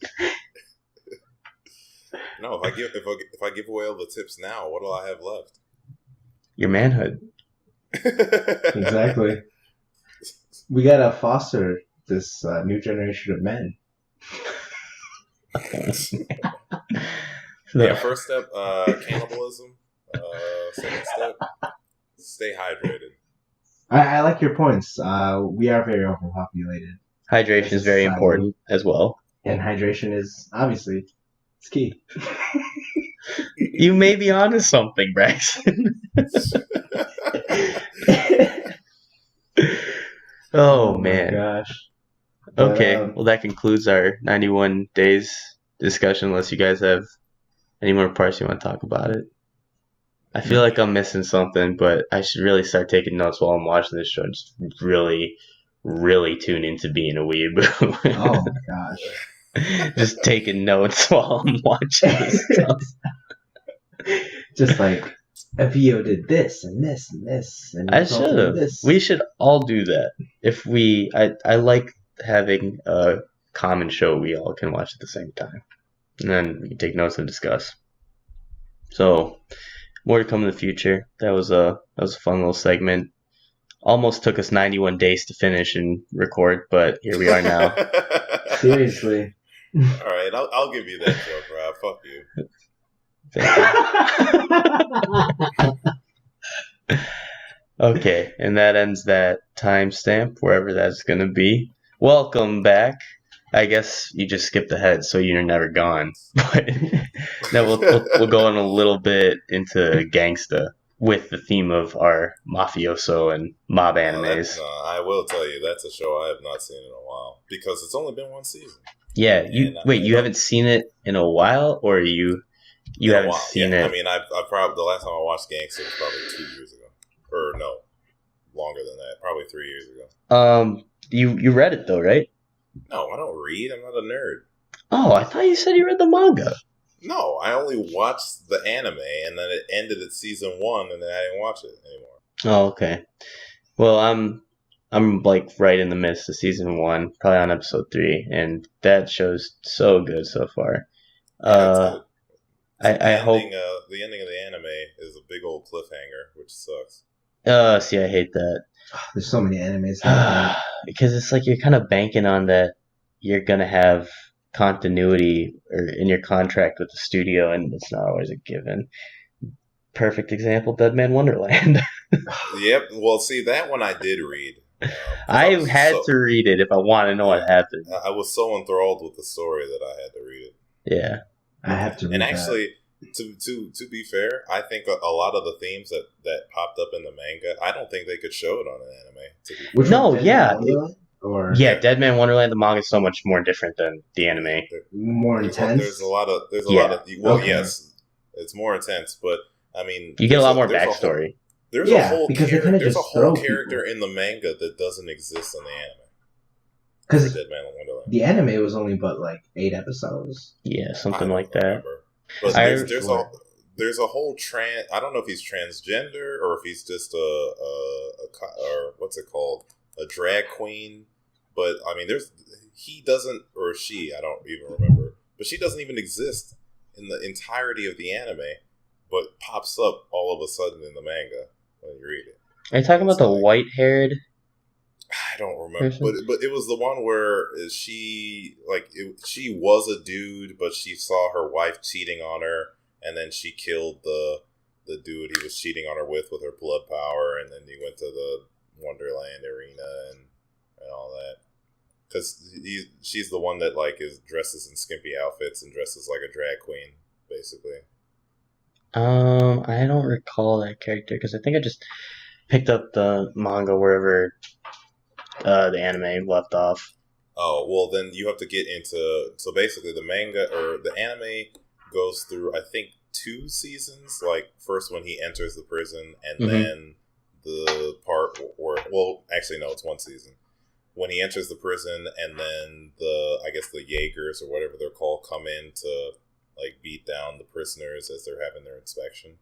No, if I give away all the tips now, what do I have left? Your manhood. Exactly. We gotta foster this new generation of men. Yeah, first step, cannibalism. Second step, stay hydrated. I like your points. We are very overpopulated, Hydration is very important as well. and hydration is obviously it's key. You may be onto something, Braxton. Oh, man. Gosh. Okay, But, well, that concludes our 91 days discussion, unless you guys have any more parts you want to talk about it. I feel like I'm missing something, but I should really start taking notes while I'm watching this show. Just really, really tune into being a weeb. oh my gosh. Just taking notes while I'm watching this stuff. Just like FEO did this and this and this, and I resulted should in have. this. We should all do that. I like having a common show we all can watch at the same time, and then we can take notes and discuss. So, more to come in the future. That was a fun little segment. Almost took us 91 days to finish and record, but here we are now. Seriously. All right, I'll give you that joke, Rob. Fuck you. Okay, and that ends that timestamp, wherever that's going to be. Welcome back. I guess you just skipped ahead, so you're never gone. But now we'll go on a little bit into gangsta with the theme of our mafioso and mob animes. I will tell you, that's a show I have not seen in a while because it's only been one season. Yeah, you haven't seen it in a while, or you haven't seen it? I mean, I probably the last time I watched Gangster was probably 2 years ago, or no, longer than that, probably 3 years ago. You read it though, right? No, I don't read. I'm not a nerd. Oh, I thought you said you read the manga. No, I only watched the anime, and then it ended at season 1, and then I didn't watch it anymore. Oh, okay. Well, I'm like right in the midst of season 1, probably on episode 3, and that show's so good so far. Yeah, I hope the ending of the anime is a big old cliffhanger, which sucks. See, I hate that. There's so many animes like that. Because it's like you're kind of banking on that you're gonna have continuity or in your contract with the studio, and it's not always a given. Perfect example, Dead Man Wonderland. Yep. Well, see, that one I did read. I had to read it if I want to know what happened. I was so enthralled with the story that I had to read it. Yeah. I have to read and that. actually, to be fair, I think a lot of the themes that popped up in the manga, I don't think they could show it on an anime. To be fair. Which No, one, Dead yeah. Man Wonderland? Or Dead Man Wonderland, the manga is so much more different than the anime. more intense? There's a lot of Okay. yes, it's more intense, but I mean, You get a lot more backstory. There's a whole because they kinda there's a just whole throw character people. in the manga that doesn't exist in the anime. Because Dead Man Wonderland. the anime was only but like 8 episodes. Yeah, I something don't like that. remember. But I- there's a whole I don't know if he's transgender or if he's just or what's it called, a drag queen. But I mean, he doesn't, or she, I don't even remember, but she doesn't even exist in the entirety of the anime, but pops up all of a sudden in the manga when you read it. Are you talking about the white-haired? I don't remember, person? but it was the one where she was a dude, but she saw her wife cheating on her, and then she killed the dude he was cheating on her with her blood power, and then he went to the Wonderland arena and all that. Because she's the one that like dresses in skimpy outfits and dresses like a drag queen, basically. I don't recall that character because I think I just picked up the manga wherever the anime left off. Oh, well, then you have to get into... So basically, the manga, or the anime goes through, I think, 2 seasons. Like, first when he enters the prison, and then the part where... Well, actually, no, it's 1 season. When he enters the prison, and then I guess the Jaegers, or whatever they're called, come in to, like, beat down the prisoners as they're having their inspection.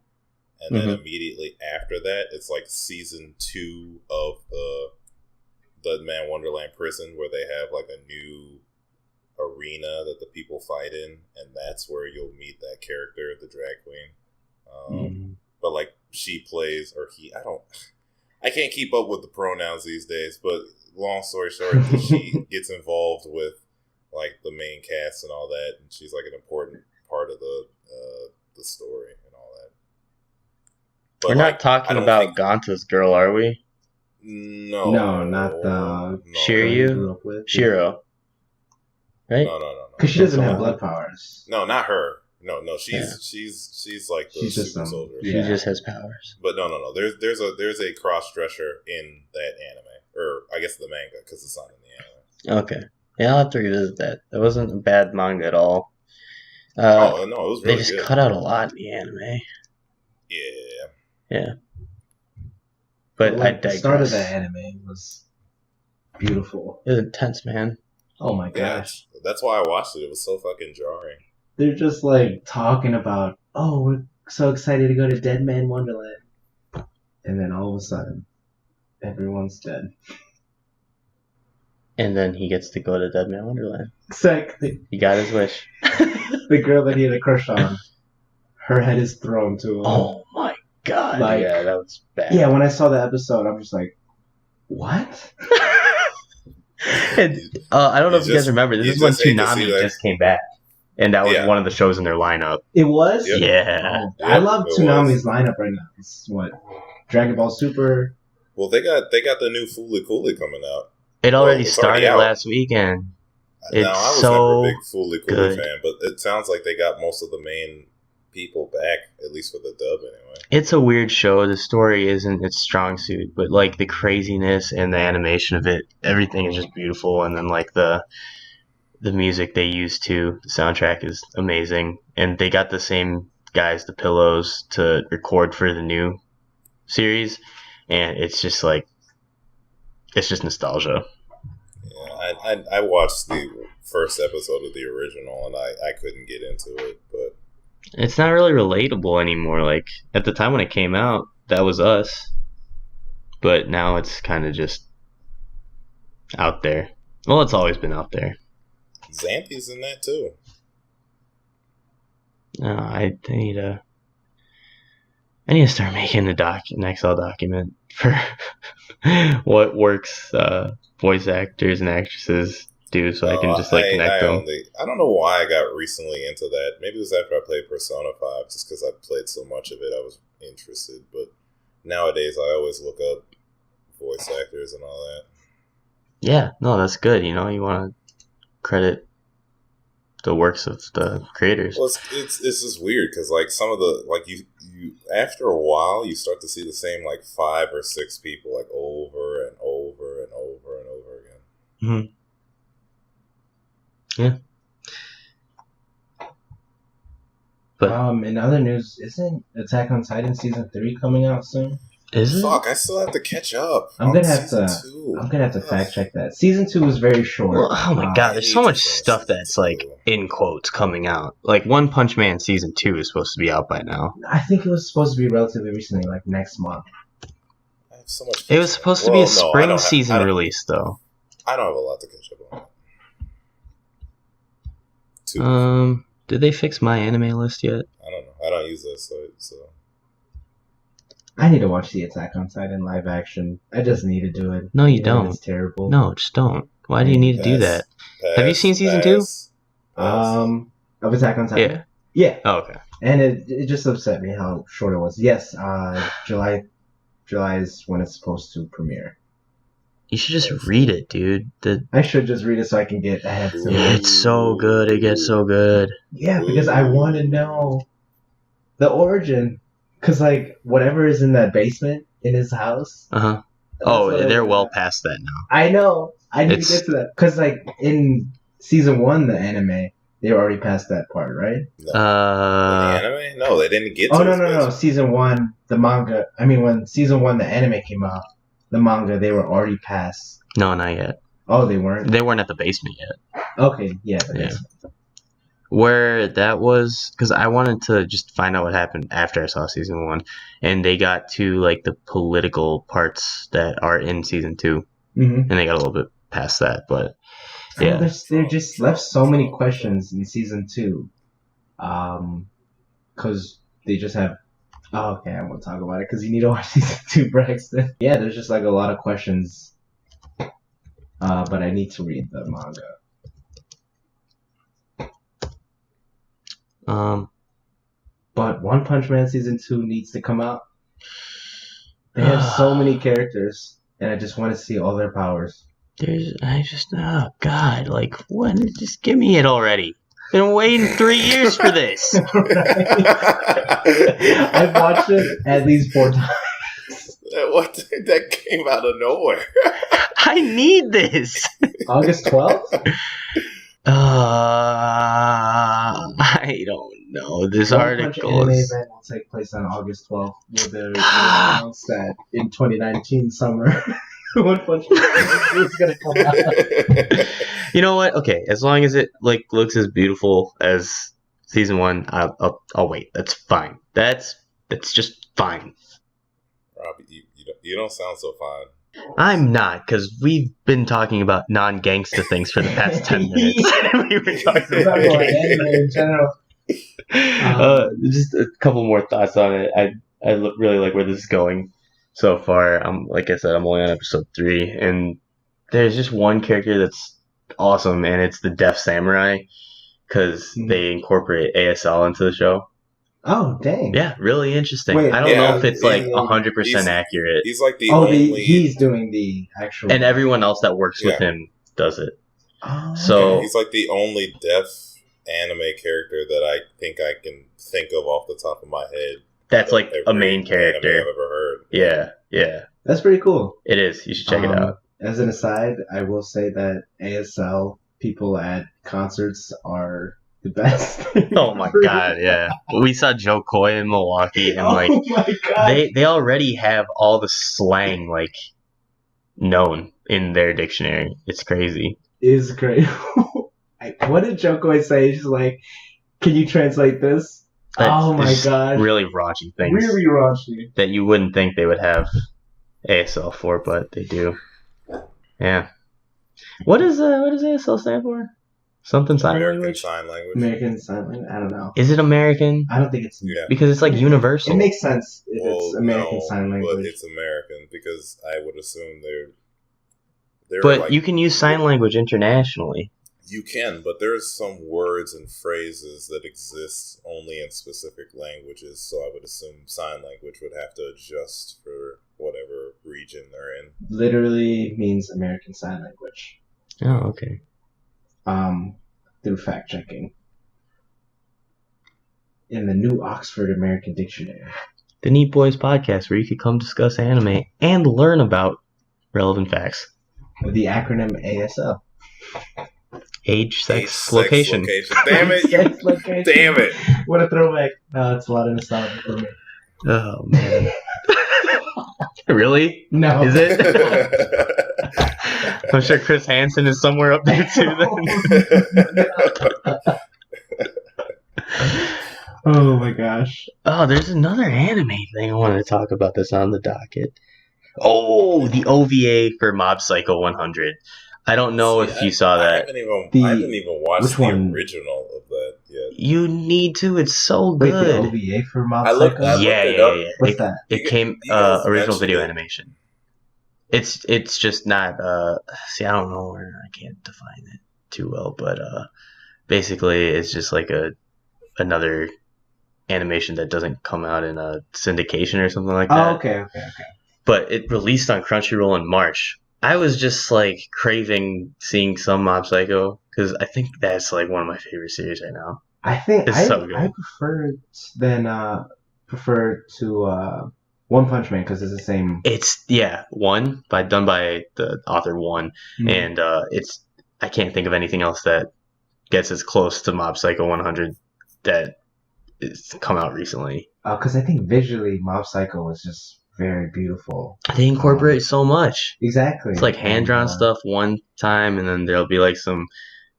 And then immediately after that, it's like season 2 of the Man Wonderland prison, where they have like a new arena that the people fight in, and that's where you'll meet that character, the drag queen. But like she plays, or I can't keep up with the pronouns these days, but long story short, she gets involved with like the main cast and all that, and she's like an important part of the story and all that. But we're not talking about Ganta's girl, are we? No, not the Shiryu? Shiro. Right? No. Because she doesn't have blood powers. No, not her. No. She's like the She's just super soldier. She just has powers. But no. There's a cross dresser in that anime, or I guess the manga, because it's not in the anime. Okay. Yeah, I'll have to revisit that. That wasn't a bad manga at all. No, it was really they just good. cut out a lot in the anime. Yeah. But I digress. The start of the anime was beautiful. It was intense, man. Oh my Yeah, gosh. That's why I watched it. It was so fucking jarring. They're just like talking about, oh, we're so excited to go to Dead Man Wonderland, and then all of a sudden, everyone's dead. And then he gets to go to Dead Man Wonderland. Exactly. He got his wish. The girl that he had a crush on, her head is thrown to him. Oh my god. Like, yeah, that was bad. Yeah, when I saw the episode, I'm just like, what? And, I don't know if you guys remember. This is when Toonami just came back. And that was one of the shows in their lineup. It was? Yep. Yeah. Oh, I love Toonami's lineup right now. It's what? Dragon Ball Super. Well, they got the new Fooly Cooly coming out. It already it's started already last weekend. Now, I was so never a big Fooly Cooly good. fan, but it sounds like they got most of the main people back, at least for the dub anyway. It's a weird show. The story isn't its strong suit, but like the craziness and the animation of it, everything is just beautiful. And then like the music they use too, the soundtrack is amazing. And they got the same guys, the Pillows, to record for the new series, and it's just like it's just nostalgia. Yeah, I watched the first episode of the original, and I couldn't get into it, but It's not really relatable anymore. Like at the time when it came out, that was us, but now it's kind of just out there. Well, it's always been out there. Xanthi's in that too. No, I need to start making an Excel document for what works voice actors and actresses do, so I can just like connect them. I don't know why I got recently into that. Maybe it was after I played Persona 5, just because I played so much of it, I was interested. But nowadays, I always look up voice actors and all that. Yeah, no, that's good. You know, you want to credit the works of the creators. Well, it's just weird because like some of the like you after a while you start to see the same like 5 or 6 people like over and over and over and over again. Mm-hmm. Yeah. But in other news, isn't Attack on Titan season 3 coming out soon? is it? Fuck, I still have to catch up. I'm gonna have season to. 2. I'm gonna have to fact check that. Season 2 was very short. Well, oh my god, there's so much season stuff that's like 2. in quotes coming out. Like One Punch Man season 2 is supposed to be out by now. I think it was supposed to be relatively recently, like next month. I have so much. It was supposed to be a spring season release though. I don't have a lot to catch up on. Did they fix my anime list yet? I don't know. I don't use that site, so. I need to watch the Attack on Titan live action. I just need to do it. No, you don't. It's terrible. No, just don't. Why do you need to do that? Have you seen season 2? Of Attack on Titan. Yeah. Yeah. Oh, okay. And it just upset me how short it was. Yes, July is when it's supposed to premiere. You should just read it, dude. I should just read it so I can get ahead to Yeah, it. it's so good. It gets so good. Yeah, because I want to know the origin. Because, like, whatever is in that basement in his house. Uh-huh. Oh, they're well past that now. I know. I need to get to that. Because, like, in season 1, the anime, they were already past that part, right? No. The anime? No, they didn't get to it. No. Season 1, the manga. I mean, when season 1, the anime came out, the manga, they were already past. No, not yet. Oh, they weren't? They weren't at the basement yet. Okay, yeah. Where that was, because I wanted to just find out what happened after I saw season 1, and they got to like the political parts that are in season 2, and they got a little bit past that, but yeah, they just left so many questions in season 2, because they just have. Oh, okay, I won't talk about it because you need to watch season 2, Braxton. Yeah, there's just like a lot of questions, but I need to read the manga. But One Punch Man season 2 needs to come out. They have so many characters, and I just want to see all their powers. oh god, like when? Just give me it already. Been waiting 3 years for this. I've watched it at least 4 times. What? That came out of nowhere. I need this. August 12th? I don't know. This article anime is... event will take place on August 12th. Will they announce that in 2019 summer? One Punch Man is gonna come out. You know what? Okay, as long as it like looks as beautiful as season 1, I'll wait. That's fine. That's just fine. Rob, you don't sound so fine. I'm not, because we've been talking about non-gangster things for the past 10 minutes. We were talking about Anime in general. just a couple more thoughts on it. Really like where this is going so far. Like I said, I'm only on episode 3, and there's just one character that's awesome, and it's the Deaf Samurai, because they incorporate ASL into the show. Oh, dang. Yeah, really interesting. Wait, I don't know if it's like he's 100% accurate. He's like the only. He's doing the actual. And everyone else that works with him does it. Oh, So he's like the only deaf anime character that I think I can think of off the top of my head. that's like a main character. Anime I've ever heard. Yeah. That's pretty cool. It is. You should check it out. As an aside, I will say that ASL people at concerts are the best. Oh my god, yeah. We saw Joe Coy in Milwaukee, and like my god, they already have all the slang like known in their dictionary. It's crazy. is great. What did Joko say? She's like, "Can you translate this?" Oh my Just god, really raunchy things really raunchy. that you wouldn't think they would have ASL for, but they do. Yeah. What does ASL stand for? Something sign American language? Sign Language. American Sign Language. I don't know. Is it American? I don't think it's. Yeah. Because it's like universal. It makes sense if it's American no, Sign but Language. it's American because I would assume they're But like, you can use sign language internationally. you can, but there's some words and phrases that exist only in specific languages, so I would assume sign language would have to adjust for whatever region they're in. Literally means American Sign Language. Oh, okay. Through fact checking. In the New Oxford American Dictionary. The Neat Boys podcast, where you could come discuss anime and learn about relevant facts. The acronym ASL. Age, sex, Sex, location. Damn it! Sex, location. Damn it! What a throwback. No, it's a lot of nostalgia for me. Oh, man. Really? No. Is it? I'm sure Chris Hansen is somewhere up there too then. Oh my gosh. Oh, there's another anime thing I wanted to talk about that's on the docket. Oh, the OVA for Mob Psycho 100. I don't know if you saw that. I haven't even watched the one? original of that yet. You need to. It's so Wait, the good. OVA for Mob I looked Psycho? Yeah. it up. What's that? It came you guys original mentioned video it. animation. It's just not see, I don't know where, I can't define it too well, but basically it's just like another animation that doesn't come out in a syndication or something like that. Oh, okay. But it released on Crunchyroll in March. I was just like craving seeing some Mob Psycho because I think that's like one of my favorite series right now. I think It's so good. I prefer to One Punch Man because it's the same. It's done by the author One, and it's I can't think of anything else that gets as close to Mob Psycho 100 that is come out recently. Because I think visually Mob Psycho was just very beautiful. They incorporate so much. Exactly. It's like hand drawn stuff one time, and then there'll be like some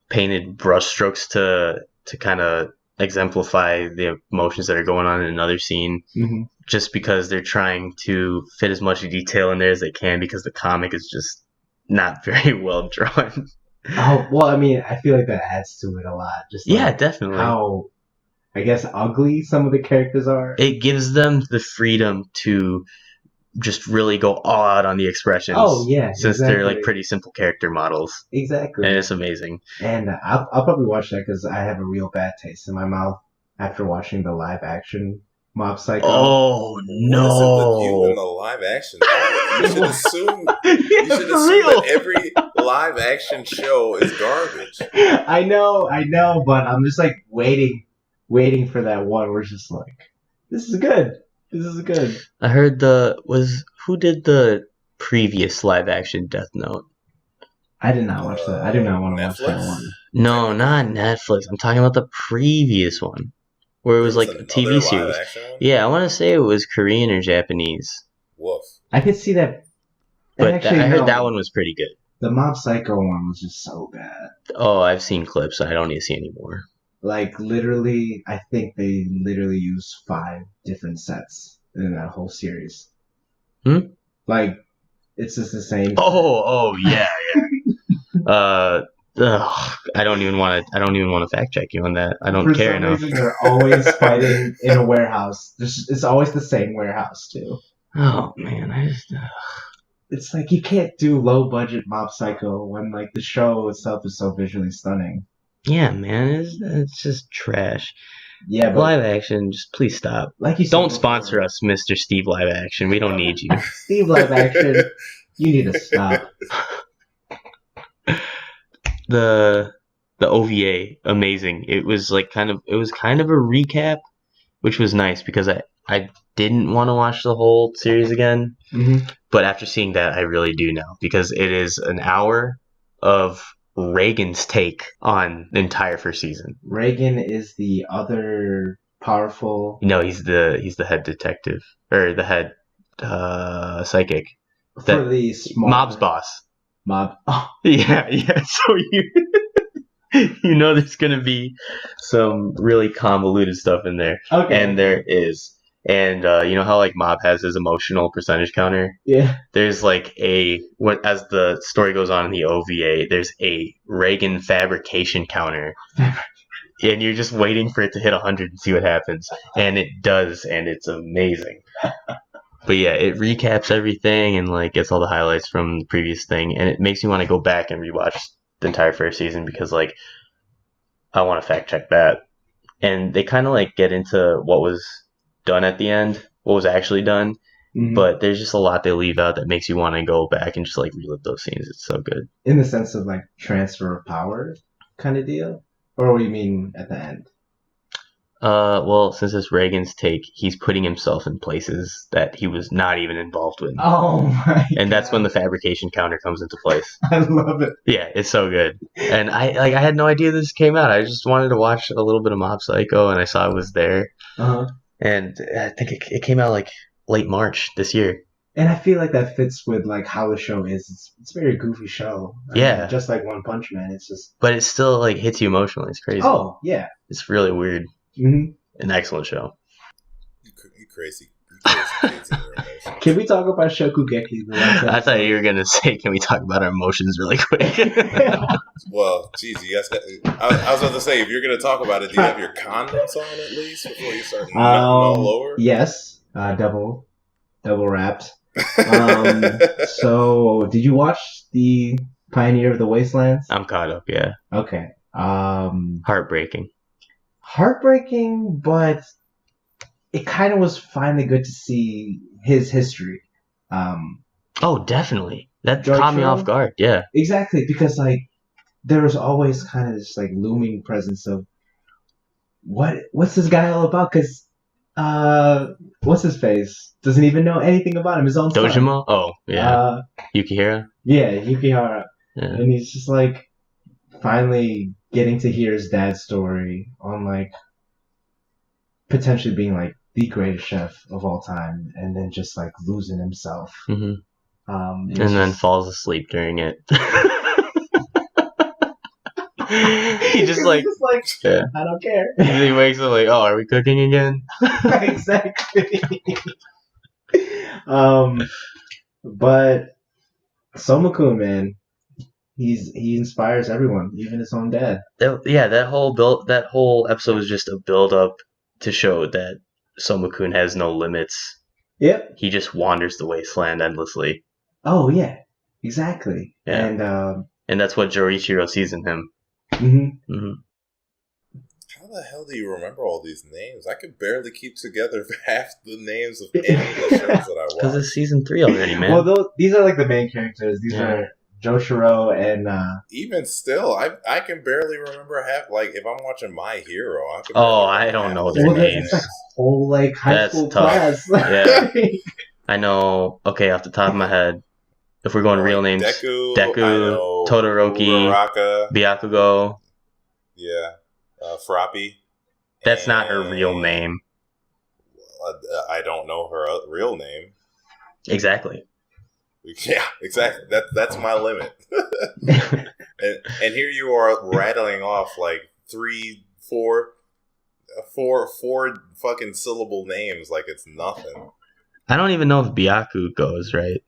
painted brush strokes to kind of exemplify the emotions that are going on in another scene. Mm-hmm. Just because they're trying to fit as much detail in there as they can, because the comic is just not very well drawn. Oh, well, I mean, I feel like that adds to it a lot. Just Yeah, definitely. how, I guess, ugly some of the characters are. It gives them the freedom to just really go all out on the expressions. Oh, yeah, Since they're like exactly. pretty simple character models. Exactly. And it's amazing. And I'll probably watch that because I have a real bad taste in my mouth after watching the live action Mob Psycho. Oh, What is it with you and no. the live action? You should assume For that every live action show is garbage. I know, but I'm just like waiting for that one where it's just like, this is good. I heard who did the previous live action Death Note? I did not watch that. I do not want to watch that Netflix? one. No, not Netflix. I'm talking about the previous one. Where it was like a Another TV live series. action one? Yeah, I want to say it was Korean or Japanese. Woof. I could see that But actually, I heard no. that one was pretty good. The Mob Psycho one was just so bad. Oh, I've seen clips. I don't need to see any more. Like literally, I think they literally used 5 different sets in that whole series. Like it's just the same. Oh, yeah. I don't even want to. I don't even want to fact check you on that. I don't For care some enough. reason, they're always fighting in a warehouse. It's always the same warehouse too. Oh man, I just. It's like you can't do low budget Mob Psycho when like the show itself is so visually stunning. Yeah, man, it's just trash. Yeah, but Live action, just please stop. like you said Don't before, sponsor us, Mr. Steve Live Action. We don't need you. Steve live action. You need to stop. The OVA, amazing. It was kind of a recap, which was nice because I didn't want to watch the whole series again. Mm-hmm. But after seeing that, I really do now because it is an hour of Reagan's take on the entire first season. Reagan is the other powerful. No, he's the head detective or the head psychic. For the small Mob's boss. Mob. Oh. Yeah. So you know there's gonna be some really convoluted stuff in there, Okay. and there is. And you know how like Mob has his emotional percentage counter? Yeah. There's like as the story goes on in the OVA, there's a Reagan fabrication counter. And you're just waiting for it to hit 100 and see what happens. And it does, and it's amazing. But yeah, it recaps everything and like gets all the highlights from the previous thing, and it makes me want to go back and rewatch the entire first season because like I want to fact check that. And they kind of like get into what was done at the end, what was actually done, but there's just a lot they leave out that makes you want to go back and just like relive those scenes. It's so good. In the sense of like transfer of power kind of deal? Or what do you mean at the end? Well, since it's Reagan's take, he's putting himself in places that he was not even involved with. Oh my And that's God. when the fabrication counter comes into place. I love it. Yeah, it's so good. And I had no idea this came out. I just wanted to watch a little bit of Mob Psycho, and I saw it was there. Uh-huh. And I think it came out like late March this year. And I feel like that fits with like how the show is. It's a very goofy show. I Yeah. mean, just like One Punch Man. It's just. But it still like hits you emotionally. It's crazy. Oh yeah. It's really weird. Mm-hmm. An excellent show. You crazy. You crazy kids in your emotions. Can we talk about Shokugeki? I thought you were gonna say, "Can we talk about our emotions really quick?" Well, geez, you guys. I was about to say, if you're gonna talk about it, do you have your condoms on at least before you start nutting all over? Yes. Double wrapped. So, did you watch the Pioneer of the Wastelands? I'm caught up. Yeah. Okay. Heartbreaking. Heartbreaking, but it kind of was finally good to see his history. Oh, definitely. That George caught me Hill? off guard. Yeah. Exactly, because like there was always kind of this like looming presence of what's this guy all about? Because what's his face doesn't even know anything about him. His own son. Dojima? Oh, yeah. Yukihira? Yeah, Yukihara. Yeah. And he's just like finally getting to hear his dad's story on like potentially being like the greatest chef of all time, and then just like losing himself. hmm And And then falls asleep during it. He just like, yeah. I don't care. He wakes up like, oh, are we cooking again? Exactly. But Somakun, man, he inspires everyone, even his own dad. That whole episode was just a build up to show that Somakun has no limits. Yep. He just wanders the wasteland endlessly. Oh yeah, exactly. Yeah. And that's what Jorichiro sees in him. Mm-hmm. How the hell do you remember all these names? I could barely keep together half the names of any of the shows that I watch. Because it's season 3 already, man. Well, these are like the main characters. These are Joshiro and. Even still, I can barely remember half. Like if I'm watching My Hero, I don't know their names. That's like whole like high school tough. class. Yeah. I know. Okay, off the top of my head, if we're going real names, Deku, Todoroki, Uraraka, Byakugo. Yeah, Froppy. That's not her real name. I don't know her real name. Exactly. Yeah, exactly. That's my limit. and here you are rattling off like four fucking syllable names like it's nothing. I don't even know if Byaku goes, right?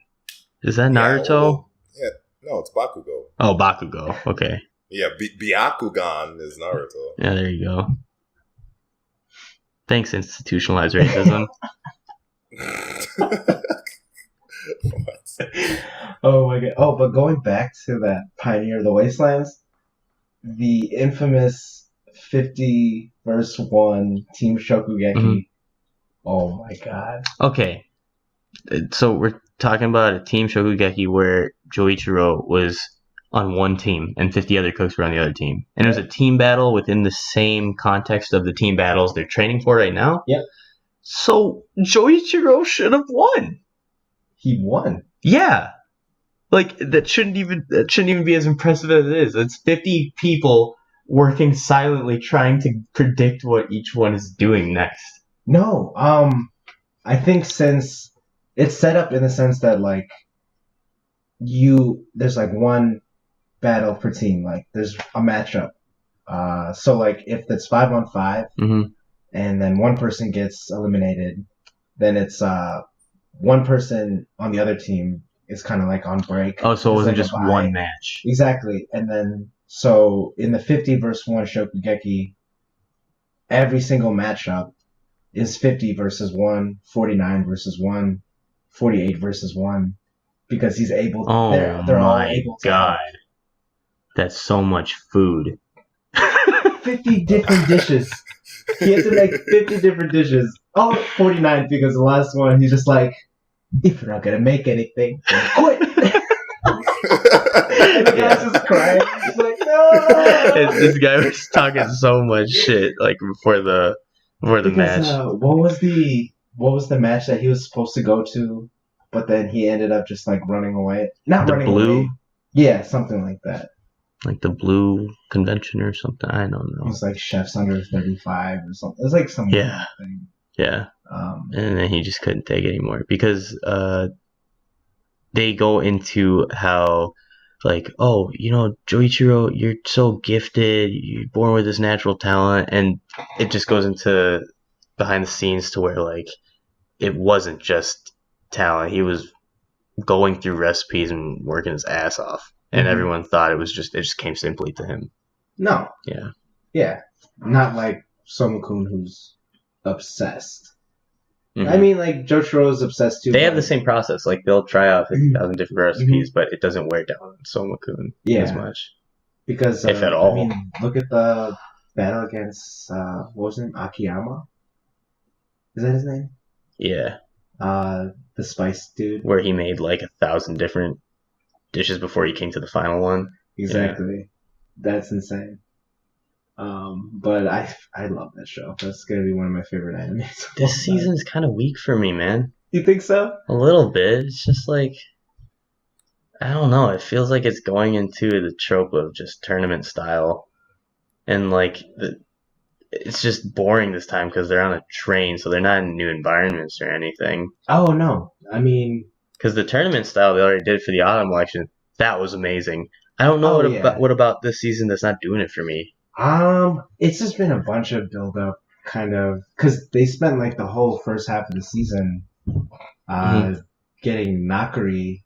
Is that Yeah, Naruto? yeah, no, it's Bakugo. Oh, Bakugo. Okay. Yeah, Byakugan is Naruto. Yeah, there you go. Thanks, institutionalized racism. Oh my god. Oh, but going back to that Pioneer of the Wastelands, the infamous 50 verse 1 Team Shokugeki. Mhm. Oh my god. Okay. So we're talking about a team Shokugeki where Joichiro was on one team and 50 other cooks were on the other team. And it was a team battle within the same context of the team battles they're training for right now. Yep. So Joichiro should have won. He won. Yeah. Like that shouldn't even be as impressive as it is. It's 50 people working silently trying to predict what each one is doing next. No, I think since it's set up in the sense that like there's like one battle per team, like there's a matchup. So like if it's 5-on-5 Mm-hmm. and then one person gets eliminated, then it's one person on the other team is kind of like on break. Oh, so it It's wasn't like a just bye. one match. Exactly. And then so in the 50 versus 1 Shokugeki, every single matchup is 50 versus 1, 49 versus 1, 48 versus 1, because he's able to, Oh they're all my able to god. That's so much food. 50 different dishes. He had to make 50 different dishes. Oh, 49 because the last one he's just like, if you're not gonna make anything, then quit. And the guy's just crying. He's like, no. And this guy was talking so much shit like before the match. What was the match that he was supposed to go to, but then he ended up just like running away? Not The running blue? away. Yeah, something like that. Like the blue convention or something. I don't It know. was like chefs under 35 or something. It was like some Yeah. thing. Yeah. And then he just couldn't take it anymore because they go into how like, oh, Joichiro, you're so gifted, you're born with this natural talent, and it just goes into behind the scenes to where like it wasn't just talent. He was going through recipes and working his ass off. And Mhm. everyone thought it just came simply to him. No. Yeah. Yeah. Not like Somakun who's obsessed. Mhm. I mean, like, Joshua is obsessed too. They have but- the same process. Like they'll try out 50,000 different recipes, Mhm. but it doesn't wear down on Somakun Yeah. as much. Because, if at all. I mean, look at the battle against, what was his name? Akiyama? Is that his name? Yeah. The spice dude. Where he made like 1,000 different dishes before he came to the final one. Exactly. That's insane. But I love that show. That's gonna be one of my favorite animes. This season's kind of weak for me, man. You think so? A little bit. It's just like, I don't know. It feels like it's going into the trope of just tournament style. And like, it's just boring this time because they're on a train, so they're not in new environments or anything. Oh no. I mean, Because the tournament style they already did for the autumn election, that was amazing. I don't know Oh, what about this season that's not doing it for me. it's just been a bunch of build up, kind of, because they spent like the whole first half of the season, getting Nakari,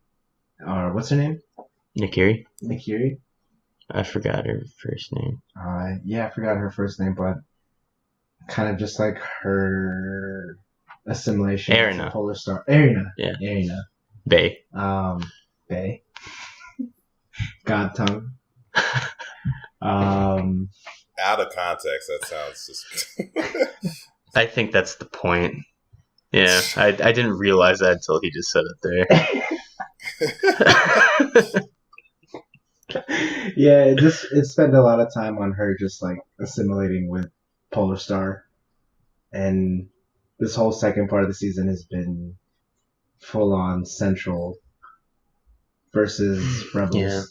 or what's her name? Nikiri? Nikiri. I forgot her first name. Yeah, I forgot her first name, but kind of just like her assimilation Erina. to Polar Star. Erina. Yeah. Erina. Bay. Bay. God tongue. Out of context, that sounds just. I think that's the point. Yeah, I didn't realize that until he just said it there. Yeah, it spent a lot of time on her just like assimilating with Polar Star, and this whole second part of the season has been full on Central versus Rebels. Yeah.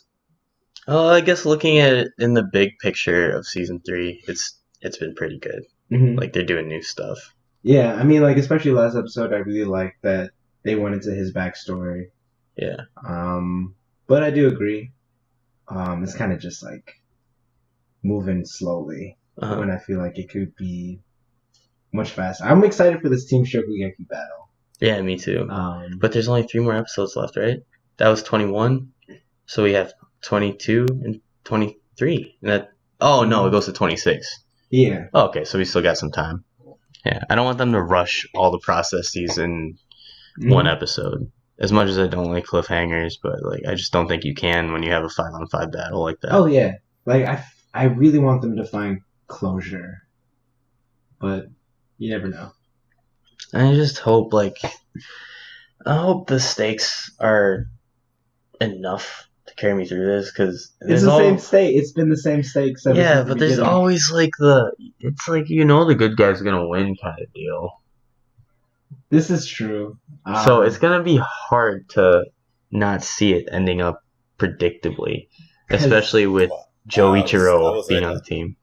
Oh, I guess looking at it in the big picture of season 3, it's been pretty good. Mhm. Like they're doing new stuff. Yeah, I mean, like especially last episode, I really liked that they went into his backstory Yeah. But I do agree. It's kind of just like moving slowly when I feel like it could be much faster. I'm excited for this Team Shokugeki battle. Yeah, me too. But there's only 3 more episodes left, right? That was 21. So we have 22 and 23. And that. Oh no, it goes to 26. Yeah. Oh, okay, so we still got some time. Yeah, I don't want them to rush all the processes in one episode. As much as I don't like cliffhangers, but like I just don't think you can when you have a 5-on-5 battle like that. Oh yeah, like I really want them to find closure, but you never know. I just hope I hope the stakes are enough to carry me through this because it's the same stake. It's been the same stakes. Yeah, but there's always it's like the good guy's gonna win kind of deal. This is true. So it's gonna be hard to not see it ending up predictably, especially with Joe Ichiro being on the team.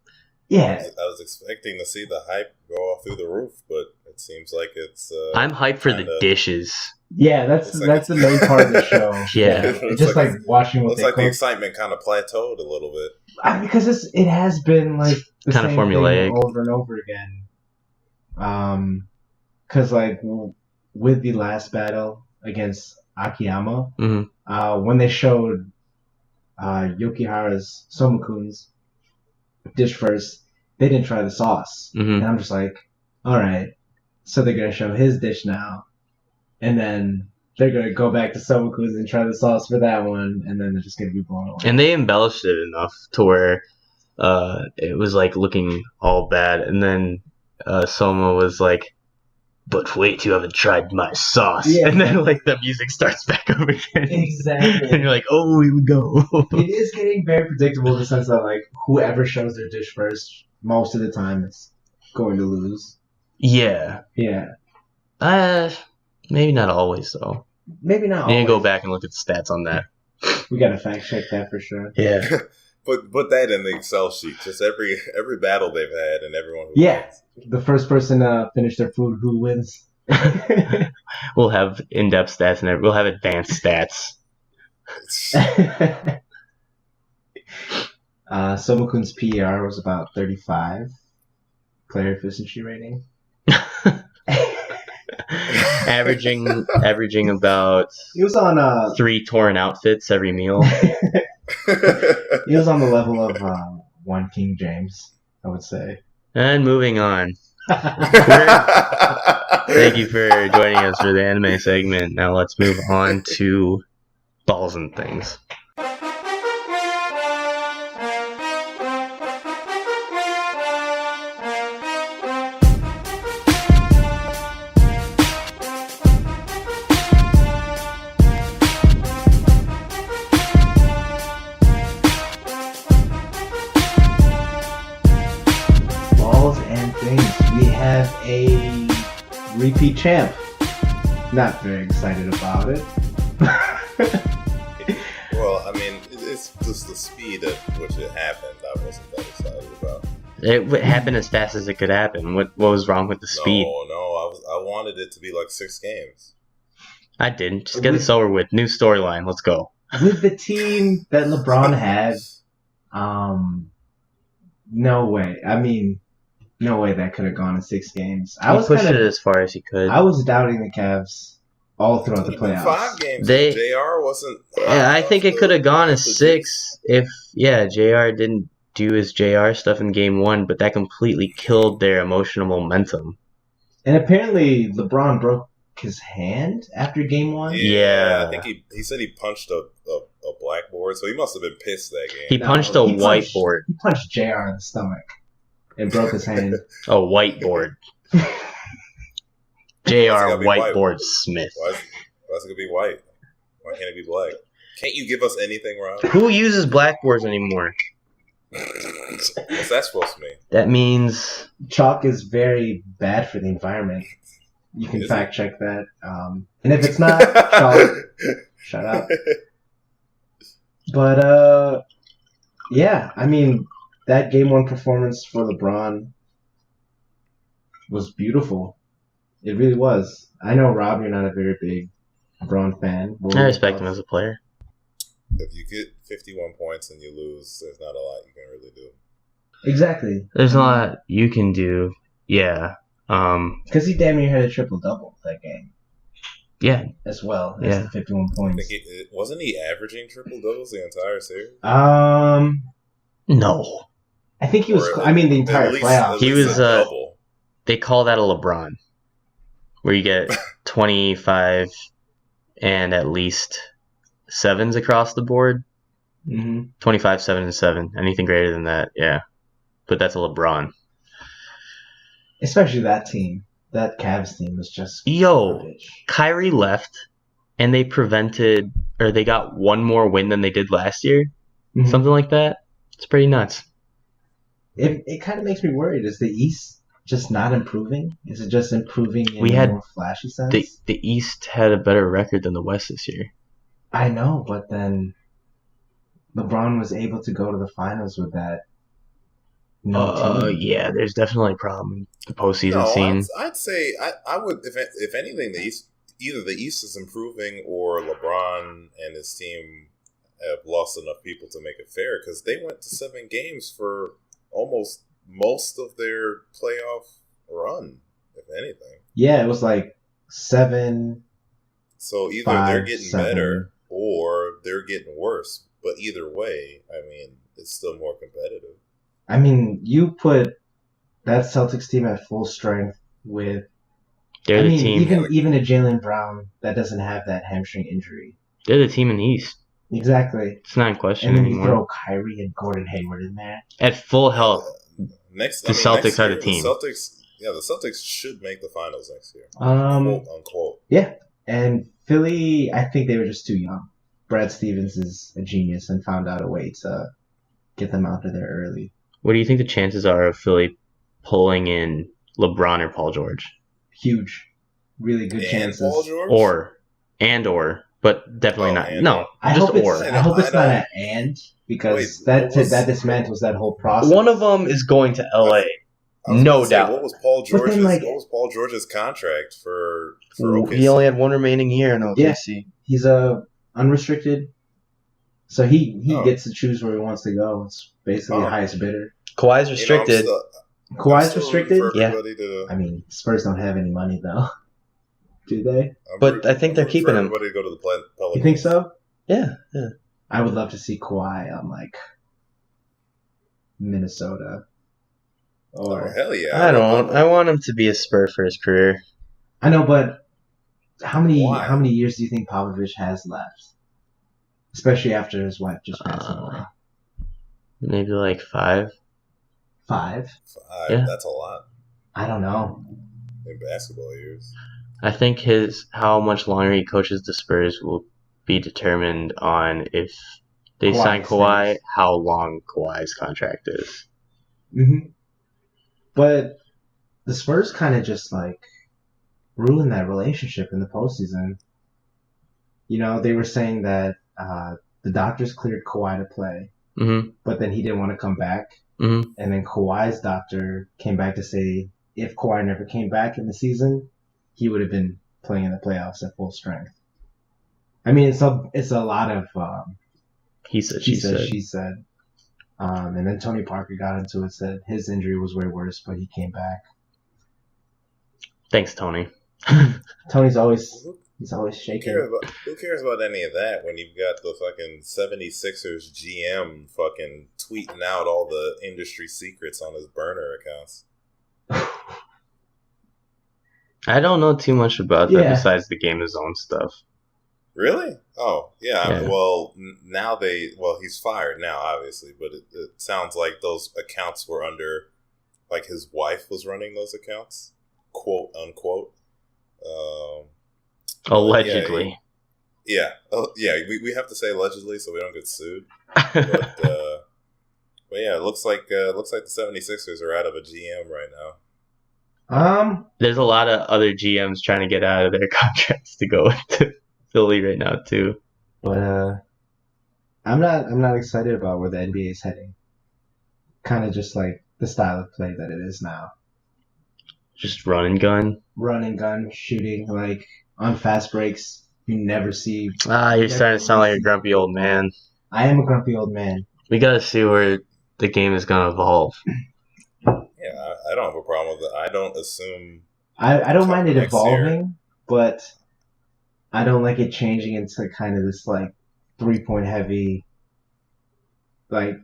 Yeah, I was expecting to see the hype go off through the roof, but it seems like it's. I'm hyped for the dishes. Yeah, that's the main part of the show. Yeah, just like watching what looks they like cook. the excitement kind of plateaued a little bit. Because it has been like the kind of same formulaic thing over and over again. Because like with the last battle against Akiyama, when they showed Yokihara's Somakun's dish first, they didn't try the sauce, and I'm just like, all right, so they're gonna show his dish now, and then they're gonna go back to Somakun's and try the sauce for that one, and then they're just gonna be blown away. And they embellished it enough to where it was like looking all bad, and then Soma was like, but wait, you haven't tried my sauce. Yeah. And then like the music starts back up again. Exactly. And you're like, oh, here we go. It is getting very predictable in the sense that like whoever shows their dish first, most of the time is going to lose. Yeah. Yeah. Maybe not always though. Maybe not always. You need to go back and look at the stats on that. We gotta fact check that for sure. Yeah. Put that in the Excel sheet. Just every battle they've had and everyone who wins. The first person to finish their food, who wins? We'll have in-depth stats and we'll have advanced stats. Somakun's PER was about 35. Player efficiency rating. averaging about he was on 3 torn outfits every meal. He was on the level of one King James, I would say. And moving on. Thank you for joining us for the anime segment. Now let's move on to balls and things. A repeat champ. Not very excited about it. Well, I mean, it's just the speed at which it happened. I wasn't that excited about. It happened as fast as it could happen. What was wrong with the speed? No, I wanted it to be like 6 games. I didn't. Just get this over with. New storyline. Let's go. With the team that LeBron had, no way. I mean, no way that could have gone in 6 games. He pushed it as far as he could. I was doubting the Cavs all throughout the playoffs. 5 games. JR wasn't. Yeah, I think it could have gone as 6 if JR didn't do his JR stuff in game 1, but that completely killed their emotional momentum. And apparently LeBron broke his hand after game 1. Yeah, I think he said he punched a blackboard, so he must have been pissed that game. He punched a whiteboard. He punched JR in the stomach. And broke his hand. A whiteboard. JR Whiteboard Smith. Why is it gonna be white? Why can't it be black? Can't you give us anything, Rob? Who uses blackboards anymore? What's that supposed to mean? That means chalk is very bad for the environment. You can fact check that. And if it's not chalk, shut up. But yeah, I mean, that game 1 performance for LeBron was beautiful. It really was. I know, Rob, you're not a very big LeBron fan. What I were your respect him thoughts? as a player. If you get 51 points and you lose, there's not a lot you can really do. Exactly. There's a lot you can do. Yeah. Because he damn near had a triple-double that game Yeah. as well as Yeah. the 51 I points. think wasn't he averaging triple doubles the entire series? No. I think he was. Or I mean, the entire at least, playoffs. At He least was, a double. They call that a LeBron, where you get 25 and at least sevens across the board. Mm-hmm. 25, 7, and 7. Anything greater than that, yeah. But that's a LeBron. Especially that team. That Cavs team was just garbage. Kyrie left, and they they got one more win than they did last year. Mhm. Something like that. It's pretty nuts. It kind of makes me worried. Is the East just not improving? Is it just improving in We a had more flashy sense? The East had a better record than the West this year. I know, but then LeBron was able to go to the finals with that team. Yeah, there's definitely a problem. The postseason No, scene. I'd say I would if anything the East either the East is improving or LeBron and his team have lost enough people to make it fair because they went to 7 games for almost most of their playoff run, if anything. Yeah, it was like 7. So either 5, they're getting 7. better or they're getting worse. But either way, I mean, it's still more competitive. I mean, you put that Celtics team at full strength with. They're the team. Even a Jaylen Brown that doesn't have that hamstring injury. They're the team in the East. Exactly. It's not in question And then anymore. you throw Kyrie and Gordon Hayward in there. At full health, Next Celtics are year, the team. The Celtics should make the finals next year. Quote unquote. Yeah, and Philly, I think they were just too young. Brad Stevens is a genius and found out a way to get them out of there early. What do you think the chances are of Philly pulling in LeBron or Paul George? Huge, really good chances. Paul George? Or, but definitely not. and No, I just hope it's, or. I hope it's not an and because that dismantles that whole process. One of them is going to LA. No doubt. What was Paul George's? then, what was Paul George's contract for OKC? He only had one remaining year in OKC. He's unrestricted, so he gets to choose where he wants to go. It's basically the highest bidder. Kawhi's restricted. Kawhi's restricted? Yeah. I mean, Spurs don't have any money, though. Do they? But I think they're keeping him. Everybody to go to the Pelicans. You think so? Yeah. I would love to see Kawhi on, like, Minnesota. Or hell yeah. I want him to be a Spur for his career. I know, but how many years do you think Popovich has left? Especially after his wife just passed away. Maybe like 5. 5? Yeah. That's a lot. I don't know. In basketball years. I think how much longer he coaches the Spurs will be determined on if they sign Kawhi, how long Kawhi's contract is. Mm-hmm. But the Spurs kind of just like ruined that relationship in the postseason. You know, they were saying that the doctors cleared Kawhi to play, but then he didn't want to come back. And then Kawhi's doctor came back to say if Kawhi never came back in the season, he would have been playing in the playoffs at full strength. I mean, it's a lot of he said, she said. And then Tony Parker got into it, said his injury was way worse, but he came back. Thanks, Tony. Tony's always shaking. Who cares about any of that when you've got the fucking 76ers GM fucking tweeting out all the industry secrets on his burner accounts? I don't know too much about that besides the Game of Zone stuff. Really? Oh, yeah. Well, he's fired now, obviously, but it sounds like those accounts were under, like his wife was running those accounts, quote unquote. Allegedly. Yeah. We have to say allegedly so we don't get sued. But yeah, it looks like the 76ers are out of a GM right now. There's a lot of other GMs trying to get out of their contracts to go to Philly right now too. But I'm not excited about where the NBA is heading. Kind of just like the style of play that it is now. Just run and gun, shooting like on fast breaks. You never see. You're starting to sound like a grumpy old man. I am a grumpy old man. We gotta see where the game is gonna evolve. Yeah, I don't have a problem with it. I don't assume. I don't mind it next evolving, year. but I don't like it changing into kind of this like 3-point heavy. Like,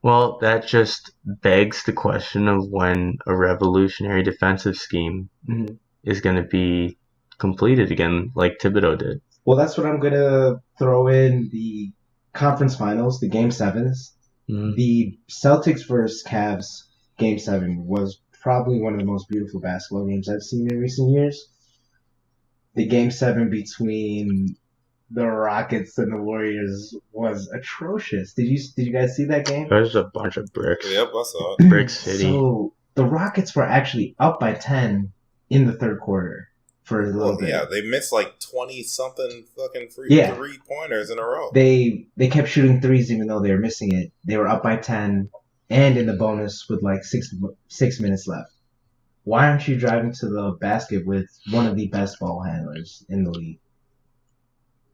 Well, that just begs the question of when a revolutionary defensive scheme is gonna be completed again, like Thibodeau did. well, that's what I'm gonna throw in the conference finals, the game sevens. Mhm. The Celtics versus Cavs game 7 was probably one of the most beautiful basketball games I've seen in recent years. The game 7 between the Rockets and the Warriors was atrocious. Did you guys see that game? There's a bunch of bricks. Yep, I saw it. Brick City. So the Rockets were actually up by 10 in the third quarter for a little bit. Yeah, they missed like 20-something fucking Yeah. 3-pointers in a row. They kept shooting threes even though they were missing it. They were up by 10 and in the bonus with like six minutes left. Why aren't you driving to the basket with one of the best ball handlers in the league?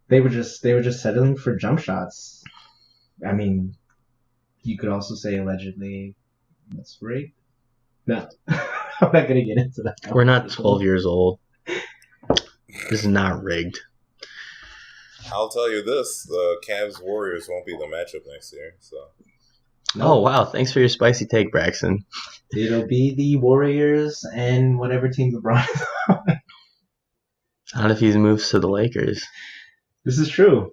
They were just settling for jump shots. I mean, you could also say allegedly that's rape. No, I'm not gonna get into that. We're not 12 years old. This is not rigged. I'll tell you this: the Cavs Warriors won't be the matchup next year. So Oh, wow. Thanks for your spicy take, Braxton. It'll be the Warriors and whatever team LeBron is on. Not if he moves to the Lakers. This is true.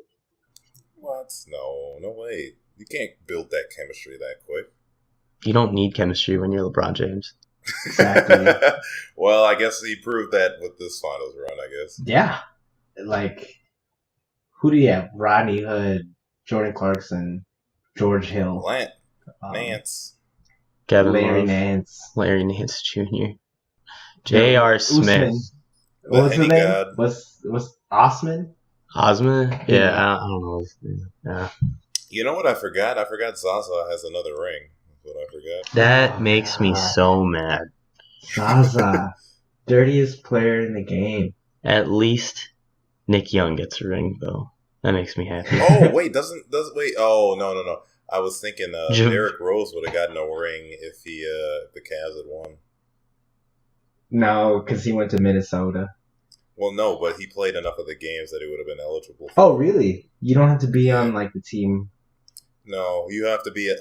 what? No way. You can't build that chemistry that quick. You don't need chemistry when you're LeBron James. Exactly. Well, I guess he proved that with this finals run. I guess. Yeah. Like, who do you have? Rodney Hood, Jordan Clarkson, George Hill, Nance. Kevin Larry Love, Nance, Larry Nance Jr., J.R. Smith, Usman. What was his Any name? god. Was Osman? Osman. Yeah, Yeah. I don't know his name. Yeah. You know what I forgot? I forgot Zaza has another ring. That's what I forgot. That makes me so mad. Zaza, dirtiest player in the game. At least Nick Young gets a ring, though. That makes me happy. Oh wait, wait? Oh no. I was thinking Jim- Derrick Rose would have gotten a ring if the Cavs had won. No, because he went to Minnesota. Well, no, but he played enough of the games that he would have been eligible. Oh, really? You don't have to be on like the team. No, you have to be a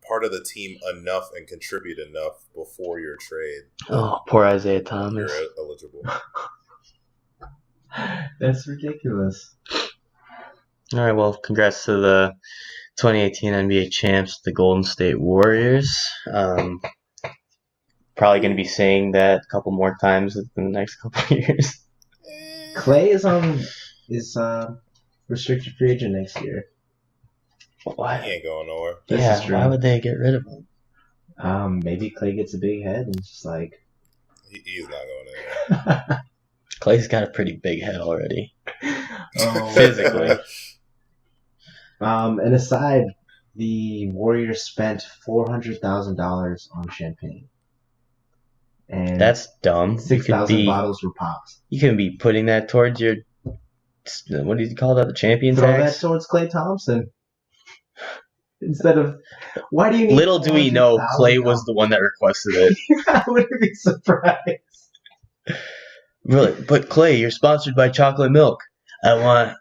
part of the team enough and contribute enough before your trade. Oh, poor Isaiah You're Thomas. eligible. That's ridiculous. All right, well, congrats to the 2018 NBA champs, the Golden State Warriors. Probably going to be saying that a couple more times in the next couple of years. Clay is restricted free agent next year. He Why? ain't going nowhere. This Yeah, is true. why would they get rid of him? Maybe Clay gets a big head and just like. He's not going anywhere. Clay's got a pretty big head already. Oh, Physically. And aside, the Warriors spent $400,000 on champagne, and That's dumb. 6,000 bottles were popped. You can be putting that towards your, what do you call that, the champion Throw tax? that towards Klay Thompson instead of. Why do you need? Little do we know, Clay was $400,000? the one that requested it. I wouldn't be surprised. Really? But Clay, you're sponsored by chocolate milk. I want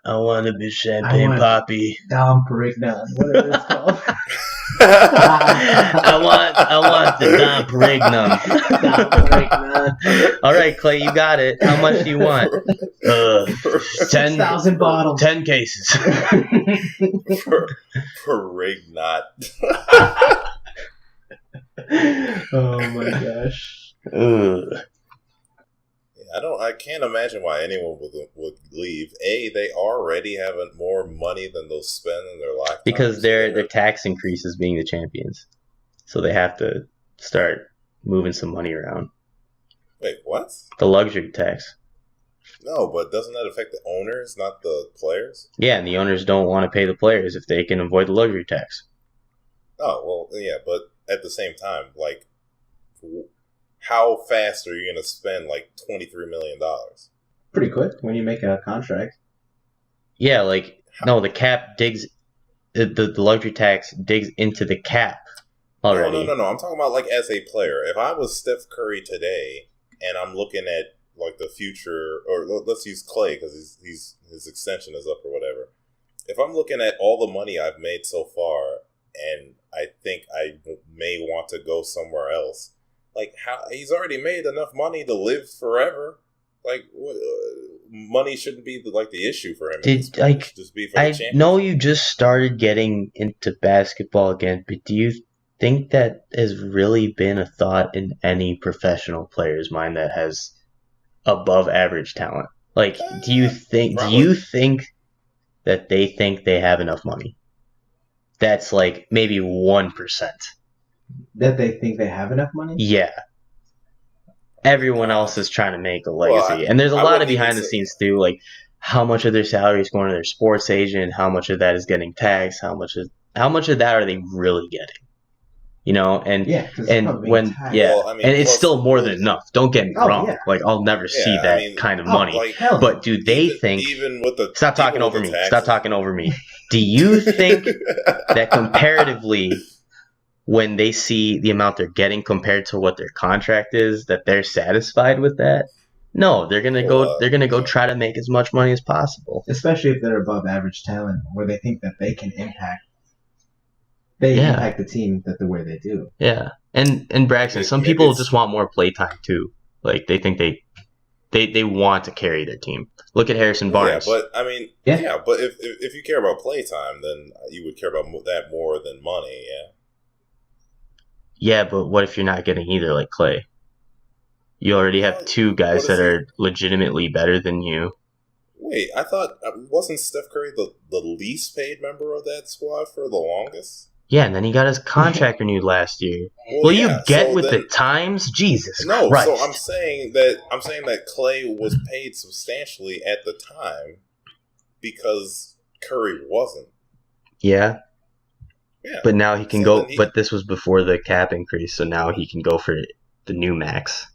a bit champagne want- poppy. Dom Perignon, whatever it's called. I want the Dom Perignon. Dom Perignon. All right, Clay, you got it. How much do you want? 10 6,000 bottles. 10 cases. Parade not. Oh my gosh. Ugh. I can't imagine why anyone would leave. They already have more money than they'll spend in their lifetime. Because their tax increases being the champions. So they have to start moving some money around. Wait, what? The luxury tax. No, but doesn't that affect the owners, not the players? Yeah, and the owners don't want to pay the players if they can avoid the luxury tax. Oh, well, yeah, but at the same time, like, how fast are you going to spend, like, $23 million? Pretty quick when you make a contract. Yeah, like no, the cap digs the luxury tax digs into the cap already. No. I'm talking about like as a player. If I was Steph Curry today and I'm looking at like the future, or let's use Clay because his extension is up or whatever. If I'm looking at all the money I've made so far, and I think I may want to go somewhere else, like how he's already made enough money to live forever. Like money shouldn't be the issue for him. Just be for the I championship. know you just started getting into basketball again, but do you think that has really been a thought in any professional player's mind that has above average talent? Like, do you think that they think they have enough money? That's like maybe 1%. That they think they have enough money? Yeah. Everyone else is trying to make a legacy. And there's a lot of behind the scenes too, like how much of their salary is going to their sports agent, how much of that is getting taxed, how much of that are they really getting? You know, and when and it's still more than enough. Don't get me wrong. Yeah. Like I'll never see that kind of money. Like, but do they think? Stop talking over me. Stop talking over me. Do you think that comparatively, when they see the amount they're getting compared to what their contract is, that they're satisfied with that? No, they're gonna go. They're gonna go try to make as much money as possible. Especially if they're above average talent, where they think that they can impact. They impact the team the way they do. Yeah, and Braxton, some people just want more playtime too. Like they think they want to carry their team. Look at Harrison Barnes. Yeah, but I mean, but if you care about playtime, then you would care about that more than money. Yeah. Yeah, but what if you're not getting either, like Clay? You already have two guys that are legitimately better than you. Wait, I thought wasn't Steph Curry the least paid member of that squad for the longest? Yeah, and then he got his contract renewed last year. Will you get with the times? Jesus Christ. So I'm saying that Clay was paid substantially at the time because Curry wasn't. Yeah. Yeah. But now he can go. But this was before the cap increase, so now he can go for the new max.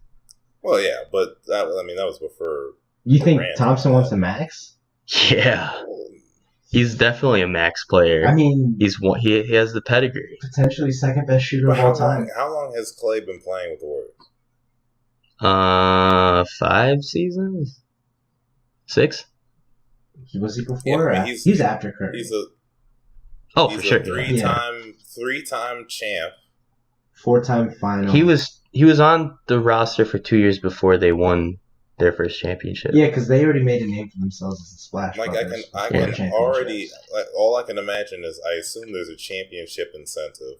Well, yeah, but that was before. You think Thompson wants a max? Yeah. He's definitely a max player. I mean, he has the pedigree. Potentially second best shooter of all time. How long has Clay been playing with the Warriors? 5 seasons, 6. Was he before? Yeah, he's after Curry. He's for sure. Three-time champ. 4-time final. He was on the roster for 2 years before they won their first championship. Yeah, because they already made a name for themselves as the Splash Brothers. I can already. All I can imagine is I assume there's a championship incentive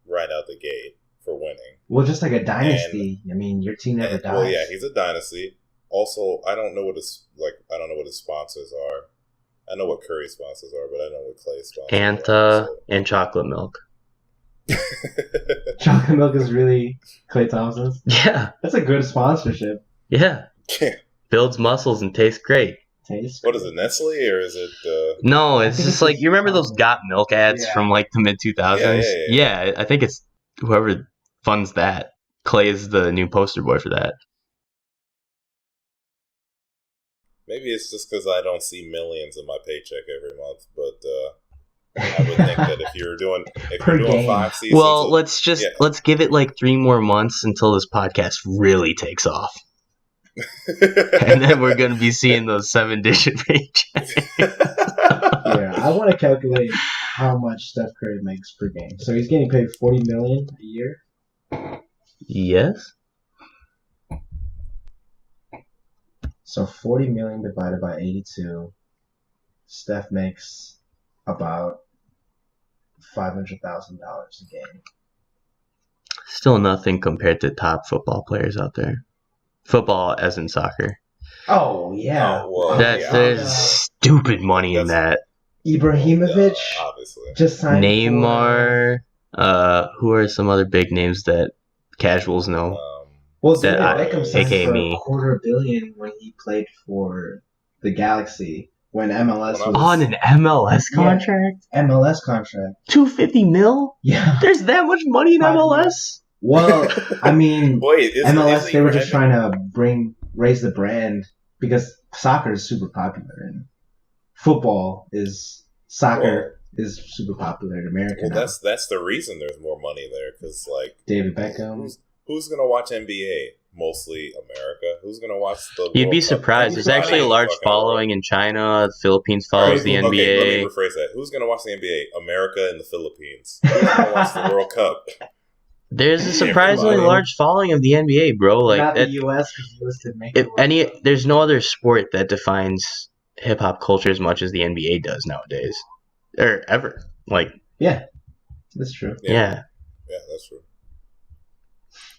right out the gate for winning. Well, just like a dynasty. I mean, your team never dies. Well, yeah, he's a dynasty. Also, I don't know what his sponsors are. I know what Curry's sponsors are, but I don't know what Clay's sponsors are. And chocolate milk. Chocolate milk is really Klay Thompson's? Yeah. That's a good sponsorship. Yeah. Builds muscles and tastes great. What is it, Nestle or is it? No, it's just like you remember those Got Milk ads from like the mid 2000s. Yeah, I think it's whoever funds that. Clay is the new poster boy for that. Maybe it's just because I don't see millions in my paycheck every month, but I would think that if you're doing 5 seasons, well, let's give it like 3 more months until this podcast really takes off. And then we're going to be seeing those 7-digit paychecks. Yeah, I want to calculate how much Steph Curry makes per game. So he's getting paid $40 million a year? Yes. So $40 million divided by 82. Steph makes about $500,000 a game. Still nothing compared to top football players out there. Football as in soccer. Oh, yeah. There's stupid money in that. Ibrahimovic obviously just signed Neymar. Who are some other big names that casuals know? Beckham signed for $250 million when he played for the Galaxy when MLS was on an MLS contract. Yeah, MLS contract. $250 million? Yeah. There's that much money in MLS? Well, I mean, MLS, they were just trying to raise the brand because soccer is super popular in football is soccer is super popular in America Well, now. that's the reason there's more money there, because like David Beckham. who's gonna watch NBA? Mostly America. Who's gonna watch the? You'd be World Cup? surprised. There's actually a large following in China. The Philippines follows the Okay, let me NBA. rephrase that. Who's gonna watch the NBA? America and the Philippines. Who's gonna watch the World Cup? There's a surprisingly Everybody. large following of the NBA, bro. Like Not that, the U.S. because the U.S. didn't make if it. there's no other sport that defines hip hop culture as much as the NBA does nowadays, or ever. Like, Yeah, that's true. yeah. Yeah, that's true.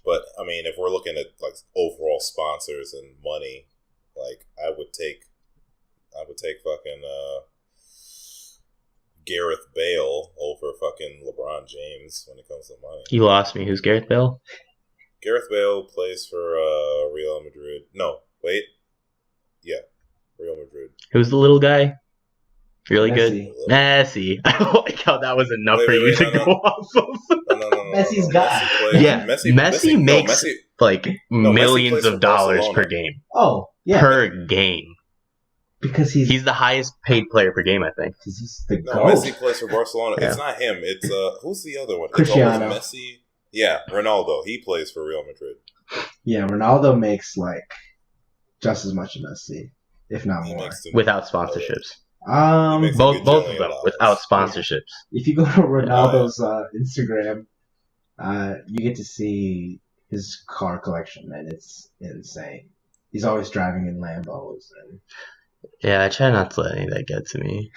But I mean, if we're looking at like overall sponsors and money, like I would take fucking Gareth Bale over fucking LeBron James when it comes to money. You lost me. Who's Gareth Bale? Gareth Bale plays for Real Madrid. No, wait. Yeah, Real Madrid. Who's the little guy? Really Messi. good. Messi. I like how that was enough for you to go off of. No. Messi's got- Messi plays- Yeah, Messi makes like Messi millions plays for of dollars Barcelona. per game. Oh, yeah. Per game. Because he's He's the highest paid player per game, I think. the No, GOAT. Messi plays for Barcelona. Yeah. It's not him. It's who's the other one? Cristiano. It's always Messi. Yeah, Ronaldo. He plays for Real Madrid. Yeah, Ronaldo makes like just as much as Messi, if not He more. makes too much. Without sponsorships. He makes- Both good of $1 them million. without sponsorships. If you go to Ronaldo's Instagram, you get to see his car collection, and it's insane. He's always driving in Lambos, and Yeah, I try not to let any of that get to me.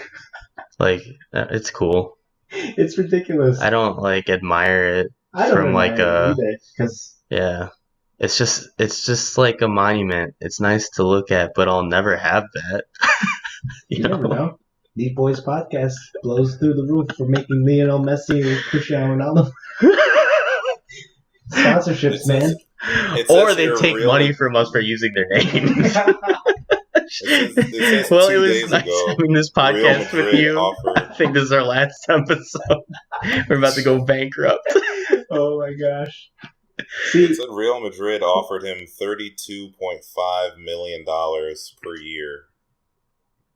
Like, it's cool. it's ridiculous. I don't like admire it. I don't from, like, because Yeah. It's just like a monument. It's nice to look at, but I'll never have that. you never know. These Boys podcast blows through the roof for making Lionel Messi and Cristiano Ronaldo sponsorships, man. It Or says they here take Real- money from us for using their names. It says Well, 2 it was days nice ago, having this Real podcast with Madrid you. offered- I think this is our last episode. We're about to go bankrupt. Oh my gosh. It See, said Real Madrid offered him $32.5 million per year.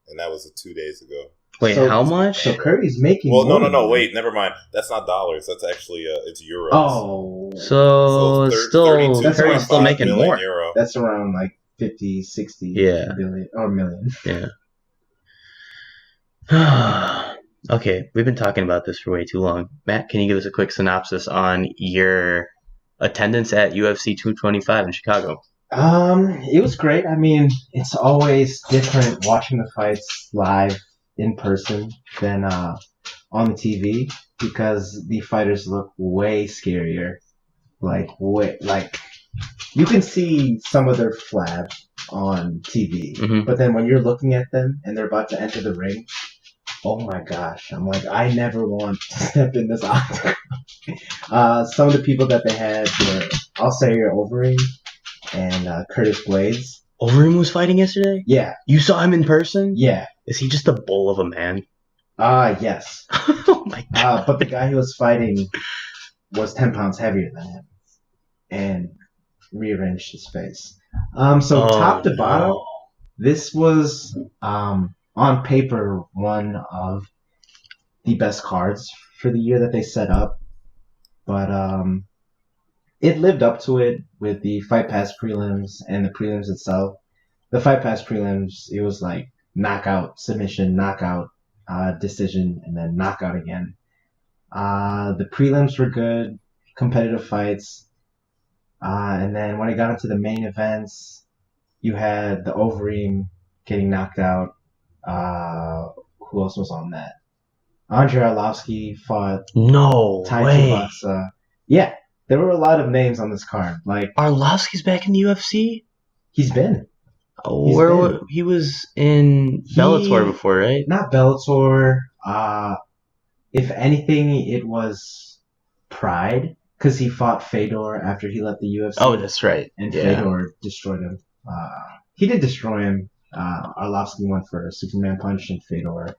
And that was 2 days ago. Wait, So- how much? so Curry's making. Well, more no, than- wait, never mind. That's not dollars. That's actually, it's euros. Oh, So still, 32.5 Curry's still making million more. euro. that's around like 50, 60 Yeah. billion or million. Okay, we've been talking about this for way too long. Matt, can you give us a quick synopsis on your attendance at UFC 225 in Chicago? It was great. I mean, it's always different watching the fights live in person than on the TV because the fighters look way scarier. Like you can see some of their flab on TV, Mhm. but then when you're looking at them and they're about to enter the ring, oh my gosh! I'm like, I never want to step in this octagon. Some of the people that they had were Alsair Overeem and Curtis Blades. Overeem was fighting yesterday? Yeah, You saw him in person? yeah. Is he just a bull of a man? Yes. Oh my god. But the guy who was fighting was 10 pounds heavier than him and rearranged his face. So top to bottom, no. this was on paper one of the best cards for the year that they set up. But it lived up to it with the Fight Pass prelims and the prelims itself. The Fight Pass prelims, it was like knockout, submission, knockout, decision, and then knockout again. The prelims were good, competitive fights. And then when it got into the main events, you had the Overeem getting knocked out. Who else was on that? Andrei Arlovsky fought No Tai way. Tuivasa. Yeah, there were a lot of names on this card. Like, Arlovsky's back in the UFC? he's been. He's Where been. he was in Bellator before, right? Not Bellator. If anything, it was Pride. Because he fought Fedor after he left the UFC. Oh, that's right. And Yeah. Fedor destroyed him. He did destroy him. Arlovsky went for a Superman punch, and Fedor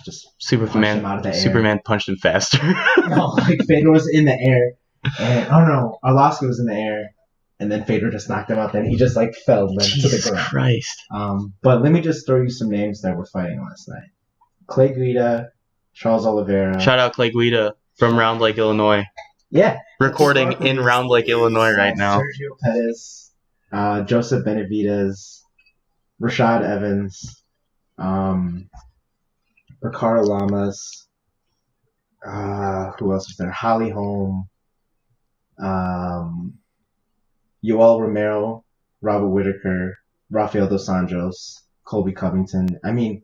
just punched him out of the air. Superman punched him faster. no, like Fedor was in the air, and Arlovsky was in the air, and then Fedor just knocked him out. Then he just like fell limp to the Jesus ground. Christ. But let me just throw you some names that were fighting last night: Clay Guida, Charles Oliveira. Shout out Clay Guida from Round Lake, Illinois. Yeah, Recording in Round Lake, Illinois right now. Sergio Pettis, Joseph Benavidez, Rashad Evans, Ricardo Lamas. Who else was there? Holly Holm, Yoel Romero, Robert Whitaker, Rafael Dos Anjos, Colby Covington. I mean,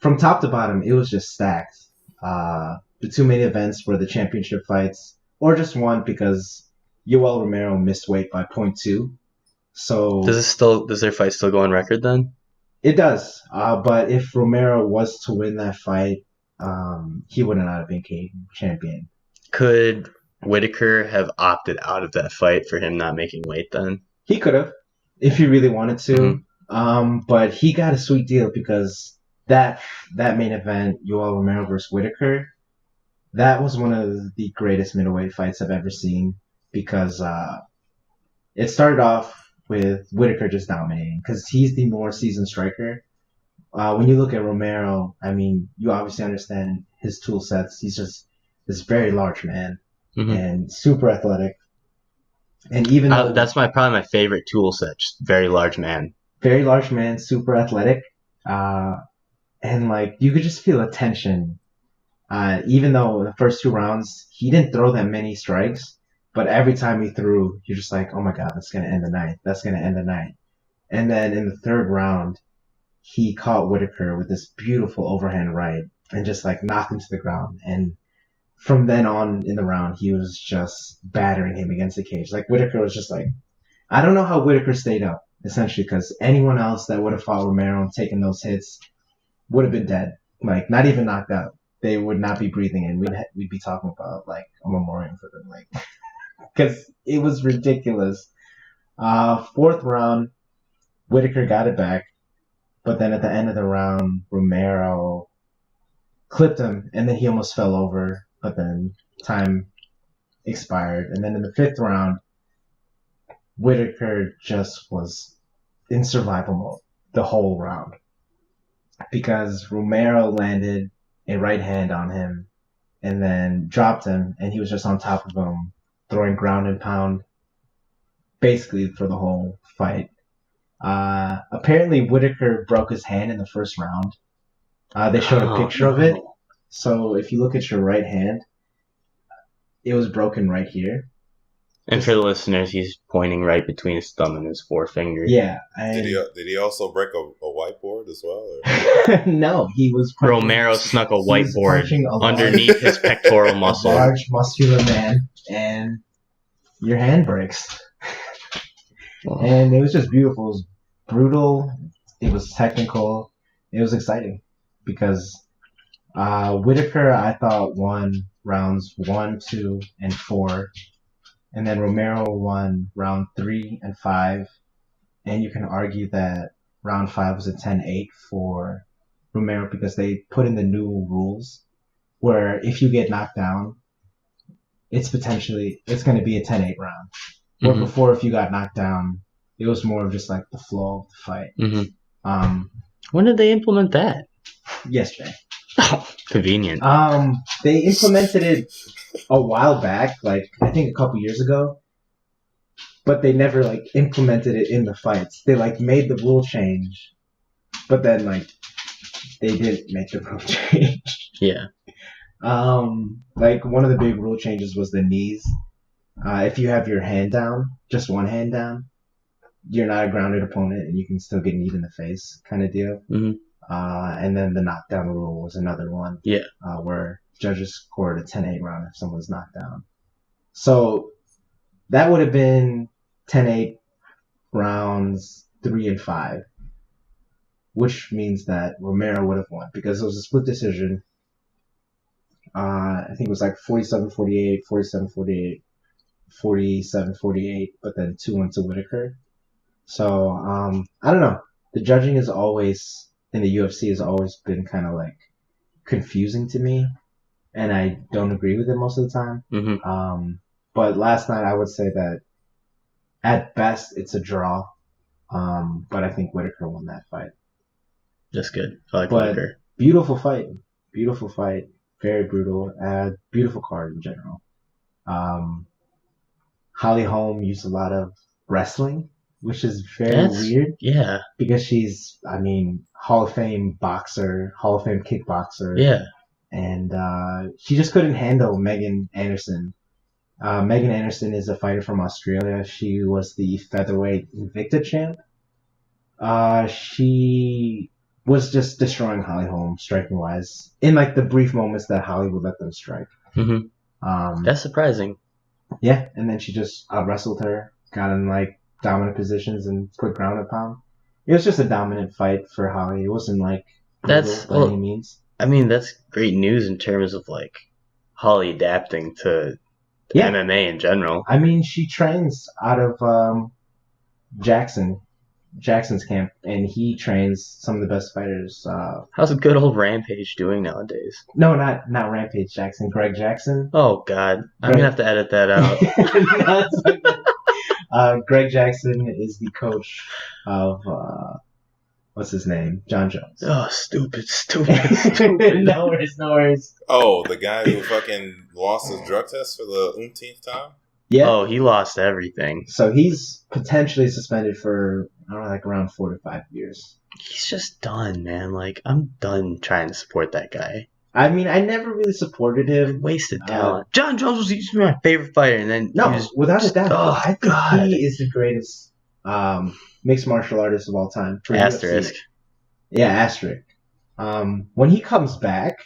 from top to bottom, it was just stacked. The two main events were the championship fights, or just one because Yoel Romero missed weight by 0.2. So Does their fight still go on record then? it does. But if Romero was to win that fight, he would not have been champion. Could Whitaker have opted out of that fight for him not making weight then? He could have, if he really wanted to. But he got a sweet deal because that main event, Yoel Romero versus Whitaker, that was one of the greatest middleweight fights I've ever seen because it started off with Whitaker just dominating because he's the more seasoned striker. When you look at Romero, I mean, you obviously understand his tool sets. He's just this very large man and super athletic. And even though that's probably my favorite tool set, just very large man. Very large man, super athletic. And like you could just feel a tension. Even though in the first two rounds he didn't throw that many strikes, but every time he threw, you're just like, oh my god, that's gonna end the night. That's gonna end the night. And then in the third round, he caught Whitaker with this beautiful overhand right and just like knocked him to the ground. And from then on in the round, he was just battering him against the cage. Like Whitaker was just like, I don't know how Whitaker stayed up, essentially, because anyone else that would have fought Romero and taken those hits would have been dead. Like not even knocked out. They would not be breathing in. We'd be talking about like a memorial for them, like because it was ridiculous. Fourth round, Whitaker got it back, but then at the end of the round, Romero clipped him, and then he almost fell over. But then time expired, and then in the fifth round, Whitaker just was in survival mode the whole round because Romero landed a right hand on him and then dropped him, and he was just on top of him, throwing ground and pound basically for the whole fight. Apparently, Whitaker broke his hand in the first round. They showed a picture of it. So if you look at your right hand, it was broken right here. And for the listeners, he's pointing right between his thumb and his forefinger. Yeah. Did he also break a whiteboard as well? Or? No, he was punching, Romero snuck a whiteboard a underneath his pectoral muscle. Large, muscular man, and your hand breaks. And it was just beautiful. It was brutal. It was technical. It was exciting because Whitaker, I thought, won rounds 1, 2, and 4. And then Romero won round 3 and 5. And you can argue that round 5 was a 10-8 for Romero because they put in the new rules where if you get knocked down, it's going to be a 10-8 round. Where before, if you got knocked down, it was more of just like the flow of the fight. When did they implement that? Yesterday. Oh, convenient. They implemented it a while back, like I think a couple years ago, but they never like implemented it in the fights. They like made the rule change, but then like they didn't make the rule change. Yeah. Like one of the big rule changes was the knees. If you have your hand down, just one hand down, you're not a grounded opponent and you can still get kneed in the face, kind of deal. And then the knockdown rule was another one. Yeah. Where judges scored a 10-8 round if someone's knocked down. So that would have been 10-8 rounds 3 and 5, which means that Romero would have won because it was a split decision. I think it was like 47-48, 47-48, 47-48, but then 2-1 to Whitaker. So I don't know. The judging is always in the UFC has always been kind of like confusing to me, and I don't agree with it most of the time. But last night I would say that At best, it's a draw. But I think Whitaker won that fight. That's good. I like But Whitaker. beautiful fight. Beautiful fight. Very brutal. Beautiful card in general. Holly Holm used a lot of wrestling, which is very weird Yeah. because she's, I mean, Hall of Fame boxer, Hall of Fame kickboxer. Yeah. And she just couldn't handle Megan Anderson. Megan Anderson is a fighter from Australia. She was the featherweight Invicta champ. She was just destroying Holly Holm striking wise in like the brief moments that Holly would let them strike. Mm-hmm. That's surprising. Yeah, and then she just wrestled her, got in like dominant positions and quick ground and pound. It was just a dominant fight for Holly. It wasn't like that's by any means. I mean, that's great news in terms of like Holly adapting to MMA in general. I mean, she trains out of Jackson's camp, and he trains some of the best fighters. How's a good old Rampage doing nowadays? No, not Rampage Jackson. Greg Jackson. Oh God, I'm gonna have to edit that out. Greg Jackson is the coach of what's his name? John Jones. Oh, stupid. No worries. Oh, the guy who fucking lost his drug test for the umpteenth time? Yeah. Oh, he lost everything. So he's potentially suspended for, I don't know, like around 4 to 5 years. He's just done, man. Like, I'm done trying to support that guy. I mean, I never really supported him. Wasted talent. John Jones was my favorite fighter, and then without a doubt, I think God. he is the greatest mixed martial artist of all time. Asterisk. UFC. Yeah, asterisk. When he comes back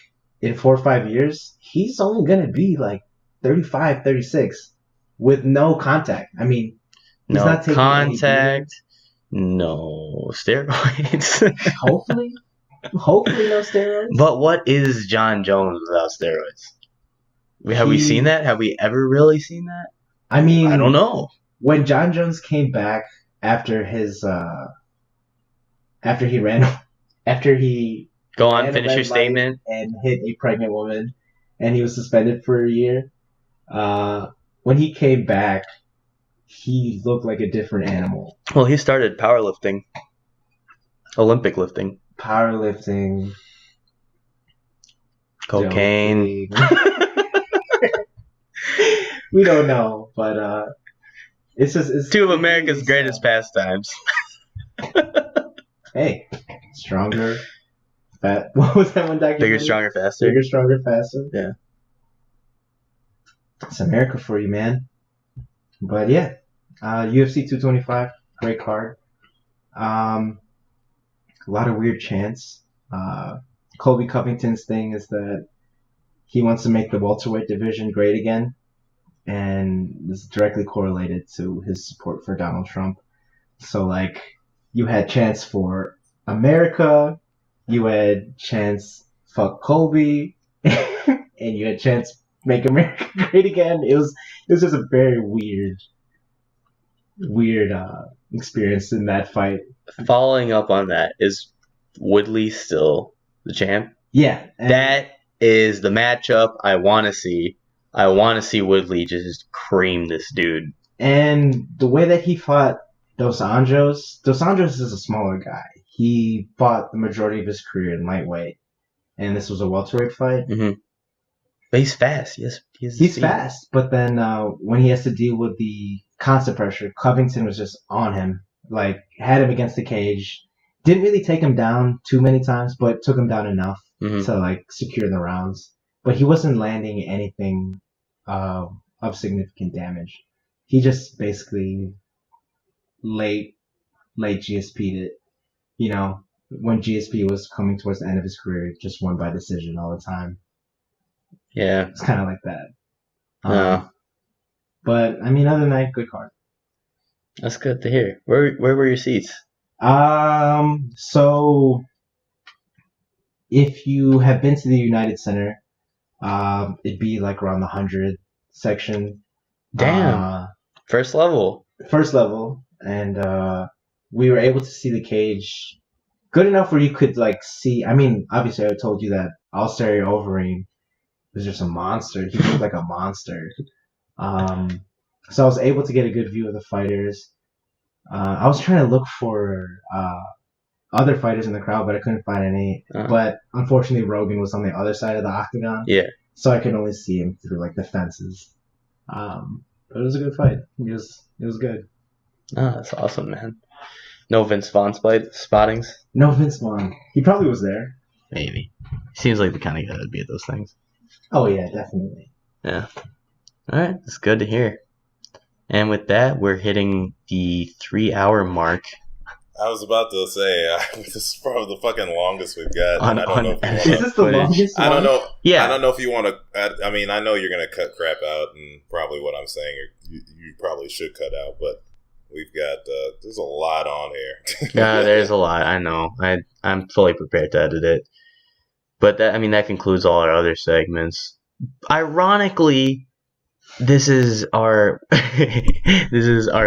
in 4 or 5 years, he's only gonna be like 35, 36 with no contact. I mean, he's not taking contact. No steroids. Hopefully no steroids. But what is John Jones without steroids? Have we seen that? Have we ever really seen that? I mean, I don't know. When John Jones came back after his after he go on, finish your statement, and hit a pregnant woman, and he was suspended for a year. When he came back, he looked like a different animal. Well, he started powerlifting, Olympic lifting, powerlifting, cocaine. We don't know, but it's two of America's greatest pastimes. Hey, stronger, fat. What was that one documentary? Bigger, stronger, faster. Bigger, stronger, faster. Yeah. It's America for you, man. But yeah, UFC 225, great card. A lot of weird chants. Colby Covington's thing is that he wants to make the welterweight division great again, and this is directly correlated to his support for Donald Trump. So like, you had chants for America, you had chants fuck Colby, and you had chants make America great again. It was just a very weird experience in that fight. Following up on that, is Woodley still the champ? Yeah. That is the matchup I want to see. I want to see Woodley just cream this dude. And the way that he fought Dos Anjos is a smaller guy. He fought the majority of his career in lightweight, and this was a welterweight fight. Mm-hmm. But he's fast. He's fast, but then when he has to deal with the constant pressure, Covington was just on him, like had him against the cage. Didn't really take him down too many times, but took him down enough to like secure the rounds. But he wasn't landing anything of significant damage. He just basically late GSP'd it. You know, when GSP was coming towards the end of his career, just won by decision all the time. Yeah. It's kind of like that. But, I mean, other than that, good card. That's good to hear. Where were your seats? So, if you have been to the United Center, it'd be like around the 100 section. Damn. First level. And we were able to see the cage good enough where you could like see. I mean, obviously, I told you that Al-Stereo Overeem was just a monster. He looked like a monster. So I was able to get a good view of the fighters. I was trying to look for other fighters in the crowd, but I couldn't find any. Uh-huh. But unfortunately, Rogan was on the other side of the octagon, Yeah. so I could only see him through like the fences. But it was a good fight. It was good. Oh, that's awesome, man. No Vince Vaughn spottings? No Vince Vaughn. He probably was there. Maybe. Seems like the kind of guy that'd be at those things. Oh yeah, definitely. Yeah. All right. That's good to hear. And with that, we're hitting the 3-hour mark. I was about to say, this is probably the fucking longest we've got. On- And I don't know on- if Is you want this to. the longest I don't one? know. Yeah. I don't know if you want to. I mean, I know you're going to cut crap out, and probably what I'm saying, you probably should cut out. But we've got there's a lot on here. Yeah, there's a lot. I know. I'm fully prepared to edit it. But that concludes all our other segments. Ironically, this is our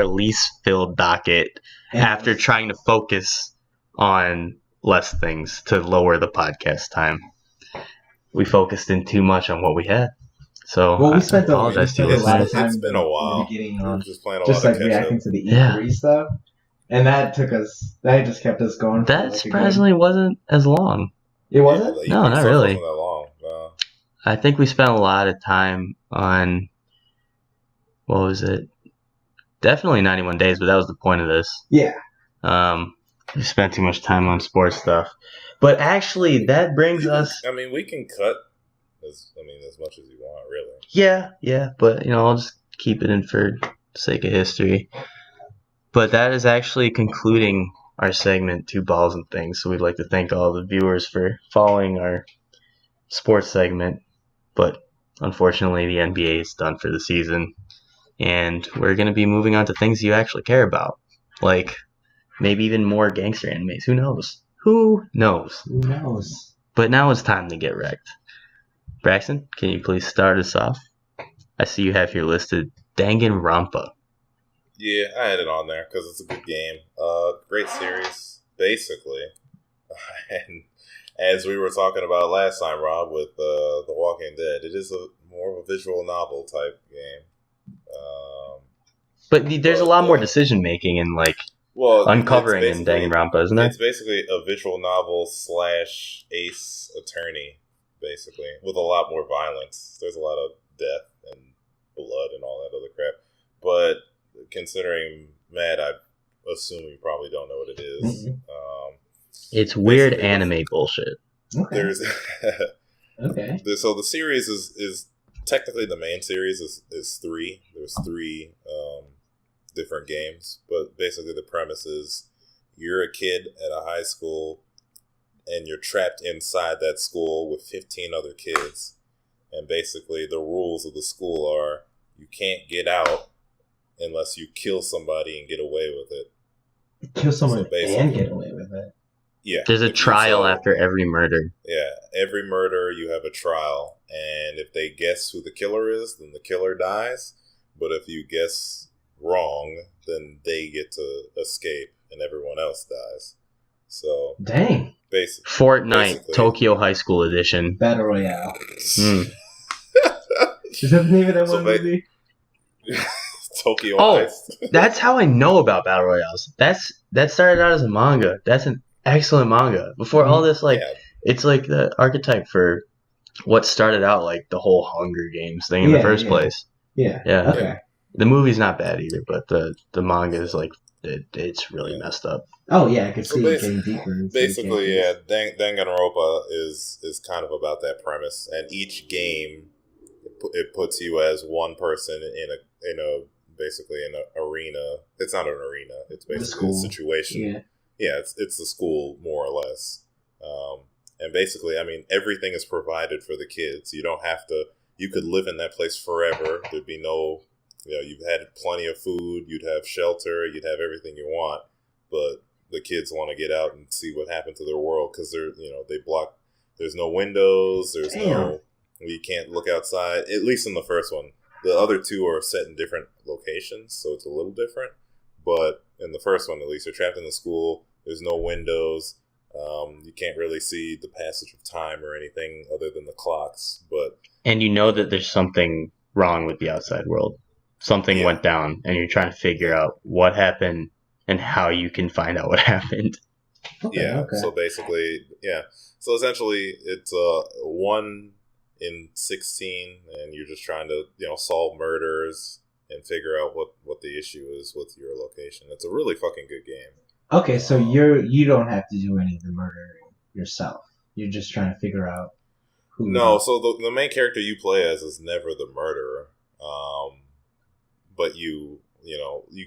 least filled docket after trying to focus on less things to lower the podcast time. We focused in too much on what we had. So Well, we spent the apologize to you lot of listeners. time It's been a while. in the beginning on Just playing a just lot like of catch reacting up. to the E3 Yeah. stuff, and that just kept us going. for, That like, a surprisingly wasn't as long. good- It wasn't. the No, EP not stuff really. Wasn't that long. No. I think we spent a lot of time on, what was it? Definitely 91 days, but that was the point of this. Yeah. We spent too much time on sports stuff. But actually, that brings us... I mean, we can cut as much as you want, really. Yeah, but, I'll just keep it in for sake of history. But that is actually concluding our segment, Two Balls and Things. So we'd like to thank all the viewers for following our sports segment. But unfortunately, the NBA is done for the season. And we're going to be moving on to things you actually care about. Like, maybe even more gangster animes. Who knows? Who knows? Who knows? But now it's time to get wrecked. Braxton, can you please start us off? I see you have here listed Danganronpa. Yeah, I had it on there because it's a good game. Great series, basically. And as we were talking about last time, Rob, with The Walking Dead, it is more of a visual novel type game. But there's a lot more decision making and uncovering in Danganronpa, isn't there? It's basically a visual novel / Ace Attorney, basically, with a lot more violence. There's a lot of death and blood and all that other crap. But considering Matt, I assume you probably don't know what it is. Mhm. It's weird anime bullshit. Okay. There's Okay. so the series is technically the main series is 3. There's 3 different games, but basically the premise is you're a kid at a high school and you're trapped inside that school with 15 other kids, and basically the rules of the school are you can't get out unless you kill somebody and get away with it. Kill someone So basically- and get away with it. Yeah, There's a if you- trial so- after every murder. Yeah, every murder you have a trial, and if they guess who the killer is, then the killer dies. But if you guess wrong, then they get to escape, and everyone else dies. So Dang. basically, Fortnite, Tokyo High School Edition. Battle Royale. Hmm. Is that the name of that So one ba- movie? Tokyo Oh. Heist. That's how I know about Battle Royales. That started out as a manga. That's an excellent manga. Before all this, Yeah. it's like the archetype for what started out like the whole Hunger Games thing in the Yeah, first yeah. place. Yeah. Yeah. Okay. The movie's not bad either, but the manga is it's really messed up. Oh yeah, I could So see it basi- getting deeper. into the Basically, yeah, characters. Danganronpa is kind of about that premise, and each game it puts you as one person in a basically in an arena. It's not an arena. It's The basically a school. situation. Yeah. Yeah, it's the school more or less. And basically, I mean, everything is provided for the kids. You don't have to. You could live in that place forever. There'd be no. You've had plenty of food. You'd have shelter. You'd have everything you want. But the kids want to get out and see what happened to their world because they block. There's no windows. There's no. You can't look outside. At least in the first one. The other 2 are set in different locations, so it's a little different. But in the first one, at least, you're trapped in the school. There's no windows. You can't really see the passage of time or anything other than the clocks. But And you know that there's something wrong with the outside world. something Yeah. went down, and you're trying to figure out what happened and how you can find out what happened. Yeah. Okay. So basically, yeah. So essentially, it's 1 in 16, and you're just trying to solve murders and figure out what the issue is with your location. It's a really fucking good game. Okay, so you don't have to do any of the murdering yourself. You're just trying to figure out who. No, so the main character you play as is never the murderer, but you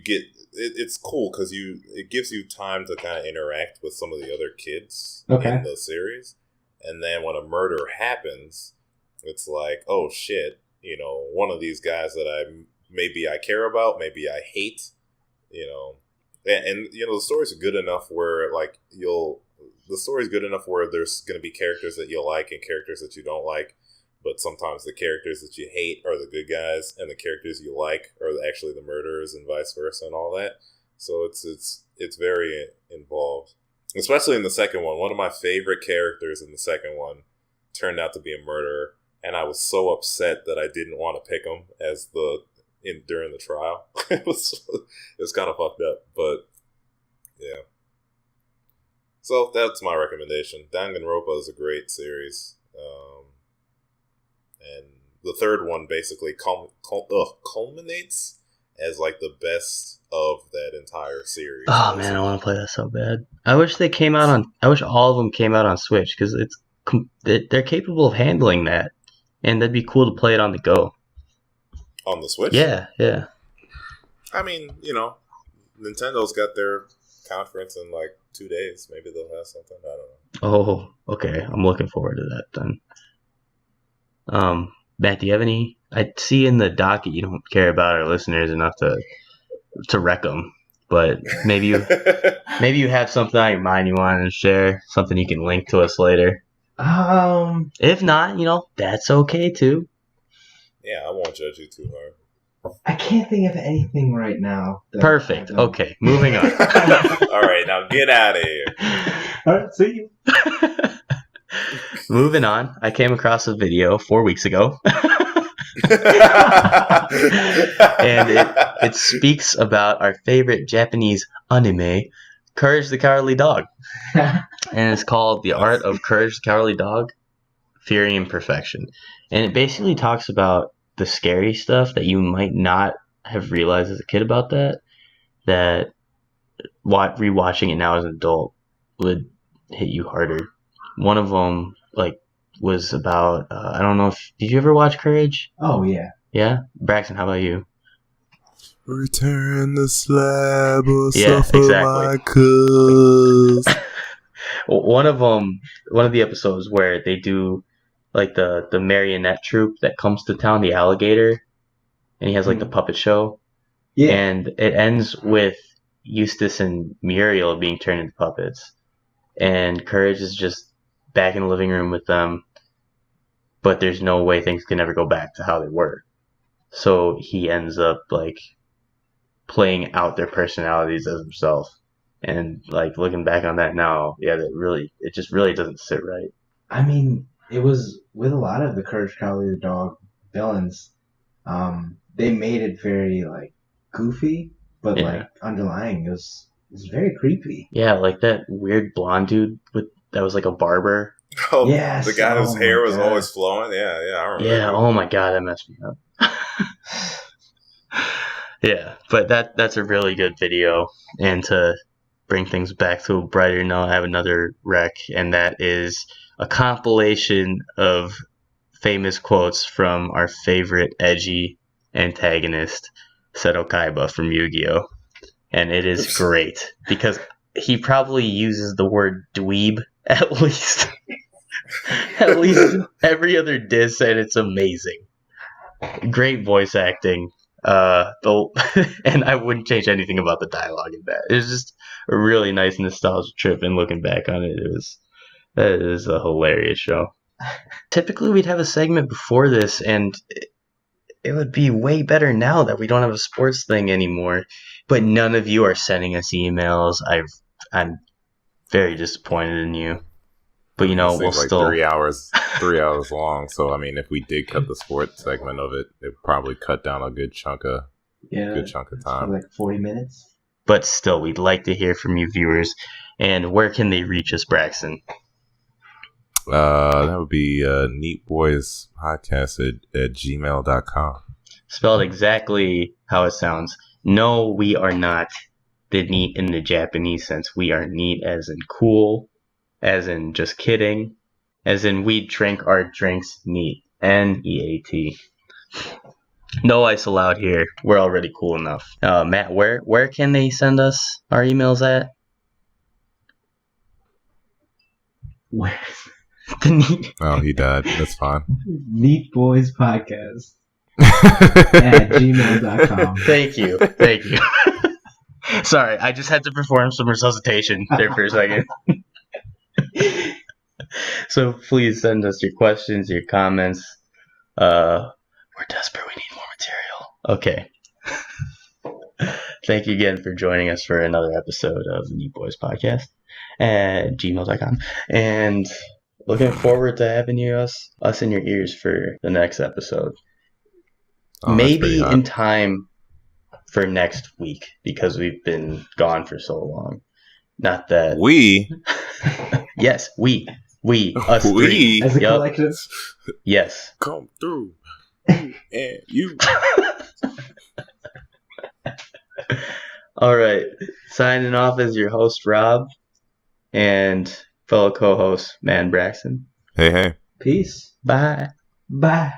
get it's cool because it gives you time to kind of interact with some of the other kids in the series, and then when a murder happens, it's like, oh shit, one of these guys that I care about, maybe I hate, and the story's good enough where like the story's good enough where there's going to be characters that you like and characters that you don't like, but sometimes the characters that you hate are the good guys and the characters you like are actually the murderers and vice versa and all that. So it's very involved, especially in the second one. One of my favorite characters in the second one turned out to be a murderer, and I was so upset that I didn't want to pick him as during the trial. It was kind of fucked up, but yeah. So that's my recommendation. Danganronpa is a great series, and the third one basically culminates as like the best of that entire series. Oh man, I want to play that so bad. I wish they came out on. I wish all of them came out on Switch because they're capable of handling that, and that'd be cool to play it on the go. On the Switch? Yeah. I mean, Nintendo's got their conference in like 2 days. Maybe they'll have something. I don't know. Oh, okay. I'm looking forward to that then. Matt, do you have any? I see in the docket you don't care about our listeners enough to wreck them, but maybe you have something on your mind you want to share, something you can link to us later. If not, that's okay too. Yeah, I won't judge you too hard. I can't think of anything right now. Perfect. Okay, moving on. All right, now get out of here. All right, see you. Moving on, I came across a video 4 weeks ago. And it speaks about our favorite Japanese anime, Courage the Cowardly Dog. And it's called The Art of Courage the Cowardly Dog, Fury and Perfection. And it basically talks about the scary stuff that you might not have realized as a kid about that rewatching it now as an adult would hit you harder. One of them, was about, I don't know did you ever watch Courage? Oh, yeah. Yeah? Braxton, how about you? Return the slab or Yeah, suffer exactly. my cuz. One of the episodes where they do the marionette troupe that comes to town, the alligator, and he has the puppet show. Yeah. And it ends with Eustace and Muriel being turned into puppets. And Courage is just back in the living room with them, but there's no way things can ever go back to how they were. So he ends up playing out their personalities as himself. And looking back on that now, yeah, it just really doesn't sit right. I mean, it was with a lot of the Courage Cowardly Dog villains. They made it very goofy, but underlying it was very creepy. Yeah, that weird blonde dude that was a barber. Oh, yes. The guy whose hair was God. always flowing. Yeah, I remember. Yeah. Oh my God, that messed me up. Yeah, but that's a really good video. And to bring things back to a brighter note, I have another rec, and that is a compilation of famous quotes from our favorite edgy antagonist, Seto Kaiba from Yu-Gi-Oh! And it is great because he probably uses the word dweeb at least every other diss, and it's amazing. Great voice acting. And I wouldn't change anything about the dialogue in that. It was just a really nice nostalgia trip, and looking back on it, that is a hilarious show. Typically, we'd have a segment before this, and it would be way better now that we don't have a sports thing anymore. But none of you are sending us emails. I'm very disappointed in you. But we'll still 3 hours long. So I mean, if we did cut the sports segment of it, it would probably cut down a good chunk of Yeah, good chunk of it's for time. like 40 minutes. But still, we'd like to hear from you viewers. And where can they reach us, Braxton? That would be Neat Boys Podcast at gmail.com. Spelled exactly how it sounds. No, we are not the neat in the Japanese sense. We are neat as in cool, as in just kidding, as in we drink our drinks neat. NEAT. No ice allowed here. We're already cool enough. Matt, where can they send us our emails at? Where? The neat. Oh, he died. That's fine. Neat Boys Podcast at gmail.com. Thank you. Sorry, I just had to perform some resuscitation there for a second. So please send us your questions, your comments. We're desperate. We need more material. Okay. Thank you again for joining us for another episode of the Neat Boys Podcast at gmail.com. And looking forward to having us in your ears for the next episode. Oh, that's pretty Maybe hot. in time for next week because we've been gone for so long. Not that We yes, we us three. As a Yup. collective. Yes. come through. And you. All right. Signing off as your host Rob and fellow co-host Man Braxton. Hey. Peace. Bye. Bye.